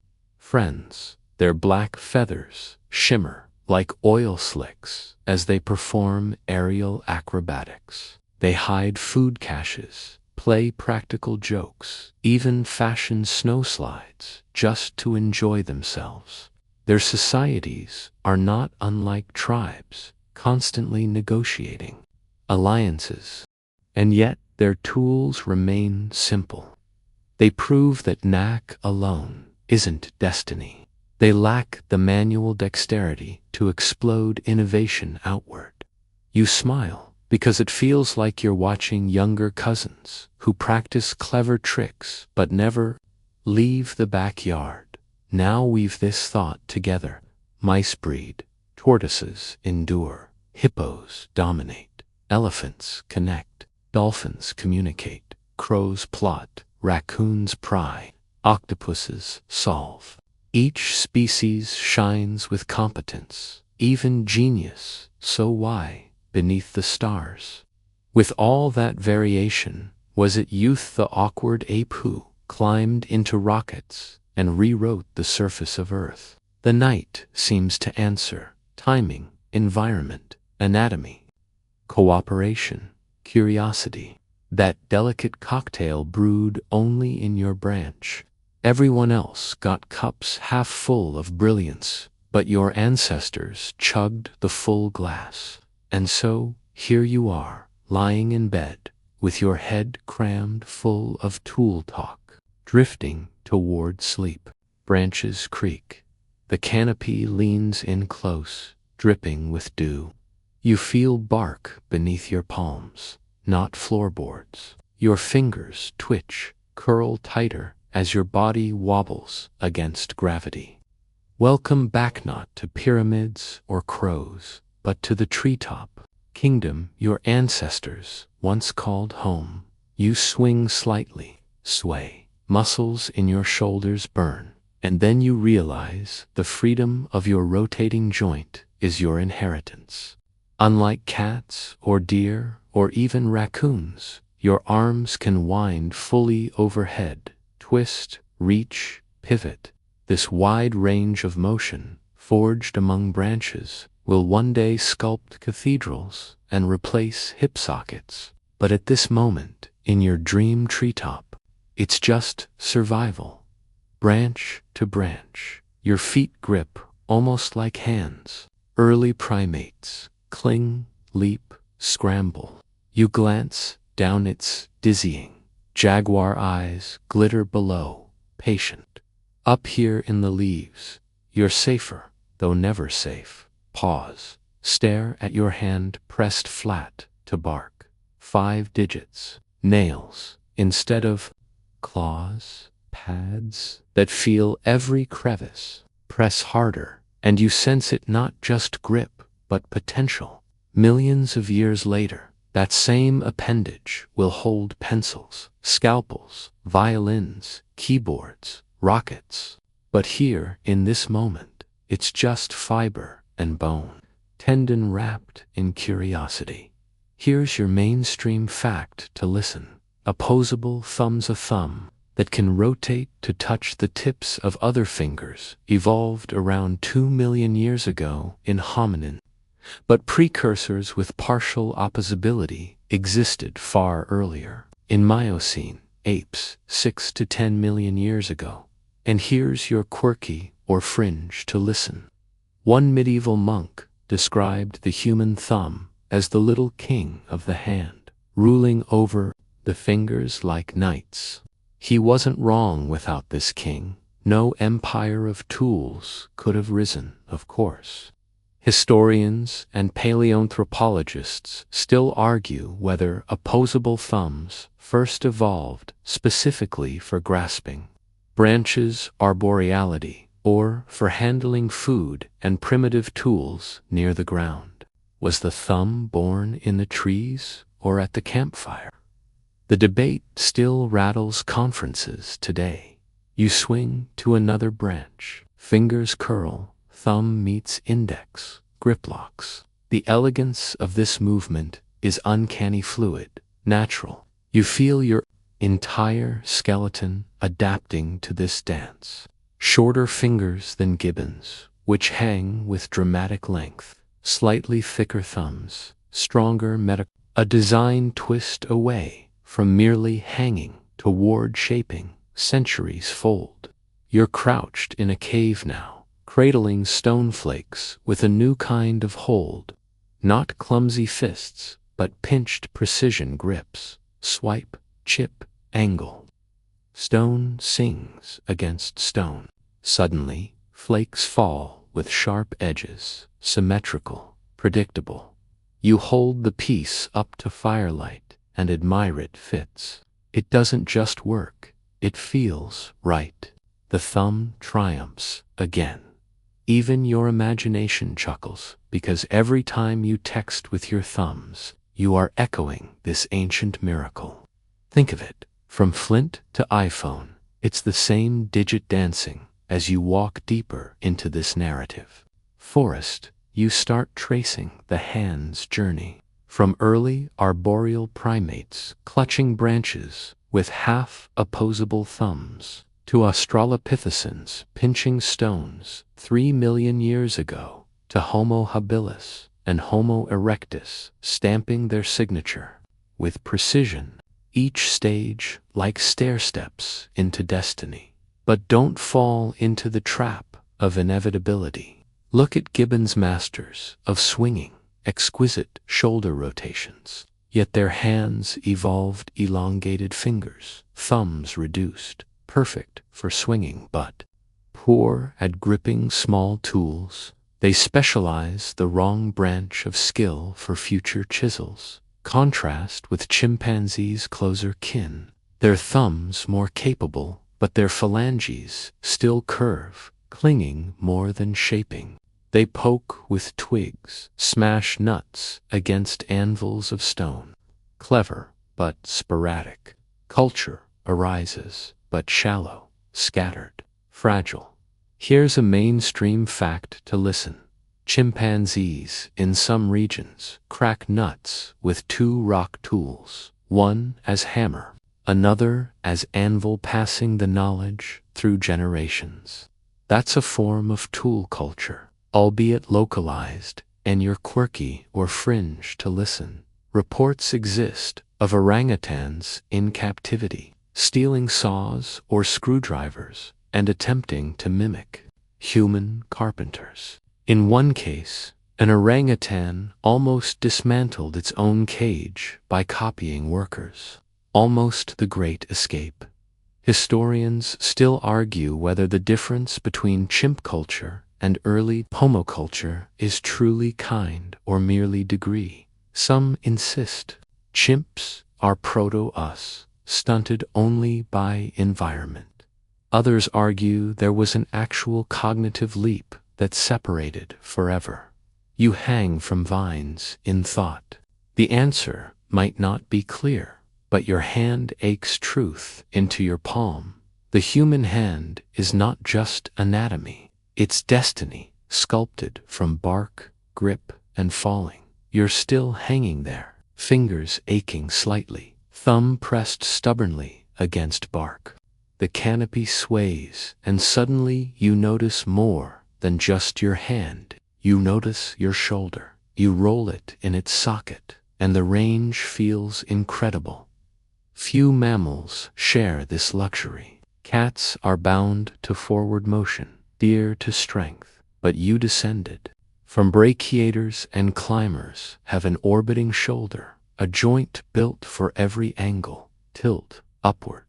friends. Their black feathers shimmer like oil slicks as they perform aerial acrobatics. They hide food caches, play practical jokes, even fashion snowslides just to enjoy themselves. Their societies are not unlike tribes, constantly negotiating alliances. And yet their tools remain simple. They prove that knack alone isn't destiny. They lack the manual dexterity to explode innovation outward. You smile because it feels like you're watching younger cousins who practice clever tricks but never leave the backyard. Now weave this thought together. Mice breed, tortoises endure, hippos dominate, elephants connect, dolphins communicate, crows plot, raccoons pry, octopuses solve. Each species shines with competence, even genius, so why, beneath the stars? With all that variation, was it youth the awkward ape who climbed into rockets and rewrote the surface of Earth? The night seems to answer: timing, environment, anatomy, cooperation, curiosity. That delicate cocktail brewed only in your branch. Everyone else got cups half full of brilliance, but your ancestors chugged the full glass. And so, here you are, lying in bed, with your head crammed full of tool talk, drifting toward sleep. Branches creak. The canopy leans in close, dripping with dew. You feel bark beneath your palms, not floorboards. Your fingers twitch, curl tighter as your body wobbles against gravity. Welcome back not to pyramids or crows, but to the treetop kingdom your ancestors once called home. You swing slightly, sway, muscles in your shoulders burn, and then you realize the freedom of your rotating joint is your inheritance. Unlike cats or deer or even raccoons, your arms can wind fully overhead, twist, reach, pivot. This wide range of motion, forged among branches, will one day sculpt cathedrals and replace hip sockets. But at this moment, in your dream treetop, it's just survival. Branch to branch, your feet grip almost like hands. Early primates cling, leap, scramble. You glance down its dizzying. Jaguar eyes glitter below, patient. Up here in the leaves, you're safer, though never safe. Pause. Stare at your hand pressed flat to bark. 5 digits. Nails, instead of claws, pads that feel every crevice. Press harder, and you sense it not just grip, but potential. Millions of years later, that same appendage will hold pencils, scalpels, violins, keyboards, rockets. But here, in this moment, it's just fiber and bone, tendon wrapped in curiosity. Here's your mainstream fact to listen. Opposable thumb's a thumb that can rotate to touch the tips of other fingers evolved around 2 million years ago in hominin. But precursors with partial opposability existed far earlier, in Miocene, apes 6 to 10 million years ago. And here's your quirky or fringe to listen. One medieval monk described the human thumb as the little king of the hand, ruling over the fingers like knights. He wasn't wrong without this king. No empire of tools could have risen, of course. Historians and paleoanthropologists still argue whether opposable thumbs first evolved specifically for grasping, branches arboreality, or for handling food and primitive tools near the ground. Was the thumb born in the trees or at the campfire? The debate still rattles conferences today. You swing to another branch, fingers curl, thumb meets index, grip locks. The elegance of this movement is uncanny fluid, natural. You feel your entire skeleton adapting to this dance. shorter fingers than gibbons, which hang with dramatic length, slightly thicker thumbs, stronger a design twist away from merely hanging toward shaping centuries fold. You're crouched in a cave now, cradling stone flakes with a new kind of hold. Not clumsy fists, but pinched precision grips. Swipe, chip, angle. Stone sings against stone. Suddenly, flakes fall with sharp edges, symmetrical, predictable. You hold the piece up to firelight and admire it fits. It doesn't just work, it feels right. The thumb triumphs again. Even your imagination chuckles, because every time you text with your thumbs, you are echoing this ancient miracle. Think of it, from Flint to iPhone, it's the same digit dancing as you walk deeper into this narrative. Forest, you start tracing the hand's journey. From early arboreal primates clutching branches with half-opposable thumbs, to Australopithecines pinching stones 3 million years ago, to Homo habilis and Homo erectus stamping their signature with precision, each stage like stairsteps into destiny. But don't fall into the trap of inevitability. Look at Gibbon's masters of swinging, exquisite shoulder rotations, yet their hands evolved elongated fingers, thumbs reduced, perfect for swinging but poor at gripping small tools. They specialize the wrong branch of skill for future chisels. Contrast with chimpanzees' closer kin. Their thumbs more capable, but their phalanges still curve, clinging more than shaping. They poke with twigs, smash nuts against anvils of stone. Clever, but sporadic. Culture arises, but shallow, scattered, fragile. Here's a mainstream fact to listen. Chimpanzees, in some regions, crack nuts with 2 rock tools, one as hammer, another as anvil, passing the knowledge through generations. That's a form of tool culture, albeit localized, and you're quirky or fringe to listen. Reports exist of orangutans in captivity, stealing saws or screwdrivers and attempting to mimic human carpenters. In one case, an orangutan almost dismantled its own cage by copying workers. Almost the great escape. Historians still argue whether the difference between chimp culture and early Homo culture is truly kind or merely degree. Some insist chimps are proto-us, stunted only by environment. Others argue there was an actual cognitive leap that separated forever. You hang from vines in thought. The answer might not be clear, but your hand aches truth into your palm. The human hand is not just anatomy, it's destiny, sculpted from bark, grip, and falling. You're still hanging there, fingers aching slightly, thumb pressed stubbornly against bark. The canopy sways, and suddenly you notice more than just your hand. You notice your shoulder. You roll it in its socket, and the range feels incredible. Few mammals share this luxury. Cats are bound to forward motion, deer to strength, but you descended. From brachiators and climbers have an orbiting shoulder, a joint built for every angle, tilt, upward.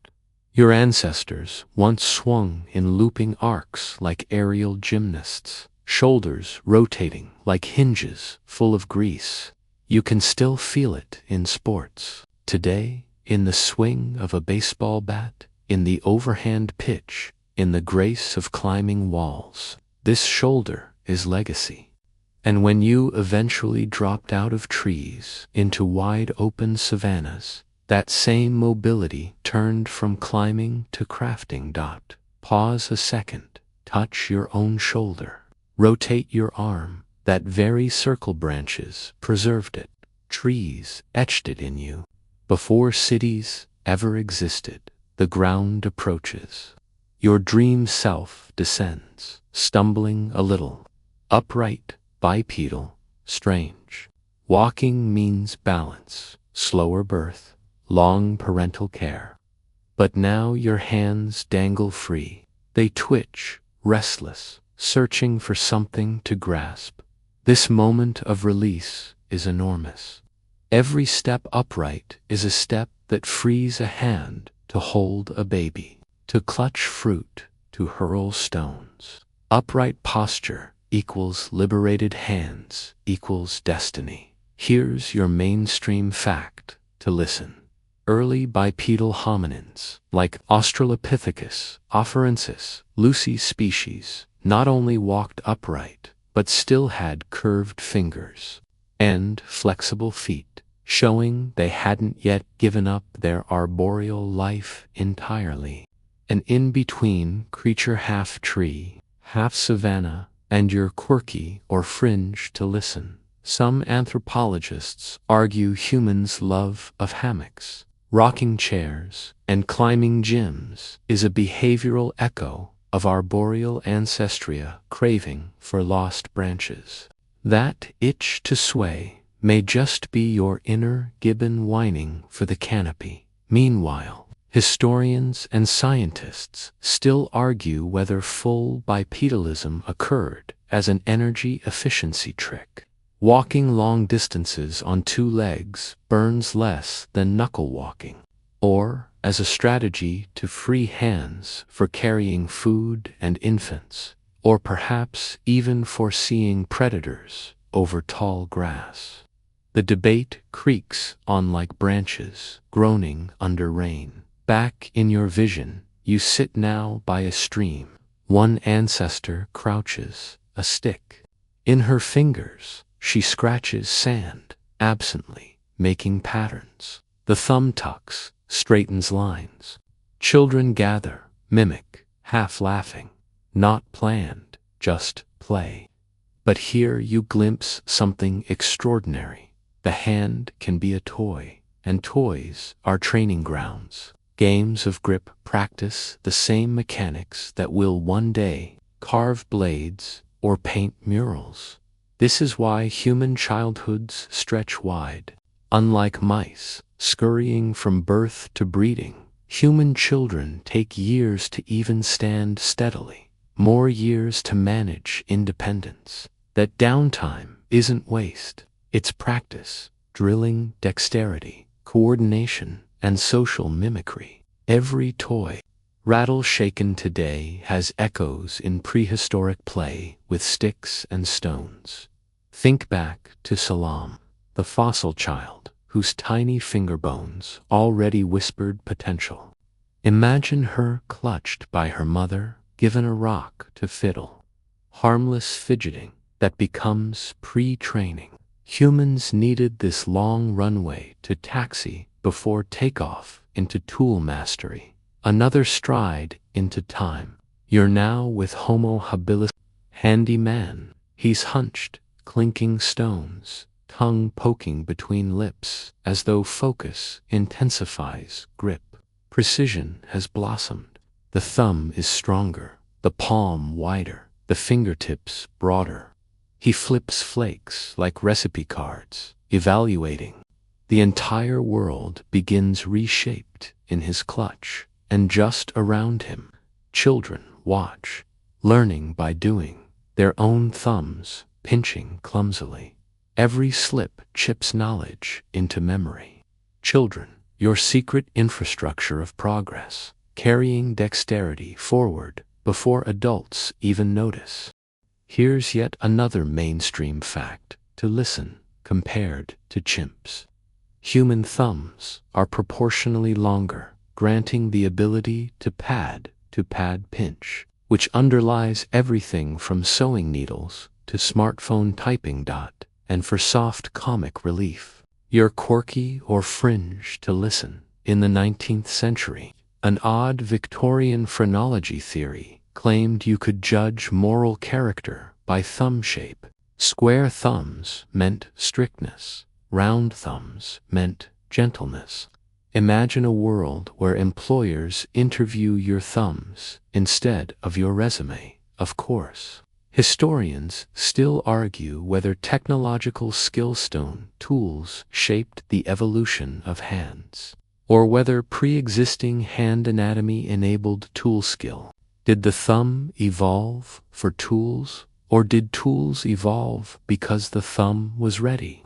Your ancestors once swung in looping arcs like aerial gymnasts, shoulders rotating like hinges full of grease. You can still feel it in sports. Today, in the swing of a baseball bat, in the overhand pitch, in the grace of climbing walls. This shoulder is legacy. And when you eventually dropped out of trees into wide open savannas, that same mobility turned from climbing to crafting. Pause a second, touch your own shoulder, rotate your arm. That very circle branches preserved it. Trees etched it in you. Before cities ever existed, the ground approaches. Your dream self descends, stumbling a little. Upright, bipedal, strange. Walking means balance, slower birth, long parental care. But now your hands dangle free. They twitch, restless, searching for something to grasp. This moment of release is enormous. Every step upright is a step that frees a hand to hold a baby, to clutch fruit, to hurl stones. Upright posture equals liberated hands equals destiny. Here's your mainstream fact to listen. Early bipedal hominins, like Australopithecus, afarensis, Lucy species, not only walked upright, but still had curved fingers and flexible feet, showing they hadn't yet given up their arboreal life entirely. An in-between creature, half tree, half savanna, and you're quirky or fringe to listen. Some anthropologists argue humans' love of hammocks, rocking chairs, and climbing gyms is a behavioral echo of arboreal ancestria craving for lost branches. That itch to sway may just be your inner gibbon whining for the canopy. Meanwhile, historians and scientists still argue whether full bipedalism occurred as an energy efficiency trick. Walking long distances on two legs burns less than knuckle walking, or as a strategy to free hands for carrying food and infants, or perhaps even for seeing predators over tall grass. The debate creaks on like branches groaning under rain. Back in your vision, you sit now by a stream. One ancestor crouches, a stick. In her fingers, she scratches sand, absently, making patterns. The thumb tucks, straightens lines. Children gather, mimic, half laughing. Not planned, just play. But here you glimpse something extraordinary. The hand can be a toy, and toys are training grounds. Games of grip practice the same mechanics that will one day carve blades or paint murals. This is why human childhoods stretch wide. Unlike mice, scurrying from birth to breeding, human children take years to even stand steadily, more years to manage independence. That downtime isn't waste, it's practice, drilling dexterity, coordination, and social mimicry. Every toy rattle shaken today has echoes in prehistoric play with sticks and stones. Think back to Salam, the fossil child whose tiny finger bones already whispered potential. Imagine her clutched by her mother, given a rock to fiddle. Harmless fidgeting that becomes pre-training. Humans needed this long runway to taxi before takeoff into tool mastery. Another stride into time. You're now with Homo habilis, handyman. He's hunched, clinking stones, tongue poking between lips, as though focus intensifies grip. Precision has blossomed. The thumb is stronger, the palm wider, the fingertips broader. He flips flakes like recipe cards, evaluating. The entire world begins reshaped in his clutch, and just around him, children watch, learning by doing, their own thumbs pinching clumsily. Every slip chips knowledge into memory. Children, your secret infrastructure of progress, carrying dexterity forward before adults even notice. Here's yet another mainstream fact to listen compared to chimps. Human thumbs are proportionally longer, granting the ability to pad pinch, which underlies everything from sewing needles to smartphone typing. And for soft comic relief, you're quirky or fringe to listen. In the 19th century, an odd Victorian phrenology theory claimed you could judge moral character by thumb shape. Square thumbs meant strictness, round thumbs meant gentleness. Imagine a world where employers interview your thumbs instead of your resume, of course. Historians still argue whether technological skillstone tools shaped the evolution of hands, or whether pre-existing hand anatomy enabled tool skill. Did the thumb evolve for tools, or did tools evolve because the thumb was ready?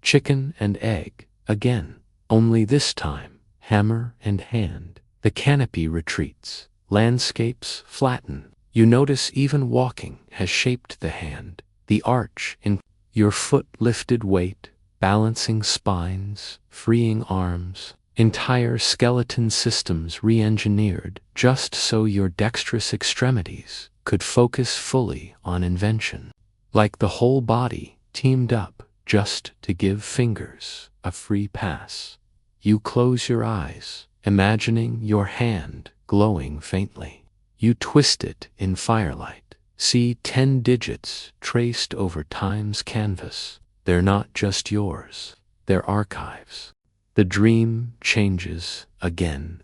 Chicken and egg, again, only this time, hammer and hand. The canopy retreats, landscapes flatten. You notice even walking has shaped the hand, the arch in your foot lifted weight, balancing spines, freeing arms, entire skeleton systems re-engineered just so your dexterous extremities could focus fully on invention. Like the whole body teamed up just to give fingers a free pass. You close your eyes, imagining your hand glowing faintly. You twist it in firelight, see 10 digits traced over time's canvas. They're not just yours, they're archives. The dream changes again.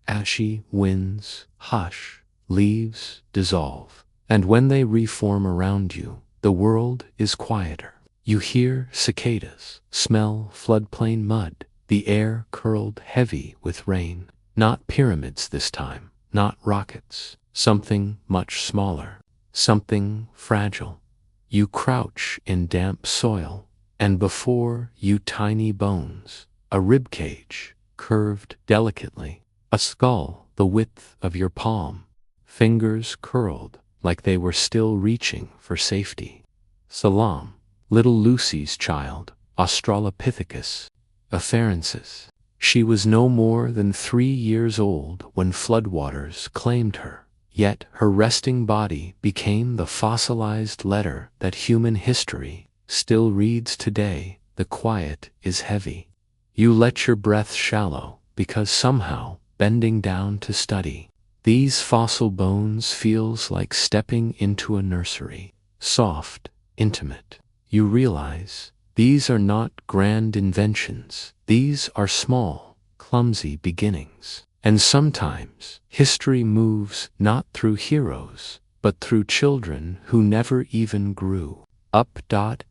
Ashy winds hush, leaves dissolve, and when they reform around you, the world is quieter. You hear cicadas, smell floodplain mud, the air curled heavy with rain. Not pyramids this time, not rockets, something much smaller, something fragile. You crouch in damp soil, and before you tiny bones, a ribcage, curved delicately, a skull the width of your palm, fingers curled like they were still reaching for safety. Salam, little Lucy's child, Australopithecus afarensis. She was no more than 3 years old when floodwaters claimed her, yet her resting body became the fossilized letter that human history still reads today. The quiet is heavy. You let your breath shallow because somehow, bending down to study these fossil bones feels like stepping into a nursery, soft, intimate. You realize these are not grand inventions, these are small, clumsy beginnings. And sometimes, history moves not through heroes, but through children who never even grew up.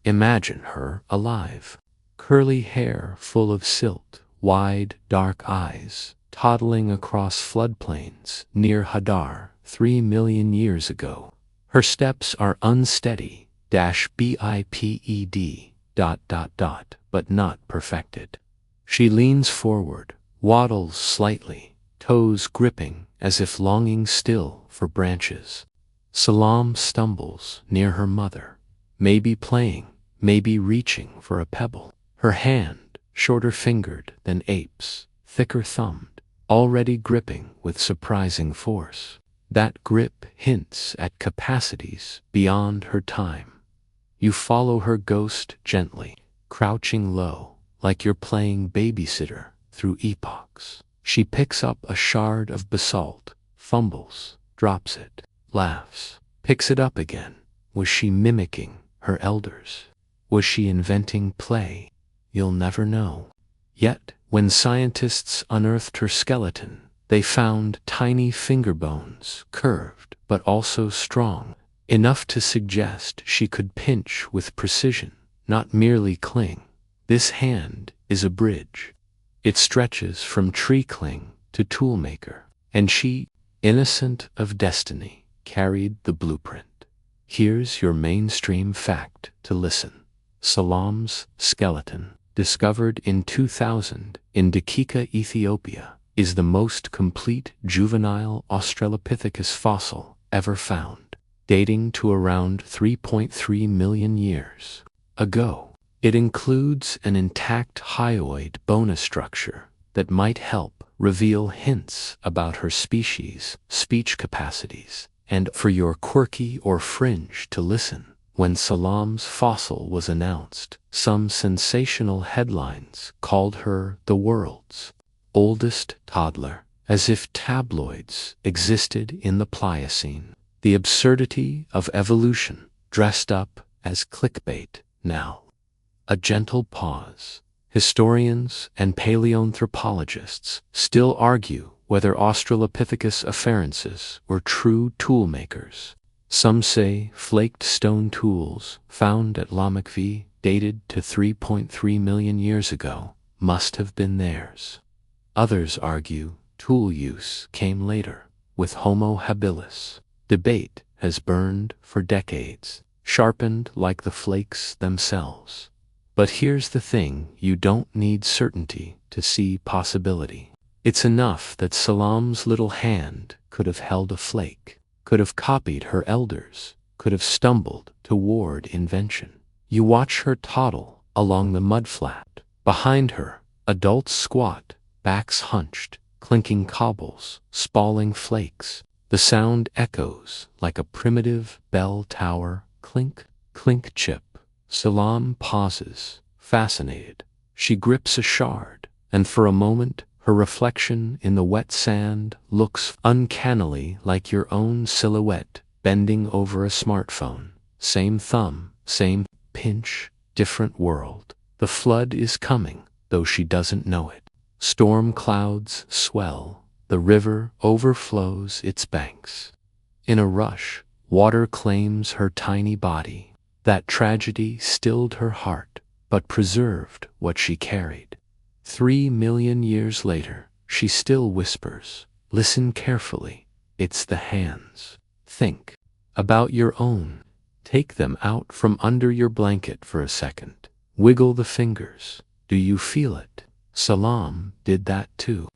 Imagine her alive. Curly hair full of silt, wide, dark eyes, toddling across floodplains near Hadar 3 million years ago. Her steps are unsteady, biped, ... but not perfected. She leans forward, waddles slightly, toes gripping as if longing still for branches. Salam stumbles near her mother, maybe playing, maybe reaching for a pebble. Her hand, shorter fingered than apes, thicker thumbed, already gripping with surprising force. That grip hints at capacities beyond her time. You follow her ghost gently, crouching low, like you're playing babysitter through epochs. She picks up a shard of basalt, fumbles, drops it, laughs, picks it up again. Was she mimicking her elders? Was she inventing play? You'll never know. Yet, when scientists unearthed her skeleton, they found tiny finger bones, curved but also strong, enough to suggest she could pinch with precision, not merely cling. This hand is a bridge. It stretches from tree cling to toolmaker, and she, innocent of destiny, carried the blueprint. Here's your mainstream fact to listen. Salam's skeleton, discovered in 2000 in Dakika, Ethiopia, is the most complete juvenile Australopithecus fossil ever found, dating to around 3.3 million years ago. It includes an intact hyoid bone structure that might help reveal hints about her species, speech capacities, and for your quirky or fringe to listen. When Salam's fossil was announced, some sensational headlines called her the world's oldest toddler, as if tabloids existed in the Pliocene. The absurdity of evolution dressed up as clickbait. Now, a gentle pause. Historians and paleoanthropologists still argue whether Australopithecus afarensis were true toolmakers. Some say flaked stone tools found at Lamacvi, dated to 3.3 million years ago, must have been theirs. Others argue tool use came later, with Homo habilis. Debate has burned for decades, sharpened like the flakes themselves. But here's the thing, you don't need certainty to see possibility. It's enough that Salam's little hand could have held a flake, could have copied her elders, could have stumbled toward invention. You watch her toddle along the mudflat. Behind her, adults squat, backs hunched, clinking cobbles, spalling flakes. The sound echoes like a primitive bell tower, clink, clink chip. Salam pauses, fascinated. She grips a shard, and for a moment, her reflection in the wet sand looks uncannily like your own silhouette bending over a smartphone. Same thumb, same pinch, different world. The flood is coming, though she doesn't know it. Storm clouds swell, the river overflows its banks. In a rush, water claims her tiny body. That tragedy stilled her heart, but preserved what she carried. 3 million years later, she still whispers, listen carefully, it's the hands. Think about your own. Take them out from under your blanket for a second. Wiggle the fingers. Do you feel it? Salam did that too.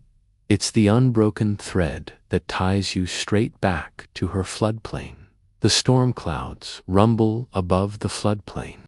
It's the unbroken thread that ties you straight back to her floodplain. The storm clouds rumble above the floodplain.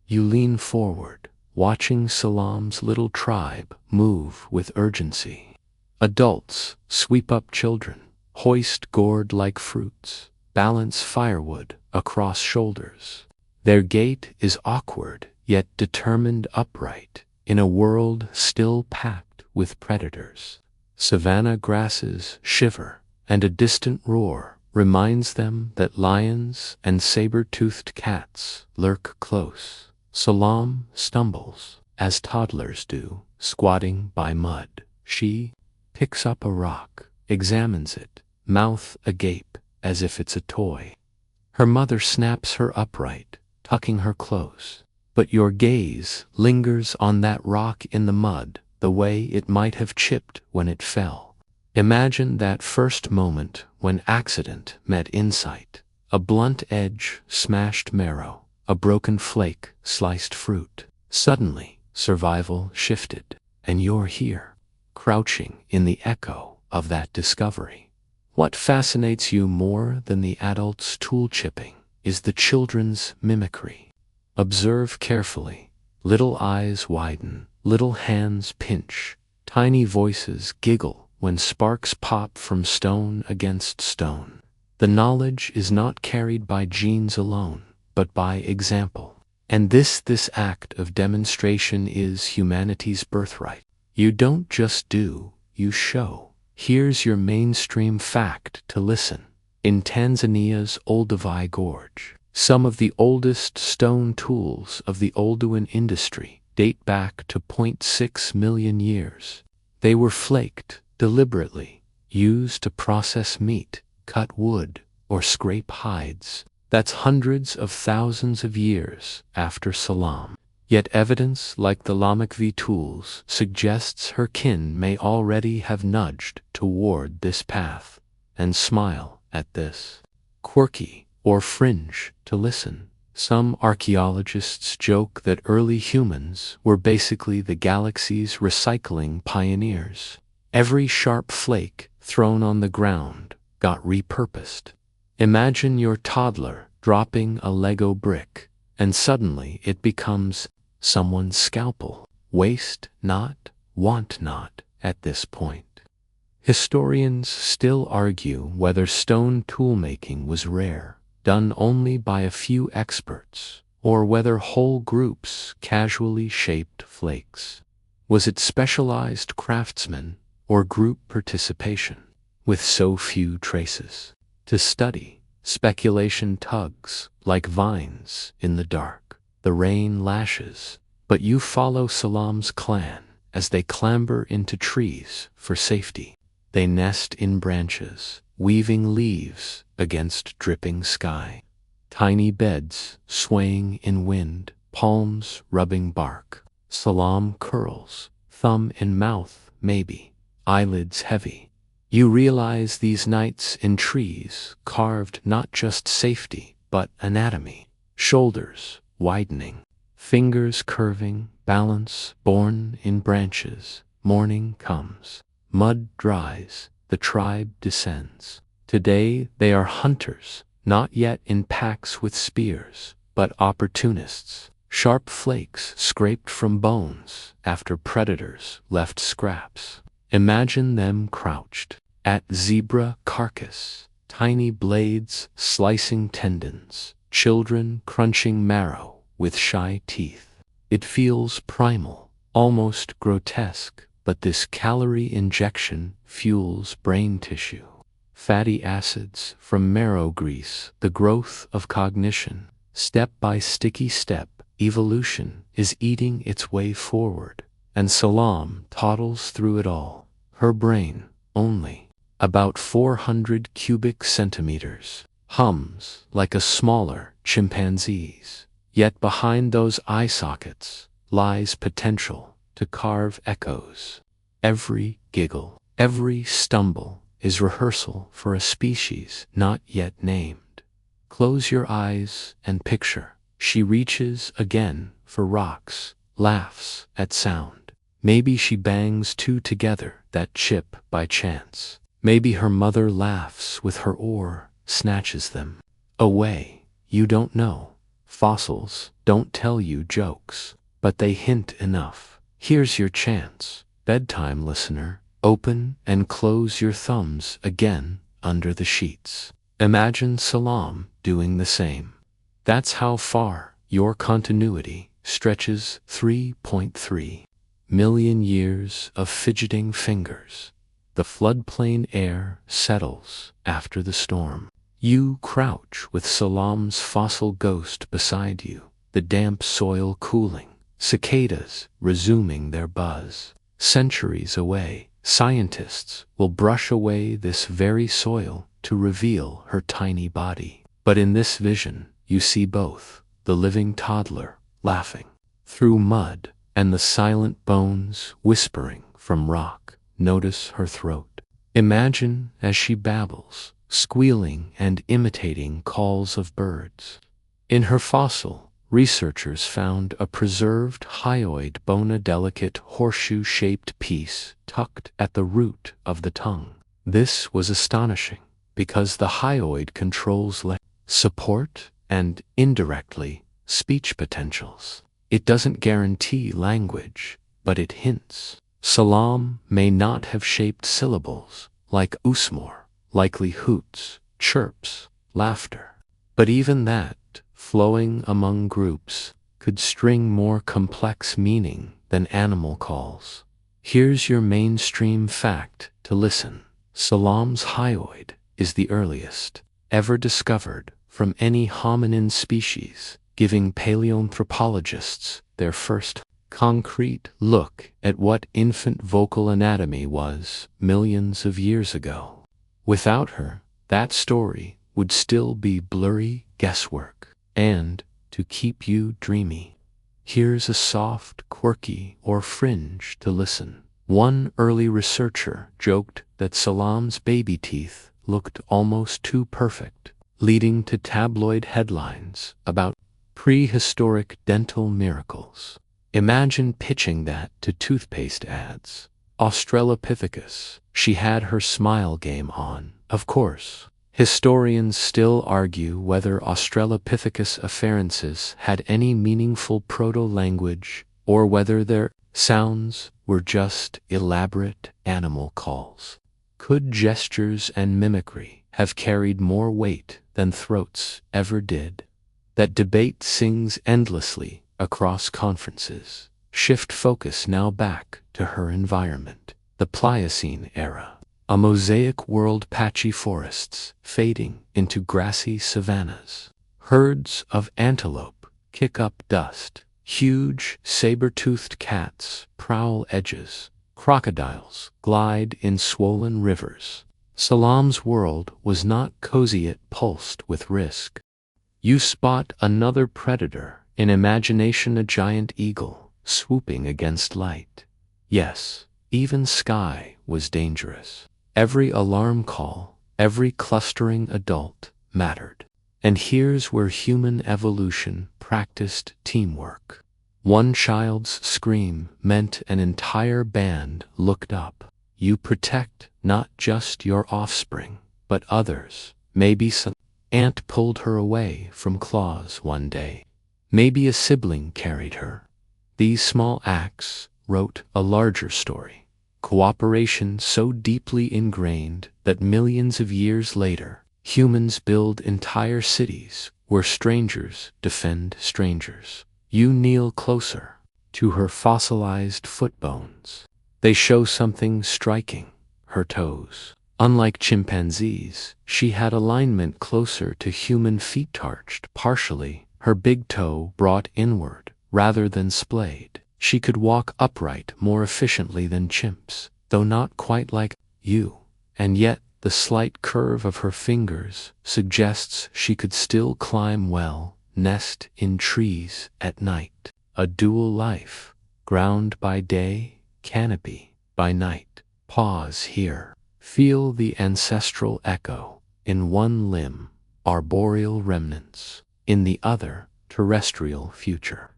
You lean forward, watching Salam's little tribe move with urgency. Adults sweep up children, hoist gourd like fruits, balance firewood across shoulders. Their gait is awkward, yet determined upright, in a world still packed with predators. Savanna grasses shiver, and a distant roar reminds them that lions and saber-toothed cats lurk close. Salam stumbles, as toddlers do, squatting by mud. She picks up a rock, examines it, mouth agape as if it's a toy. Her mother snaps her upright, tucking her close. But your gaze lingers on that rock in the mud, the way it might have chipped when it fell. Imagine that first moment when accident met insight. A blunt edge smashed marrow, a broken flake sliced fruit. Suddenly, survival shifted, and you're here, crouching in the echo of that discovery. What fascinates you more than the adult's tool chipping is the children's mimicry. Observe carefully. Little eyes widen, little hands pinch, tiny voices giggle when sparks pop from stone against stone. The knowledge is not carried by genes alone, but by example. And this act of demonstration is humanity's birthright. You don't just do, you show. Here's your mainstream fact to listen. In Tanzania's Olduvai Gorge, some of the oldest stone tools of the Oldowan industry date back to 0.6 million years. They were flaked, deliberately, used to process meat, cut wood, or scrape hides. That's hundreds of thousands of years after Salam. Yet evidence like the Lamacvi tools suggests her kin may already have nudged toward this path. And smile at this. Quirky, or fringe, to listen. Some archaeologists joke that early humans were basically the galaxy's recycling pioneers. Every sharp flake thrown on the ground got repurposed. Imagine your toddler dropping a Lego brick, and suddenly it becomes someone's scalpel. Waste not, want not at this point. Historians still argue whether stone toolmaking was rare, done only by a few experts, or whether whole groups casually shaped flakes. Was it specialized craftsmen or group participation, with so few traces? To study, speculation tugs like vines in the dark. The rain lashes, But you follow Salam's clan as they clamber into trees for safety. They nest in branches, weaving leaves against dripping sky. Tiny beds swaying in wind, palms rubbing bark. Salam curls, thumb in mouth maybe, eyelids heavy. You realize these nights in trees carved not just safety but anatomy. Shoulders widening, fingers curving, balance born in branches. Morning comes, mud dries, the tribe descends. Today they are hunters, not yet in packs with spears, but opportunists. Sharp flakes scraped from bones after predators left scraps. Imagine them crouched at zebra carcass, tiny blades slicing tendons, children crunching marrow with shy teeth. It feels primal, almost grotesque, but this calorie injection fuels brain tissue. Fatty acids from marrow grease, the growth of cognition. Step by sticky step, evolution is eating its way forward, and Salam toddles through it all. Her brain, only about 400 cubic centimeters, hums like a smaller chimpanzee's. Yet behind those eye sockets lies potential to carve echoes. Every giggle, every stumble is rehearsal for a species not yet named. Close your eyes and picture. She reaches again for rocks, laughs at sound. Maybe she bangs two together that chip by chance. Maybe her mother laughs with her oar, snatches them away. You don't know. Fossils don't tell you jokes, but they hint enough. Here's your chance. Bedtime listener, open and close your thumbs again under the sheets. Imagine Salam doing the same. That's how far your continuity stretches. 3.3 million years of fidgeting fingers. The floodplain air settles after the storm. You crouch with Salam's fossil ghost beside you, the damp soil cooling, cicadas resuming their buzz. Centuries away, scientists will brush away this very soil to reveal her tiny body. But in this vision, you see both, the living toddler laughing through mud and the silent bones whispering from rock. Notice her throat. Imagine as she babbles, squealing and imitating calls of birds. In her fossil, researchers found a preserved hyoid bone, a delicate horseshoe-shaped piece tucked at the root of the tongue. This was astonishing because the hyoid controls support and, indirectly, speech potentials. It doesn't guarantee language, but it hints. Salam may not have shaped syllables like usmor, likely hoots, chirps, laughter. But even that, flowing among groups, could string more complex meaning than animal calls. Here's your mainstream fact to listen. Salam's hyoid is the earliest ever discovered from any hominin species, giving paleoanthropologists their first concrete look at what infant vocal anatomy was millions of years ago. Without her, that story would still be blurry guesswork. And, to keep you dreamy, here's a soft, quirky, or fringe to listen. One early researcher joked that Salam's baby teeth looked almost too perfect, leading to tabloid headlines about prehistoric dental miracles. Imagine pitching that to toothpaste ads. Australopithecus, she had her smile game on, of course. Historians still argue whether Australopithecus afarensis had any meaningful proto-language or whether their sounds were just elaborate animal calls. Could gestures and mimicry have carried more weight than throats ever did? That debate sings endlessly across conferences. Shift focus now back to her environment. The Pliocene era. A mosaic world, patchy forests fading into grassy savannas. Herds of antelope kick up dust, Huge, saber-toothed cats prowl edges. Crocodiles glide in swollen rivers. Salam's world was not cozy, it pulsed with risk. You spot another predator, in imagination a giant eagle, swooping against light. Yes, even sky was dangerous. Every alarm call, every clustering adult mattered. And here's where human evolution practiced teamwork. One child's scream meant an entire band looked up. You protect not just your offspring, but others. Maybe some ant pulled her away from claws one day. Maybe a sibling carried her. These small acts wrote a larger story. Cooperation so deeply ingrained that millions of years later, humans build entire cities where strangers defend strangers. You kneel closer to her fossilized foot bones. They show something striking, her toes. Unlike chimpanzees, she had alignment closer to human feet, arched partially, her big toe brought inward rather than splayed. She could walk upright more efficiently than chimps, though not quite like you. And yet, the slight curve of her fingers suggests she could still climb well, nest in trees at night. A dual life, ground by day, canopy by night. Pause here. Feel the ancestral echo. In one limb, arboreal remnants. In the other, terrestrial future.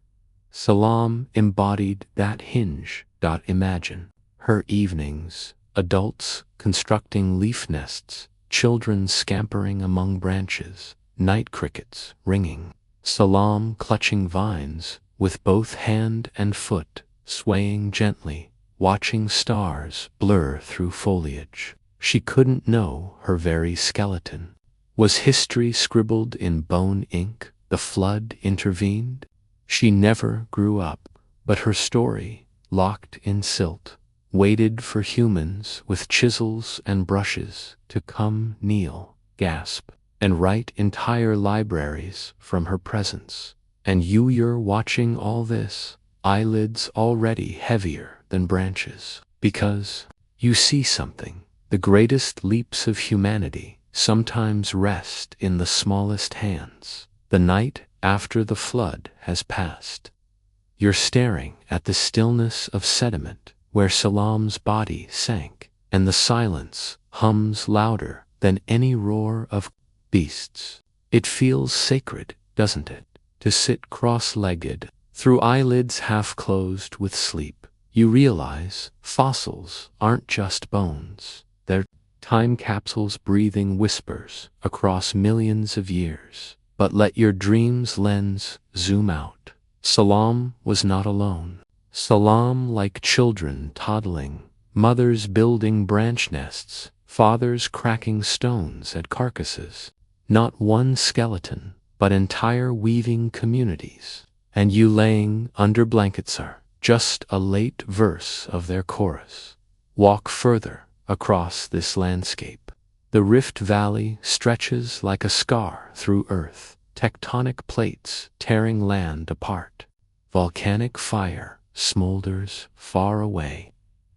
Salam embodied that hinge. Imagine her evenings, adults constructing leaf nests, children scampering among branches, night crickets ringing. Salam clutching vines with both hand and foot, swaying gently, watching stars blur through foliage. She couldn't know her very skeleton. Was history scribbled in bone ink? The flood intervened? She never grew up, but her story, locked in silt, waited for humans with chisels and brushes to come kneel, gasp, and write entire libraries from her presence. And you're watching all this, eyelids already heavier than branches, because you see something. The greatest leaps of humanity sometimes rest in the smallest hands. The night after the flood has passed. You're staring at the stillness of sediment where Salam's body sank, and the silence hums louder than any roar of beasts. It feels sacred, doesn't it, to sit cross-legged, through eyelids half-closed with sleep. You realize fossils aren't just bones. They're time capsules breathing whispers across millions of years. But let your dream's lens zoom out. Salam was not alone. Salam, like children toddling, mothers building branch nests, fathers cracking stones at carcasses. Not one skeleton, but entire weaving communities. And you laying under blankets are just a late verse of their chorus. Walk further across this landscape. The Rift Valley stretches like a scar through earth, tectonic plates tearing land apart. Volcanic fire smolders far away.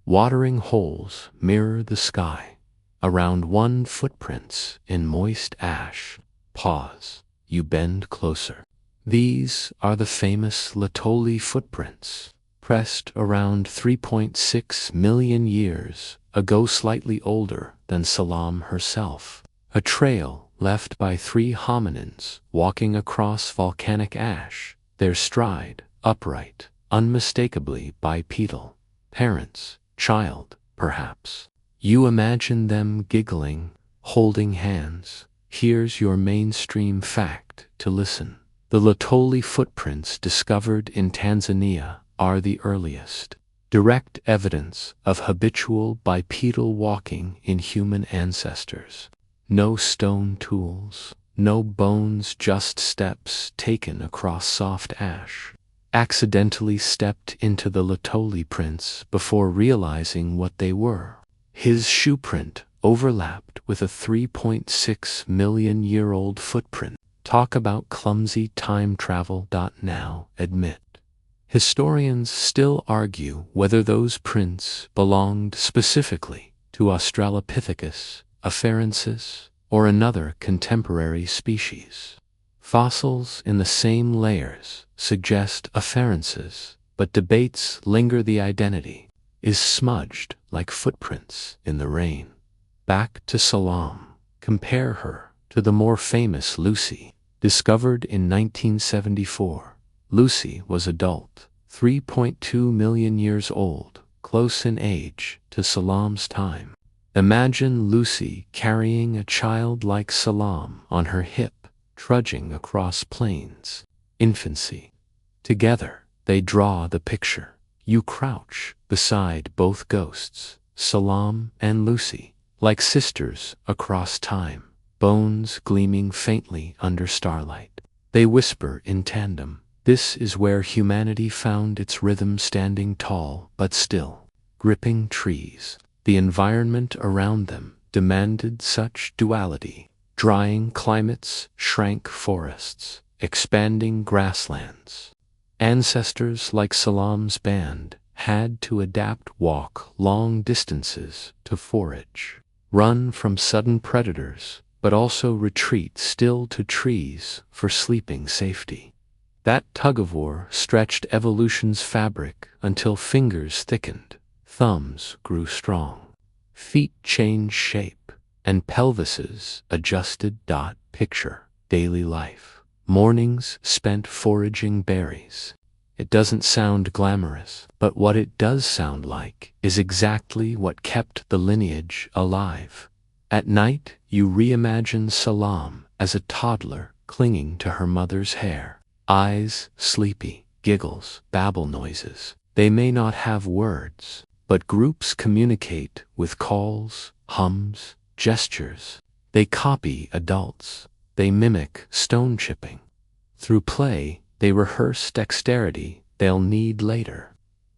Watering holes mirror the sky. Around one footprints in moist ash. Pause. You bend closer. These are the famous Laetoli footprints, pressed around 3.6 million years ago, slightly older than Salam herself. A trail left by 3 hominins walking across volcanic ash, their stride upright, unmistakably bipedal. Parents, child, perhaps. You imagine them giggling, holding hands. Here's your mainstream fact to listen. The Laetoli footprints discovered in Tanzania are the earliest. Direct evidence of habitual bipedal walking in human ancestors. No stone tools, no bones, just steps taken across soft ash. Accidentally stepped into the Laetoli prints before realizing what they were. His shoe print overlapped with a 3.6 million year old footprint. Talk about clumsy time travel. Now admit, Historians still argue whether those prints belonged specifically to Australopithecus afarensis or another contemporary species. Fossils in the same layers suggest afarensis, but debates linger. The identity is smudged like footprints in the rain. Back to Salam. Compare her to the more famous Lucy, discovered in 1974. Lucy was adult, 3.2 million years old, close in age to Salam's time. Imagine Lucy carrying a child like Salam on her hip, trudging across plains. Infancy. Together, they draw the picture. You crouch beside both ghosts, Salam and Lucy, like sisters across time, bones gleaming faintly under starlight. They whisper in tandem. This is where humanity found its rhythm, standing tall but still, gripping trees. The environment around them demanded such duality. Drying climates shrank forests, expanding grasslands. Ancestors like Salam's band had to adapt, walk long distances to forage, run from sudden predators, but also retreat still to trees for sleeping safety. That tug-of-war stretched evolution's fabric until fingers thickened, thumbs grew strong, feet changed shape, and pelvises adjusted. Picture daily life. Mornings spent foraging berries. It doesn't sound glamorous, but what it does sound like is exactly what kept the lineage alive. At night, you reimagine Salam as a toddler clinging to her mother's hair. Eyes sleepy, giggles, babble noises. They may not have words, but groups communicate with calls, hums, gestures. They copy adults. They mimic stone chipping. Through play, they rehearse dexterity they'll need later,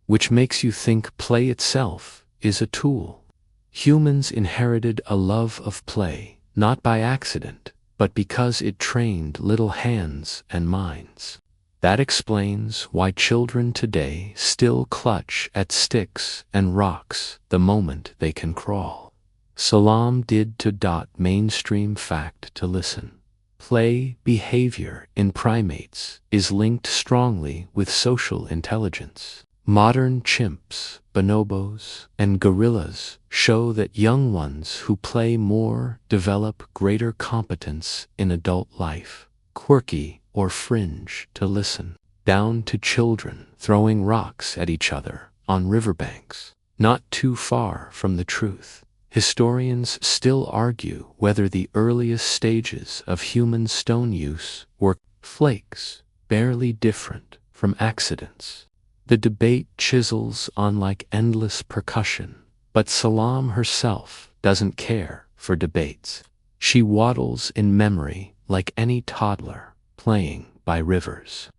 which makes you think play itself is a tool. Humans inherited a love of play, not by accident, but because it trained little hands and minds. That explains why children today still clutch at sticks and rocks the moment they can crawl. Salam did to. Mainstream fact to listen. Play behavior in primates is linked strongly with social intelligence. Modern chimps, bonobos, and gorillas show that young ones who play more develop greater competence in adult life. Quirky or fringe to listen, down to children throwing rocks at each other on riverbanks. Not too far from the truth. Historians still argue whether the earliest stages of human stone use were flakes, barely different from accidents. The debate chisels on like endless percussion, but Salam herself doesn't care for debates. She waddles in memory like any toddler playing by rivers.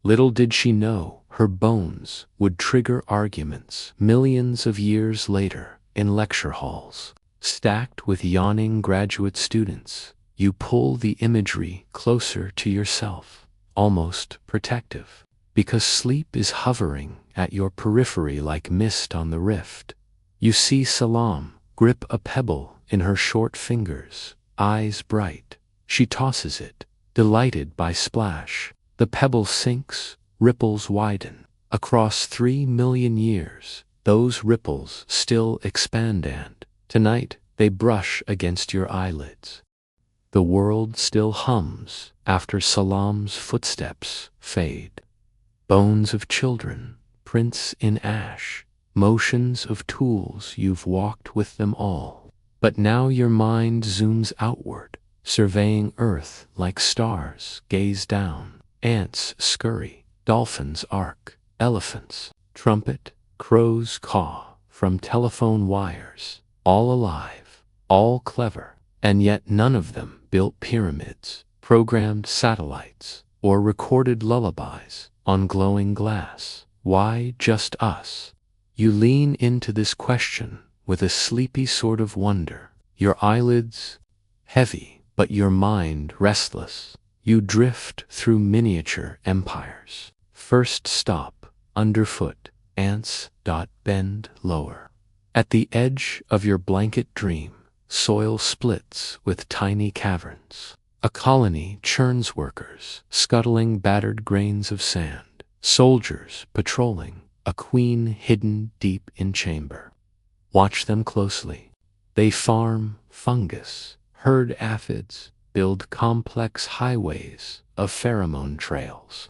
Little did she know her bones would trigger arguments millions of years later in lecture halls. Stacked with yawning graduate students, you pull the imagery closer to yourself, almost protective, because sleep is hovering at your periphery like mist on the rift. You see Salam grip a pebble in her short fingers, eyes bright. She tosses it, delighted by splash. The pebble sinks, ripples widen. Across 3 million years, those ripples still expand, and tonight they brush against your eyelids. The world still hums after Salam's footsteps fade. Bones of children, prints in ash, motions of tools you've walked with them all. But now your mind zooms outward, surveying Earth like stars gaze down. Ants scurry, dolphins arc, elephants trumpet, crows caw from telephone wires, all alive, all clever, and yet none of them built pyramids, programmed satellites, or recorded lullabies on glowing glass. Why just us? You lean into this question with a sleepy sort of wonder, your eyelids heavy, but your mind restless. You drift through miniature empires. First stop, underfoot, ants. Bend lower. At the edge of your blanket dream, soil splits with tiny caverns. A colony churns workers, scuttling battered grains of sand, soldiers patrolling, a queen hidden deep in chamber. Watch them closely. They farm fungus, herd aphids, build complex highways of pheromone trails.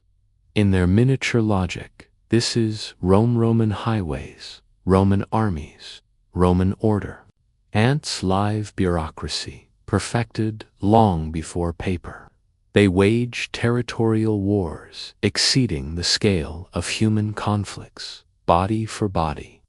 In their miniature logic, this is Roman highways, Roman armies, Roman order. Ants' live bureaucracy, perfected long before paper. They wage territorial wars exceeding the scale of human conflicts, body for body.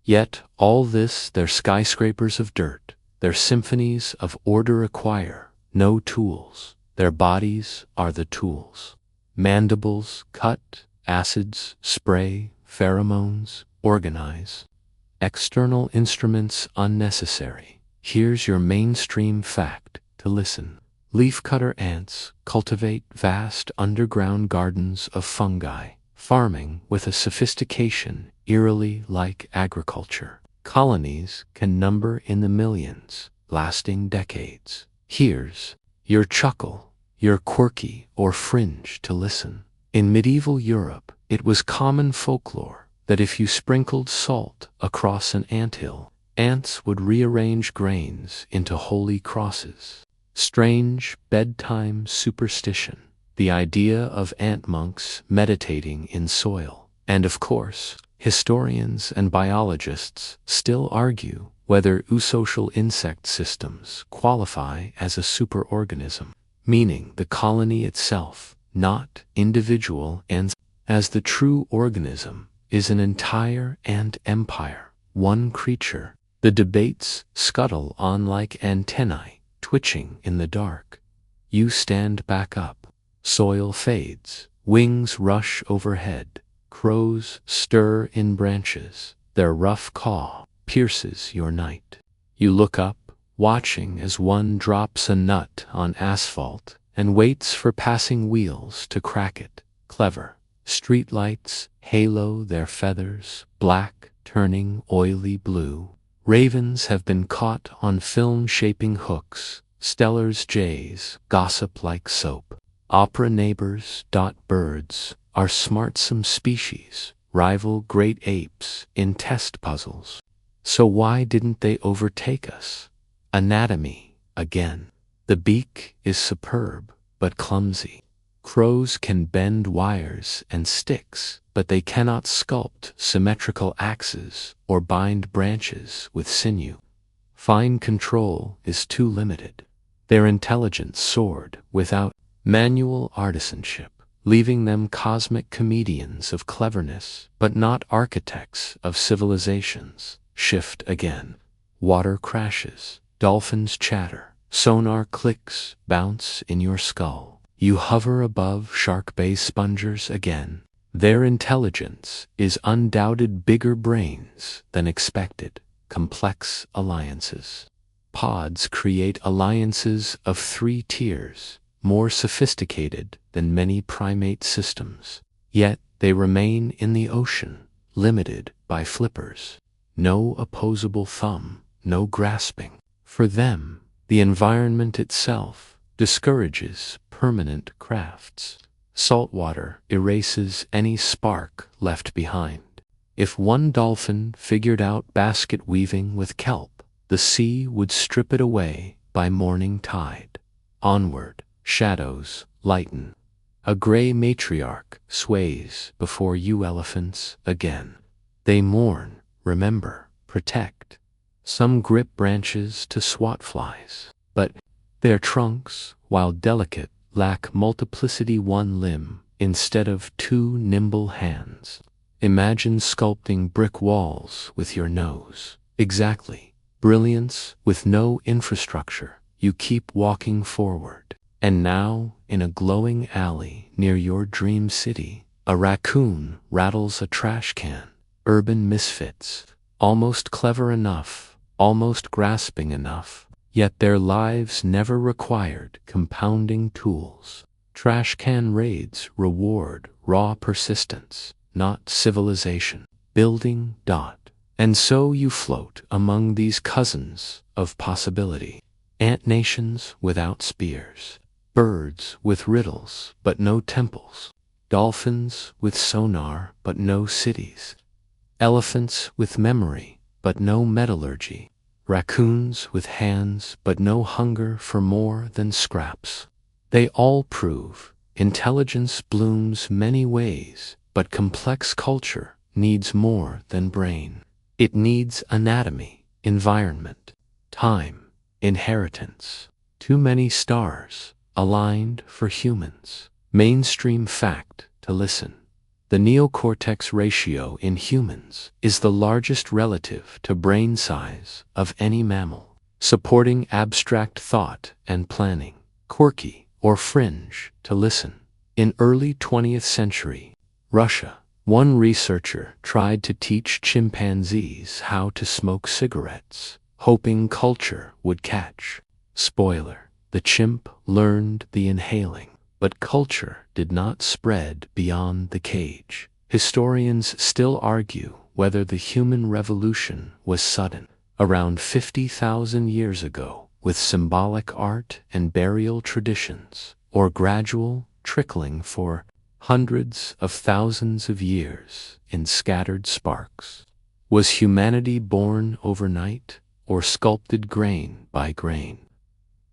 Yet all this their skyscrapers of dirt, their symphonies of order require no tools. Their bodies are the tools. Mandibles cut, acids spray, pheromones organize. External instruments unnecessary. Here's your mainstream fact to listen. Leafcutter ants cultivate vast underground gardens of fungi, farming with a sophistication eerily like agriculture. Colonies can number in the millions, lasting decades. Here's your chuckle, your quirky or fringe to listen. In medieval Europe, it was common folklore that if you sprinkled salt across an anthill, ants would rearrange grains into holy crosses. Strange bedtime superstition, the idea of ant monks meditating in soil. And of course, historians and biologists still argue whether eusocial insect systems qualify as a superorganism, meaning the colony itself, not individual ants, as the true organism is an entire ant empire, one creature. The debates scuttle on like antennae, twitching in the dark. You stand back up. Soil fades. Wings rush overhead. Crows stir in branches. Their rough caw pierces your night. You look up, watching as one drops a nut on asphalt and waits for passing wheels to crack it. Clever. Streetlights halo their feathers, black turning oily blue. Ravens have been caught on film shaping hooks. Stellar's jays gossip like soap. Opera neighbors. Birds are smartsome species, rival great apes in test puzzles. So why didn't they overtake us? Anatomy, again. The beak is superb, but clumsy. Crows can bend wires and sticks, but they cannot sculpt symmetrical axes or bind branches with sinew. Fine control is too limited. Their intelligence soared without manual artisanship, leaving them cosmic comedians of cleverness, but not architects of civilizations. Shift again. Water crashes, dolphins chatter, sonar clicks bounce in your skull. You hover above Shark Bay spongers again. Their intelligence is undoubted bigger brains than expected. Complex alliances. Pods create alliances of 3 tiers, more sophisticated than many primate systems. Yet they remain in the ocean, limited by flippers. No opposable thumb, no grasping. For them, the environment itself discourages permanent crafts. Saltwater erases any spark left behind. If one dolphin figured out basket weaving with kelp, the sea would strip it away by morning tide. Onward, shadows lighten. A gray matriarch sways before you elephants again. They mourn, remember, protect. Some grip branches to swat flies, but their trunks, while delicate, lack multiplicity. 1 limb instead of 2 nimble hands. Imagine sculpting brick walls with your nose. Exactly. Brilliance with no infrastructure. You keep walking forward. And now, in a glowing alley near your dream city, a raccoon rattles a trash can. Urban misfits. Almost clever enough, almost grasping enough. Yet their lives never required compounding tools. Trash can raids reward raw persistence. not civilization. Building. And so you float among these cousins of possibility. Ant nations without spears. Birds with riddles but no temples. Dolphins with sonar but no cities. Elephants with memory but no metallurgy. Raccoons with hands but no hunger for more than scraps. They all prove intelligence blooms many ways, but complex culture needs more than brain. It needs anatomy, environment, time, inheritance. Too many stars aligned for humans. Mainstream fact to listen. The neocortex ratio in humans is the largest relative to brain size of any mammal, supporting abstract thought and planning. Quirky or fringe to listen. In early 20th century, Russia, one researcher tried to teach chimpanzees how to smoke cigarettes, hoping culture would catch. Spoiler, the chimp learned the inhaling, but culture did not spread beyond the cage. Historians still argue whether the human revolution was sudden, around 50,000 years ago, with symbolic art and burial traditions, or gradual, trickling for hundreds of thousands of years in scattered sparks. Was humanity born overnight, or sculpted grain by grain?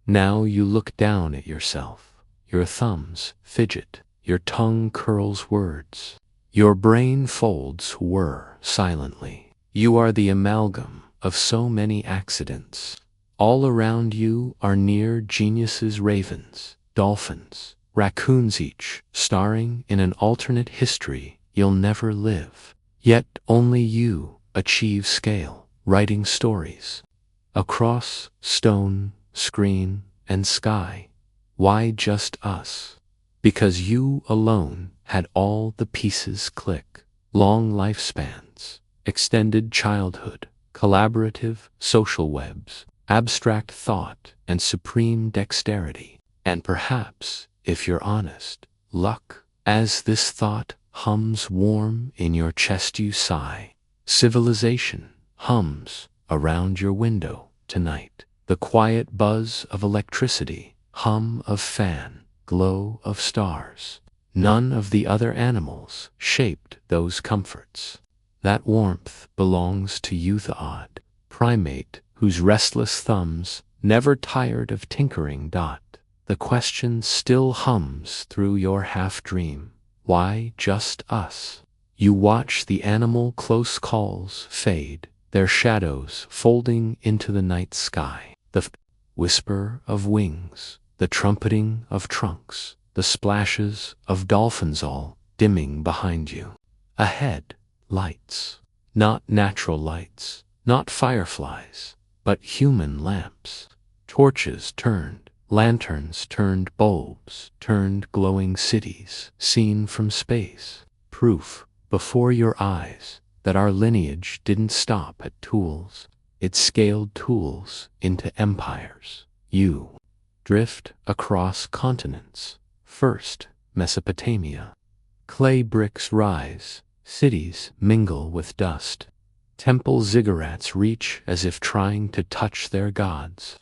Now you look down at yourself. Your thumbs fidget, your tongue curls words. Your brain folds whir silently. You are the amalgam of so many accidents. All around you are near geniuses, ravens, dolphins, raccoons, each starring in an alternate history you'll never live. Yet only you achieve scale, writing stories across stone, screen, and sky. Why just us? Because you alone had all the pieces click. Long lifespans, extended childhood, collaborative social webs, abstract thought, and supreme dexterity. And perhaps, if you're honest, luck. As this thought hums warm in your chest, you sigh. Civilization hums around your window tonight. The quiet buzz of electricity, hum of fan, glow of stars. None of the other animals shaped those comforts. That warmth belongs to you, the odd primate whose restless thumbs never tired of tinkering. The question still hums through your half-dream. Why just us? You watch the animal close calls fade, their shadows folding into the night sky. The whisper of wings, the trumpeting of trunks, the splashes of dolphins, all dimming behind you. Ahead, lights. Not natural lights, not fireflies, but human lamps. Torches turned, lanterns turned, bulbs turned, glowing cities seen from space. Proof before your eyes that our lineage didn't stop at tools. It scaled tools into empires. You drift across continents. First, Mesopotamia. Clay bricks rise, cities mingle with dust. Temple ziggurats reach as if trying to touch their gods.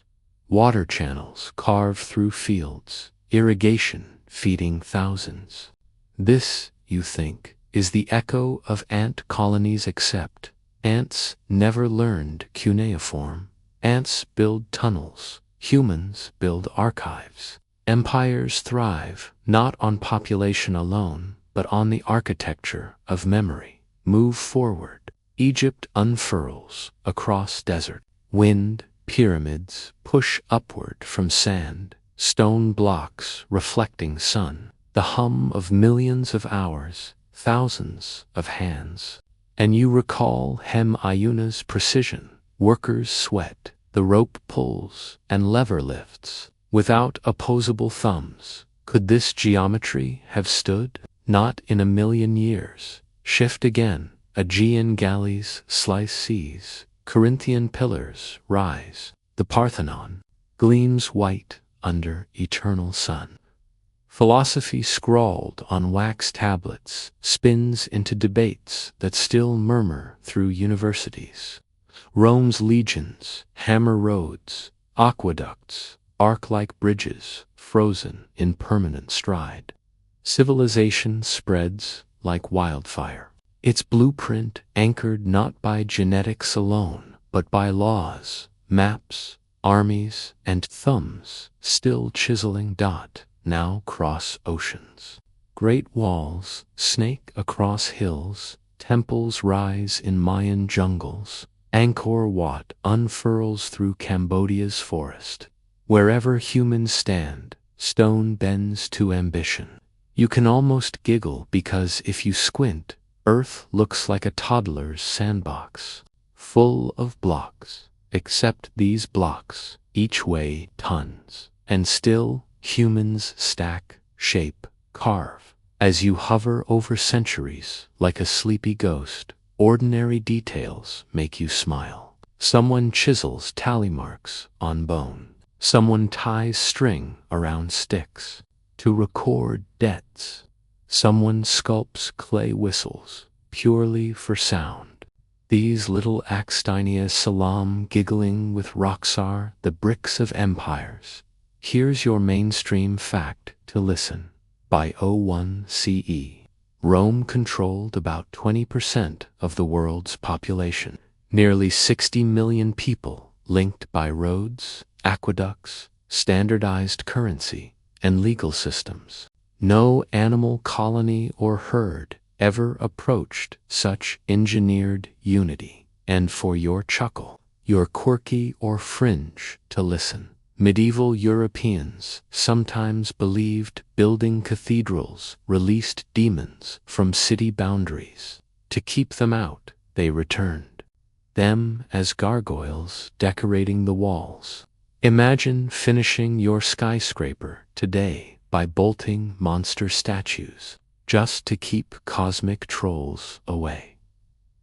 Water channels carve through fields, irrigation feeding thousands. This, you think, is the echo of ant colonies, except ants never learned cuneiform. Ants build tunnels, humans build archives. Empires thrive not on population alone, but on the architecture of memory. Move forward. Egypt unfurls across desert. Wind, pyramids push upward from sand, stone blocks reflecting sun. The hum of millions of hours, thousands of hands. And you recall Hem Ayuna's precision. Workers sweat, the rope pulls, and lever lifts. Without opposable thumbs, could this geometry have stood? Not in a million years. Shift again. Aegean galleys slice seas. Corinthian pillars rise. The Parthenon gleams white under eternal sun. Philosophy scrawled on wax tablets spins into debates that still murmur through universities. Rome's legions, hammer roads, aqueducts, arc-like bridges, frozen in permanent stride. Civilization spreads like wildfire. Its blueprint anchored not by genetics alone, but by laws, maps, armies, and thumbs still chiseling dot, now cross oceans. Great walls snake across hills, temples rise in Mayan jungles, Angkor Wat unfurls through Cambodia's forest. Wherever humans stand, stone bends to ambition. You can almost giggle because if you squint, Earth looks like a toddler's sandbox, full of blocks, except these blocks each weigh tons. And still, humans stack, shape, carve. As you hover over centuries like a sleepy ghost, ordinary details make you smile. Someone chisels tally marks on bone. Someone ties string around sticks to record debts. Someone sculpts clay whistles purely for sound. These little Axtinia Salam giggling with Roxar, the bricks of empires. Here's your mainstream fact to listen. By 01 CE, Rome controlled about 20% of the world's population. Nearly 60 million people linked by roads, aqueducts, standardized currency, and legal systems. No animal colony or herd ever approached such engineered unity. And for your chuckle, your quirky or fringe to listen, medieval Europeans sometimes believed building cathedrals released demons from city boundaries. To keep them out, they returned them as gargoyles decorating the walls. Imagine finishing your skyscraper today by bolting monster statues just to keep cosmic trolls away.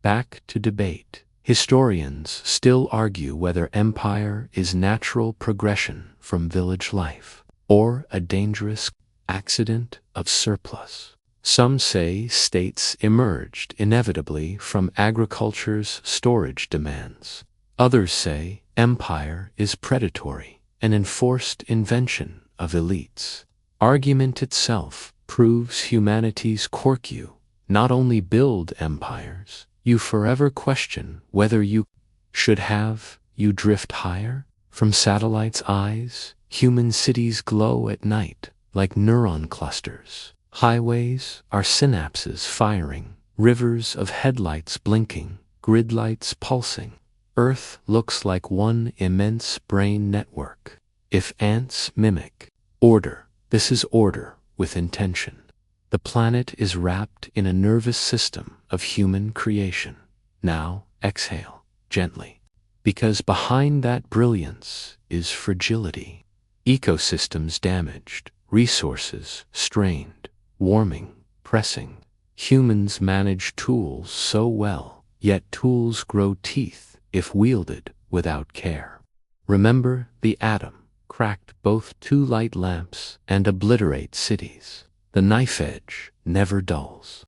Back to debate. Historians still argue whether empire is natural progression from village life or a dangerous accident of surplus. Some say states emerged inevitably from agriculture's storage demands. Others say empire is predatory, an enforced invention of elites. Argument itself proves humanity's quirk. You not only build empires, you forever question whether you should have. You drift higher. From satellites' eyes, human cities glow at night like neuron clusters. Highways are synapses firing, rivers of headlights blinking, grid lights pulsing. Earth looks like one immense brain network. If ants mimic order, this is order with intention. The planet is wrapped in a nervous system of human creation. Now exhale gently, because behind that brilliance is fragility. Ecosystems damaged, resources strained, warming, pressing. Humans manage tools so well, yet tools grow teeth if wielded without care. Remember the atom cracked both two light lamps and obliterate cities. The knife edge never dulls.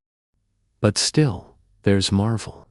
But still, there's marvel.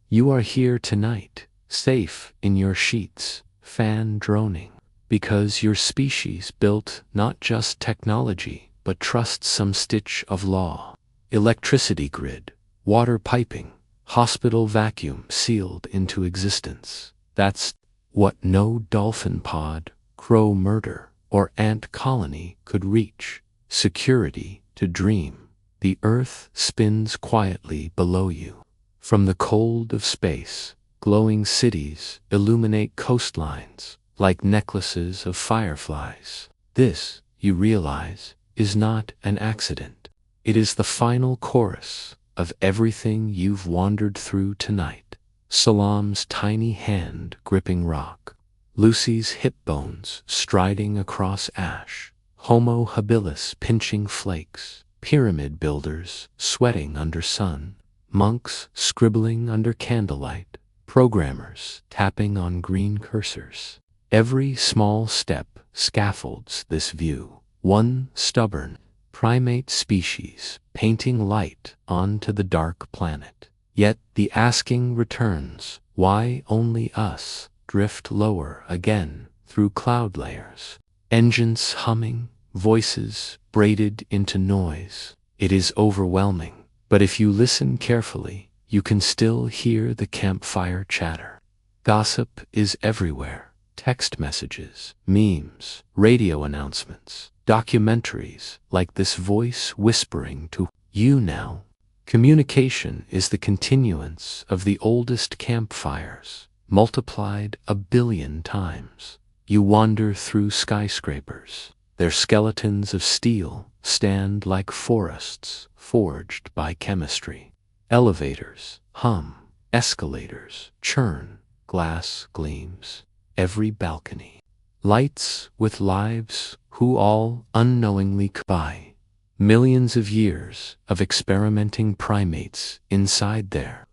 You are here tonight, safe in your sheets, fan droning, because your species built not just technology, but trusts some stitch of law. Electricity grid, water piping, hospital vacuum sealed into existence. That's what no dolphin pod, crow murder, or ant colony could reach. Security to dream. The earth spins quietly below you. From the cold of space, glowing cities illuminate coastlines like necklaces of fireflies. This, you realize, is not an accident. It is the final chorus of everything you've wandered through tonight. Salam's tiny hand gripping rock, Lucy's hip bones striding across ash, Homo habilis pinching flakes, pyramid builders sweating under sun, monks scribbling under candlelight, programmers tapping on green cursors. Every small step scaffolds this view. One stubborn primate species painting light onto the dark planet. Yet the asking returns, why only us? Drift lower again through cloud layers. Engines humming, voices braided into noise. It is overwhelming, but if you listen carefully, you can still hear the campfire chatter. Gossip is everywhere. Text messages, memes, radio announcements, documentaries like this voice whispering to you now. Communication is the continuance of the oldest campfires, multiplied 1 billion times. You wander through skyscrapers. Their skeletons of steel stand like forests forged by chemistry. Elevators hum, escalators churn, glass gleams. Every balcony. Lights with lives who all unknowingly by. Millions of years of experimenting primates inside there.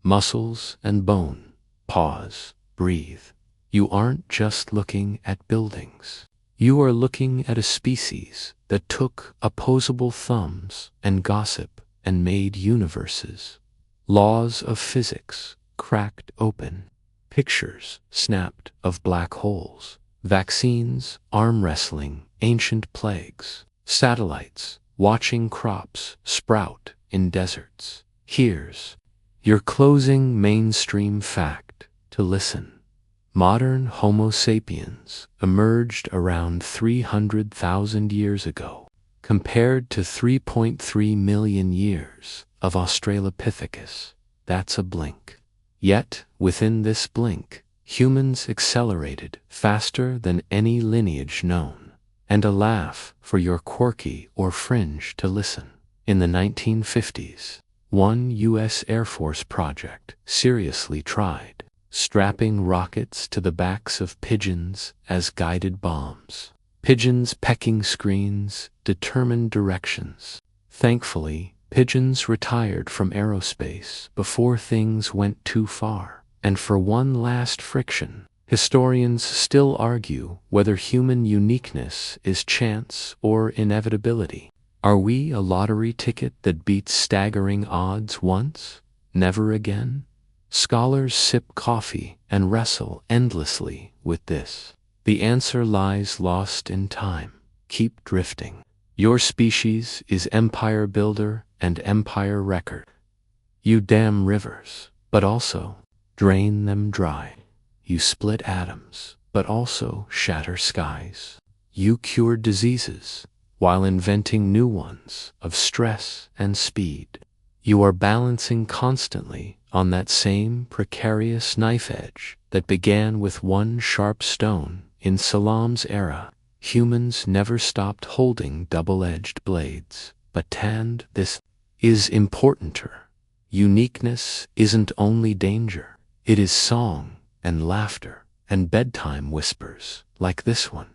Muscles and bone. Pause, breathe. You aren't just looking at buildings. You are looking at a species that took opposable thumbs and gossip and made universes. Laws of physics cracked open. Pictures snapped of black holes. Vaccines, arm wrestling, ancient plagues. Satellites watching crops sprout in deserts. Here's your closing mainstream fact to listen. Modern Homo sapiens emerged around 300,000 years ago, compared to 3.3 million years of Australopithecus. That's a blink. Yet, within this blink, humans accelerated faster than any lineage known. And a laugh for your quirky or fringe to listen. In the 1950s, one U.S. Air Force project seriously tried strapping rockets to the backs of pigeons as guided bombs. Pigeons pecking screens, determined directions. Thankfully, pigeons retired from aerospace before things went too far. And for one last friction, historians still argue whether human uniqueness is chance or inevitability. Are we a lottery ticket that beats staggering odds once, never again? Scholars sip coffee and wrestle endlessly with this. The answer lies lost in time. Keep drifting. Your species is empire builder and empire wrecker. You dam rivers, but also drain them dry. You split atoms, but also shatter skies. You cure diseases while inventing new ones of stress and speed. You are balancing constantly on that same precarious knife edge that began with one sharp stone in Salam's era. Humans never stopped holding double-edged blades, but tanned. This is importanter. Uniqueness isn't only danger. It is song and laughter and bedtime whispers like this one.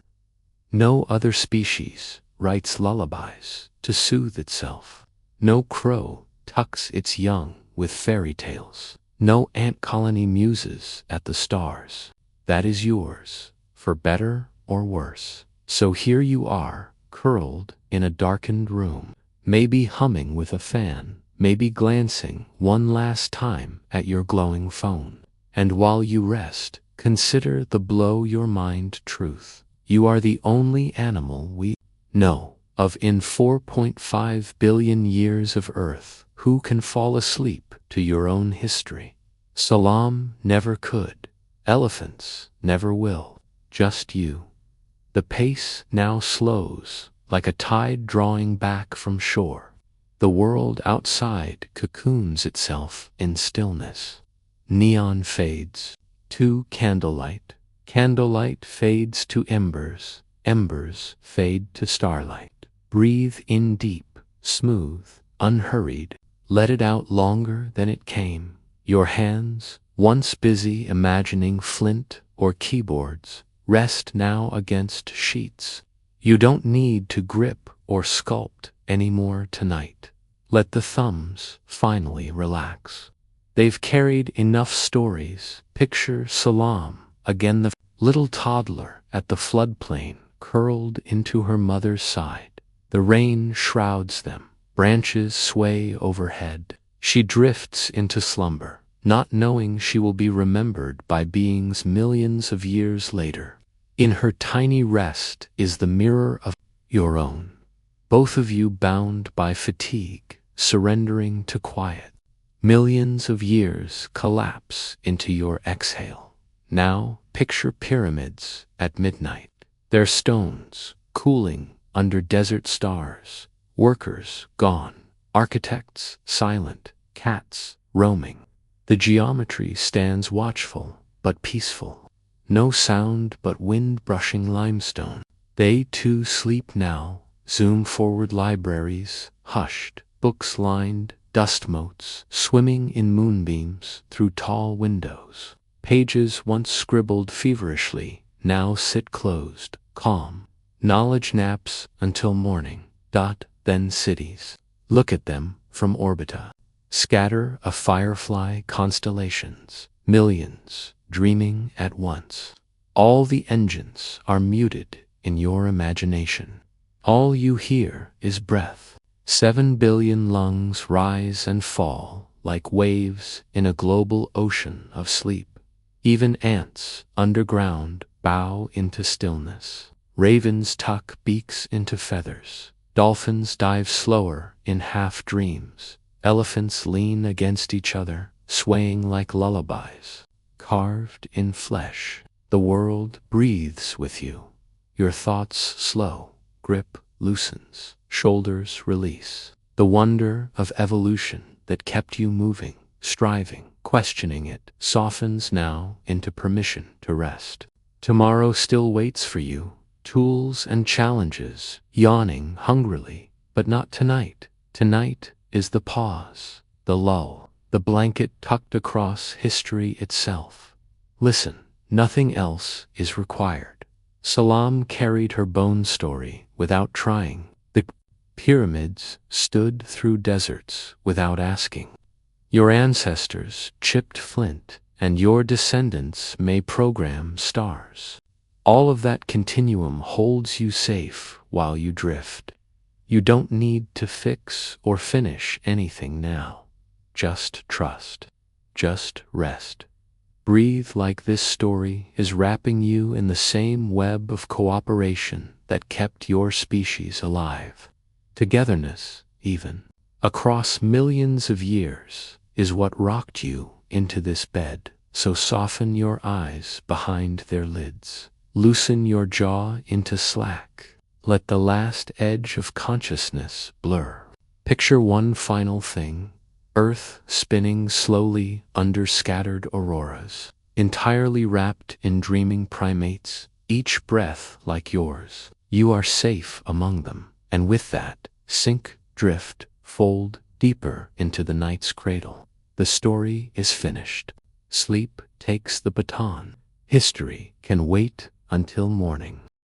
No other species writes lullabies to soothe itself. No crow tucks its young with fairy tales. No ant colony muses at the stars. That is yours, for better or worse. So here you are, curled in a darkened room, maybe humming with a fan, maybe glancing one last time at your glowing phone. And while you rest, consider the blow your mind truth. You are the only animal we know of in 4.5 billion years of Earth who can fall asleep to your own history. Salam never could. Elephants never will. Just you. The pace now slows, like a tide drawing back from shore. The world outside cocoons itself in stillness. Neon fades to candlelight. Candlelight fades to embers. Embers fade to starlight. Breathe in deep, smooth, unhurried. Let it out longer than it came. Your hands, once busy imagining flint or keyboards, rest now against sheets. You don't need to grip or sculpt anymore tonight. Let the thumbs finally relax. They've carried enough stories. Picture Salam, again the little toddler at the floodplain, curled into her mother's side. The rain shrouds them, branches sway overhead. She drifts into slumber, not knowing she will be remembered by beings millions of years later. In her tiny rest is the mirror of your own, both of you bound by fatigue, surrendering to quiet. Millions of years collapse into your exhale. Now picture pyramids at midnight, their stones cooling under desert stars, workers gone, architects silent, cats roaming. The geometry stands watchful but peaceful. No sound but wind brushing limestone. They too sleep now. Zoom forward, libraries hushed, books lined, dust motes swimming in moonbeams through tall windows. Pages once scribbled feverishly now sit closed, calm. Knowledge naps until morning. Then cities. Look at them from orbita. Scatter of firefly constellations. Millions dreaming at once. All the engines are muted in your imagination. All you hear is breath. 7 billion lungs rise and fall like waves in a global ocean of sleep. Even ants underground bow into stillness. Ravens tuck beaks into feathers. Dolphins dive slower in half dreams. Elephants lean against each other, swaying like lullabies. Carved in flesh, the world breathes with you. Your thoughts slow, grip loosens, shoulders release. The wonder of evolution that kept you moving, striving, questioning it, softens now into permission to rest. Tomorrow still waits for you, tools and challenges, yawning hungrily, but not tonight. Tonight is the pause, the lull, the blanket tucked across history itself. Listen, nothing else is required. Salam carried her bone story without trying. The pyramids stood through deserts without asking. Your ancestors chipped flint, and your descendants may program stars. All of that continuum holds you safe while you drift. You don't need to fix or finish anything now. Just trust. Just rest. Breathe like this story is wrapping you in the same web of cooperation that kept your species alive. Togetherness, even, across millions of years, is what rocked you into this bed. So soften your eyes behind their lids. Loosen your jaw into slack. Let the last edge of consciousness blur. Picture one final thing. Earth spinning slowly under scattered auroras, entirely wrapped in dreaming primates, each breath like yours. You are safe among them, and with that, sink, drift, fold deeper into the night's cradle. The story is finished. Sleep takes the baton. History can wait until morning.